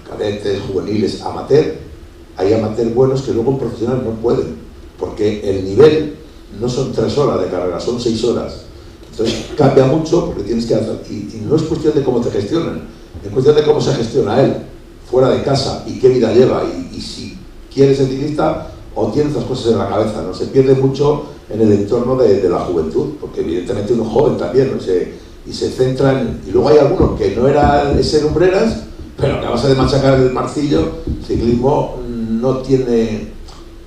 cadetes, juveniles, amateur. Hay amateur buenos que luego profesionales no pueden, porque el nivel no son 3 horas de carrera, son 6 horas. Entonces cambia mucho porque tienes que hacer, y no es cuestión de cómo te gestionan, es cuestión de cómo se gestiona él, fuera de casa, y qué vida lleva, y si quiere ser ciclista o tiene otras cosas en la cabeza, ¿no? Se pierde mucho en el entorno de la juventud, porque evidentemente uno joven también, ¿no? Y se centra en... Y luego hay algunos que no eran ese lumbreras, pero que a base de machacar el marcillo, el ciclismo no tiene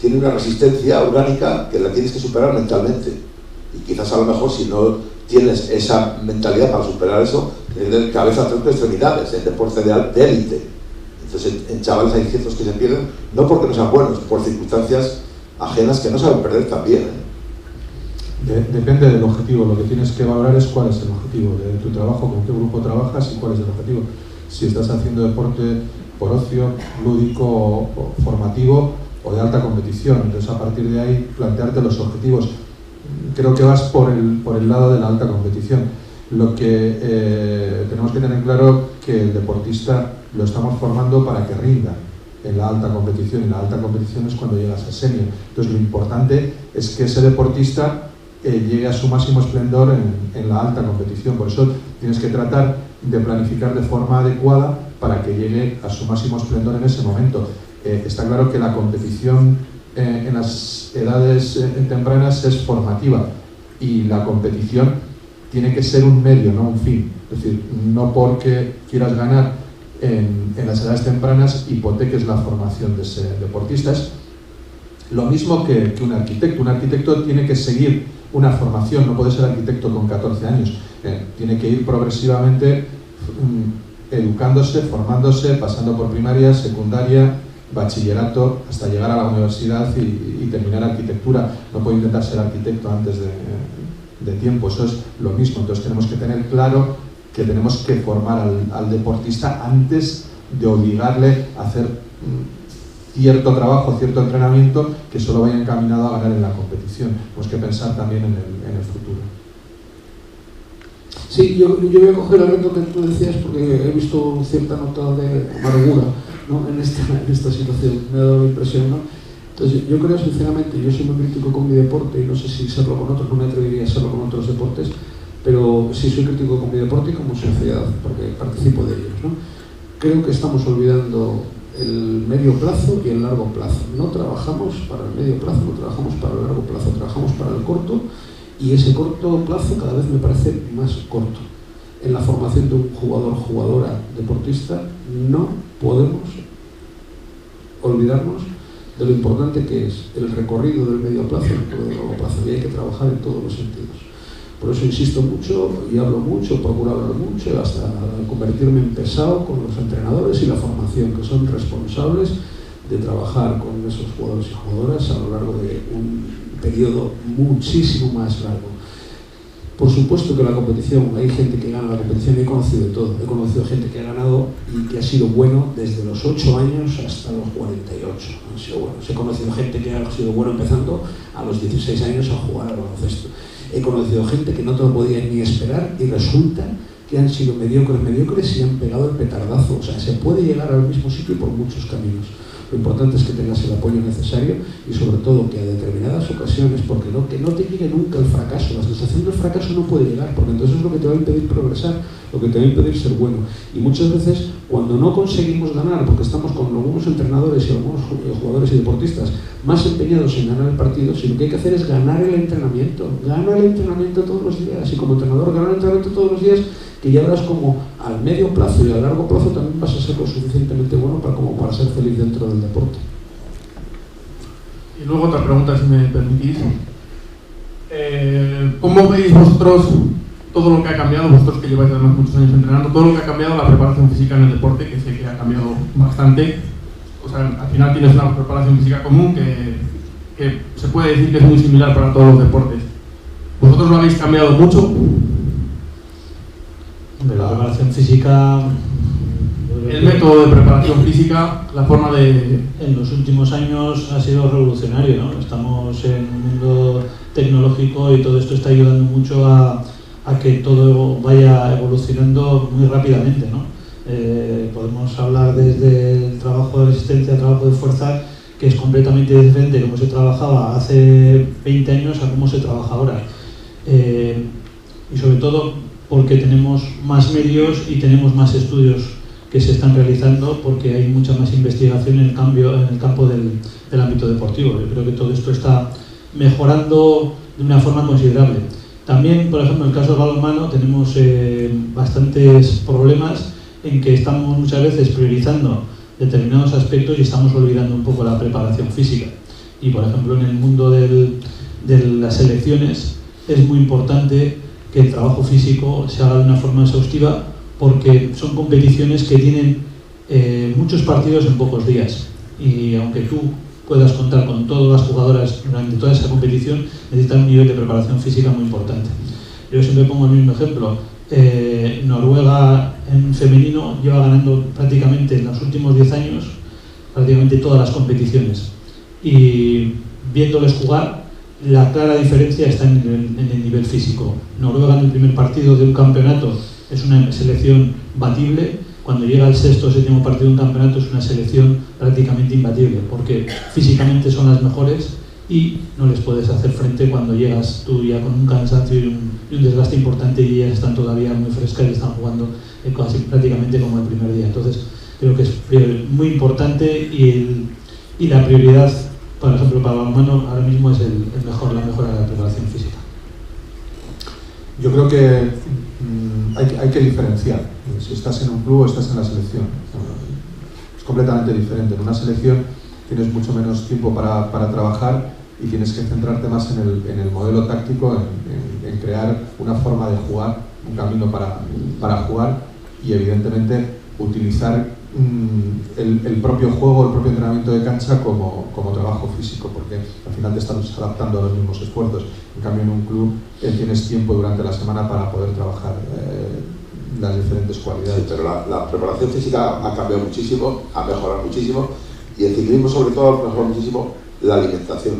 una resistencia orgánica que la tienes que superar mentalmente. Y quizás a lo mejor si no tienes esa mentalidad para superar eso, tienes de cabeza, tronco y extremidades, en deporte de élite. Entonces en chavales hay ciertos que se pierden, no porque no sean buenos, por circunstancias ajenas que no saben perder también, ¿eh? Depende del objetivo. Lo que tienes que valorar es cuál es el objetivo de tu trabajo, con qué grupo trabajas y cuál es el objetivo. Si estás haciendo deporte por ocio, lúdico o formativo o de alta competición. Entonces a partir de ahí plantearte los objetivos. Creo que vas por el lado de la alta competición. Lo que tenemos que tener claro que el deportista lo estamos formando para que rinda. en la alta competición, y la alta competición es cuando llegas a senior. Entonces lo importante es que ese deportista llegue a su máximo esplendor en la alta competición. Por eso tienes que tratar de planificar de forma adecuada para que llegue a su máximo esplendor en ese momento. Está claro que la competición en las edades tempranas es formativa, y la competición tiene que ser un medio, no un fin. Es decir, no porque quieras ganar en las edades tempranas hipoteques la formación de ese deportista. Es lo mismo que un arquitecto. Un arquitecto tiene que seguir una formación, no puede ser arquitecto con 14 años. Tiene que ir progresivamente educándose, formándose, pasando por primaria, secundaria, bachillerato, hasta llegar a la universidad y terminar arquitectura. No puede intentar ser arquitecto antes de tiempo. Eso es lo mismo. Entonces tenemos que tener claro que tenemos que formar al deportista antes de obligarle a hacer cierto trabajo, cierto entrenamiento que solo vaya encaminado a ganar en la competición. Tenemos que pensar también en el futuro. Sí, yo voy a coger el reto que tú decías, porque he visto cierta nota de amargura, ¿no? en esta situación. Me ha dado la impresión, ¿no? Entonces, yo creo sinceramente, yo soy muy crítico con mi deporte, y no sé si serlo con otros, no me atrevería a serlo con otros deportes, pero sí soy crítico con mi deporte y como sociedad, porque participo de ellos, ¿no? Creo que estamos olvidando el medio plazo y el largo plazo. No trabajamos para el medio plazo, no trabajamos para el largo plazo, trabajamos para el corto, y ese corto plazo cada vez me parece más corto. En la formación de un jugador, jugadora, deportista, no podemos olvidarnos de lo importante que es el recorrido del medio plazo y el recorrido del largo plazo, y hay que trabajar en todos los sentidos. Por eso insisto mucho y hablo mucho, procuro hablar mucho, hasta convertirme en pesado con los entrenadores y la formación, que son responsables de trabajar con esos jugadores y jugadoras a lo largo de un periodo muchísimo más largo. Por supuesto que la competición, hay gente que gana la competición, he conocido de todo. He conocido gente que ha ganado y que ha sido bueno desde los 8 años hasta los 48. Han sido buenos. He conocido gente que ha sido bueno empezando a los 16 años a jugar al baloncesto. He conocido gente que no te lo podía ni esperar y resulta que han sido mediocres y han pegado el petardazo. O sea, se puede llegar al mismo sitio por muchos caminos. Lo importante es que tengas el apoyo necesario y sobre todo que a determinadas ocasiones, porque que no te llegue nunca el fracaso. La sensación del fracaso no puede llegar, porque entonces es lo que te va a impedir progresar, lo que te va a impedir ser bueno. Y muchas veces cuando no conseguimos ganar, porque estamos con algunos entrenadores y algunos jugadores y deportistas más empeñados en ganar el partido, sino que hay que hacer es ganar el entrenamiento. Gana el entrenamiento todos los días, y como entrenador gana el entrenamiento todos los días, que ya verás como al medio plazo y a largo plazo también vas a ser lo suficientemente bueno para ser feliz dentro del deporte. Y luego otra pregunta, si me permitís. ¿Cómo veis vosotros todo lo que ha cambiado, vosotros que lleváis además muchos años entrenando, todo lo que ha cambiado la preparación física en el deporte, que sé que ha cambiado bastante? O sea, al final tienes una preparación física común que se puede decir que es muy similar para todos los deportes. ¿Vosotros lo habéis cambiado mucho? La preparación física, el método de preparación física, la forma de... En los últimos años ha sido revolucionario, ¿no? Estamos en un mundo tecnológico y todo esto está ayudando mucho a que todo vaya evolucionando muy rápidamente, ¿no? Podemos hablar desde el trabajo de resistencia al trabajo de fuerza, que es completamente diferente de cómo se trabajaba hace 20 años a cómo se trabaja ahora. Y sobre todo porque tenemos más medios y tenemos más estudios que se están realizando, porque hay mucha más investigación en el campo del ámbito deportivo. Yo creo que todo esto está mejorando de una forma considerable. También, por ejemplo, en el caso del balonmano tenemos bastantes problemas en que estamos muchas veces priorizando determinados aspectos y estamos olvidando un poco la preparación física. Y, por ejemplo, en el mundo de las selecciones es muy importante que el trabajo físico se haga de una forma exhaustiva, porque son competiciones que tienen muchos partidos en pocos días, y aunque tú puedas contar con todas las jugadoras durante toda esa competición, necesitan un nivel de preparación física muy importante. Yo siempre pongo el mismo ejemplo. Noruega en femenino lleva ganando prácticamente en los últimos 10 años prácticamente todas las competiciones, y viéndoles jugar, la clara diferencia está en el nivel físico. Noruega en el primer partido de un campeonato es una selección batible, cuando llega el sexto o séptimo partido de un campeonato es una selección prácticamente imbatible, porque físicamente son las mejores y no les puedes hacer frente cuando llegas tú ya con un cansancio y un desgaste importante y ellas están todavía muy frescas y están jugando casi prácticamente como el primer día. Entonces creo que es muy importante y la prioridad, por ejemplo, para el balonmano ahora mismo es la mejora de la preparación física. Yo creo que hay que diferenciar si estás en un club o estás en la selección. Es completamente diferente. En una selección tienes mucho menos tiempo para trabajar y tienes que centrarte más en el modelo táctico, en crear una forma de jugar, un camino para jugar y evidentemente utilizar el propio juego, el propio entrenamiento de cancha como trabajo físico, porque al final te estás adaptando a los mismos esfuerzos. En cambio, en un club tienes tiempo durante la semana para poder trabajar las diferentes cualidades. Sí, pero la preparación física ha cambiado muchísimo, ha mejorado muchísimo, y el ciclismo sobre todo ha mejorado muchísimo la alimentación.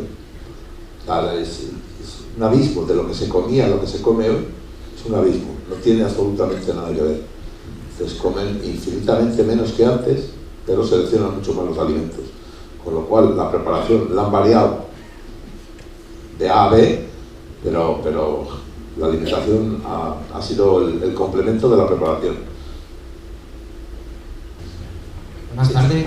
Es un abismo de lo que se comía a lo que se come hoy, es un abismo, no tiene absolutamente nada que ver. Entonces comen infinitamente menos que antes, pero seleccionan mucho más los alimentos. Con lo cual la preparación la han variado de A a B, pero la alimentación ha sido el complemento de la preparación. Buenas tardes.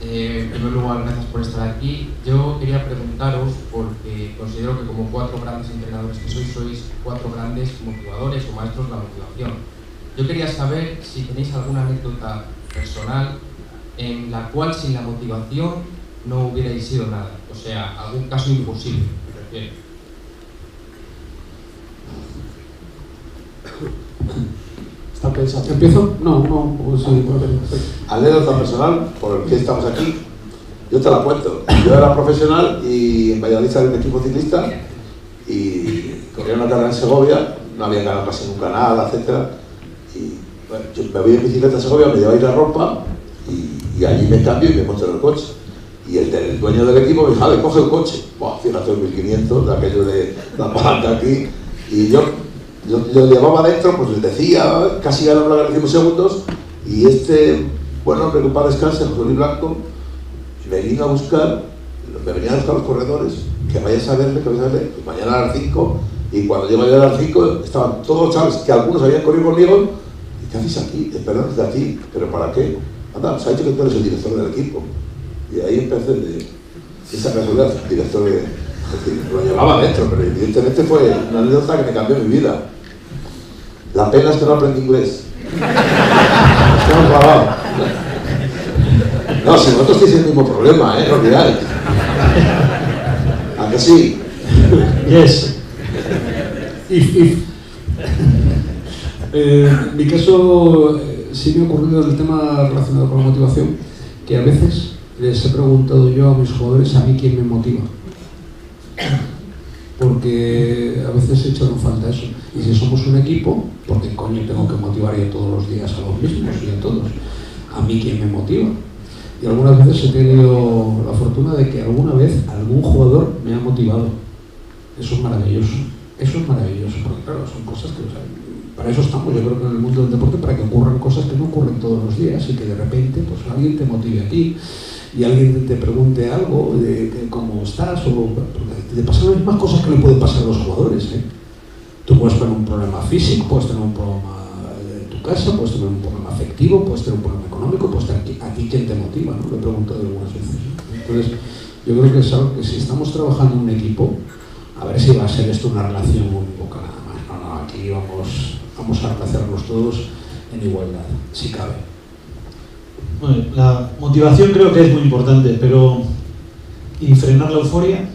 En primer lugar, gracias por estar aquí. Yo quería preguntaros, porque considero que como 4 grandes entrenadores que sois 4 grandes motivadores o maestros de la motivación. Yo quería saber si tenéis alguna anécdota personal en la cual sin la motivación no hubierais sido nada. O sea, algún caso imposible, me refiero. ¿Está pensando? ¿Empiezo? No, pues sí. Anécdota personal, por el que estamos aquí, yo te la cuento. Yo era profesional y en Valladolid salí en equipo ciclista y corría una carrera en Segovia, no había ganado casi nunca nada, etcétera. Y bueno, yo me voy en bicicleta a Segovia, me lleváis la ropa y allí me cambio y me monto en el coche. Y el dueño del equipo me dijo, Javi, coge el coche. Buah, fíjate, 1500, de aquello de la palanca aquí. Y yo llevaba adentro, pues les decía, casi ganaba la carrera 5 segundos. Y bueno, hombre, que para descanse, José Luis Blanco, me vino a buscar, me venían a buscar los corredores, que vayas a verle, pues mañana a las 5. Y cuando llego a las 5, estaban todos los chavales, que algunos habían corrido conmigo. ¿Y qué hacéis aquí? Esperando de aquí. ¿Pero para qué? Anda, se ha dicho que tú eres el director del equipo. Y ahí empecé de esa casualidad, director de... Lo llevaba dentro, pero evidentemente fue una anécdota que me cambió mi vida. La pena es que no aprendí inglés. Estamos grabados. No, si vosotros tenéis el mismo problema, no olvidáis. ¿A que sí? Yes. En mi caso sí me ha ocurrido el tema relacionado con la motivación, que a veces les he preguntado yo a mis jugadores a mí quién me motiva, porque a veces he echado en falta eso. Y si somos un equipo, porque coño tengo que motivar yo todos los días a los mismos y a todos, a mí quién me motiva. Y algunas veces he tenido la fortuna de que alguna vez algún jugador me ha motivado. Eso es maravilloso. Eso es maravilloso, porque claro, son cosas que, o sea, para eso estamos, yo creo que en el mundo del deporte, para que ocurran cosas que no ocurren todos los días y que de repente pues alguien te motive a ti y alguien te pregunte algo de cómo estás, o porque te pasan las mismas cosas que le pueden pasar a los jugadores, ¿eh? Tú puedes tener un problema físico, puedes tener un problema en tu casa, puedes tener un problema afectivo, puedes tener un problema económico, puedes tener aquí quién te motiva, ¿no? Lo he preguntado algunas veces, ¿no? Entonces, yo creo que es algo que si estamos trabajando en un equipo, a ver si va a ser esto una relación unívoca nada más. No, aquí vamos a relacionarnos todos en igualdad, si cabe. Bueno, la motivación creo que es muy importante, pero y frenar la euforia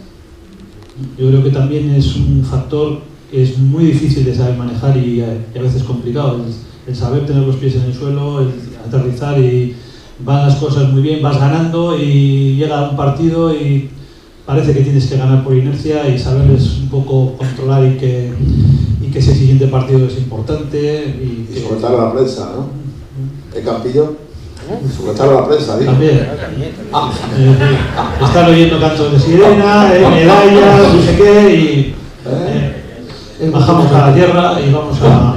yo creo que también es un factor que es muy difícil de saber manejar y a veces complicado. El saber tener los pies en el suelo, el aterrizar y van las cosas muy bien, vas ganando y llega un partido y parece que tienes que ganar por inercia y saberles un poco controlar y que ese siguiente partido es importante. Y sujetar a la prensa, ¿no? ¿El Campillo? Sujetar a la prensa, ¿digo? También. Están oyendo cantos de sirena, medallas, no sé qué, y bajamos a la tierra y vamos a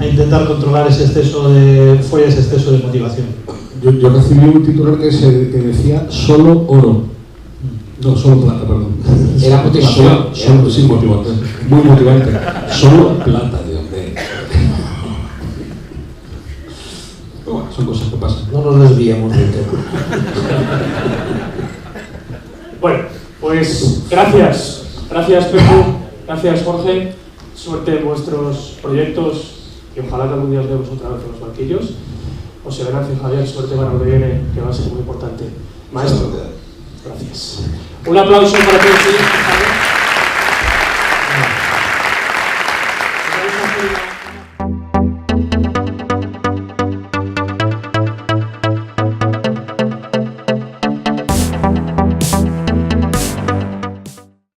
a intentar controlar ese exceso de furia, ese exceso de motivación. Yo recibí un titular que decía solo oro. No, solo plata, perdón. Era motivación. Sí, motivación. Muy motivante. Solo plata, Dios mío. Bueno, son cosas que pasan. No nos desviemos del tema. Bueno, pues gracias. Gracias, Pepu. Gracias, Jorge. Suerte en vuestros proyectos y ojalá que algún día os vemos otra vez en los banquillos. José Venancio y Javier, suerte para lo que viene, que va a ser muy importante. Maestro, gracias. Un aplauso para todos ellos.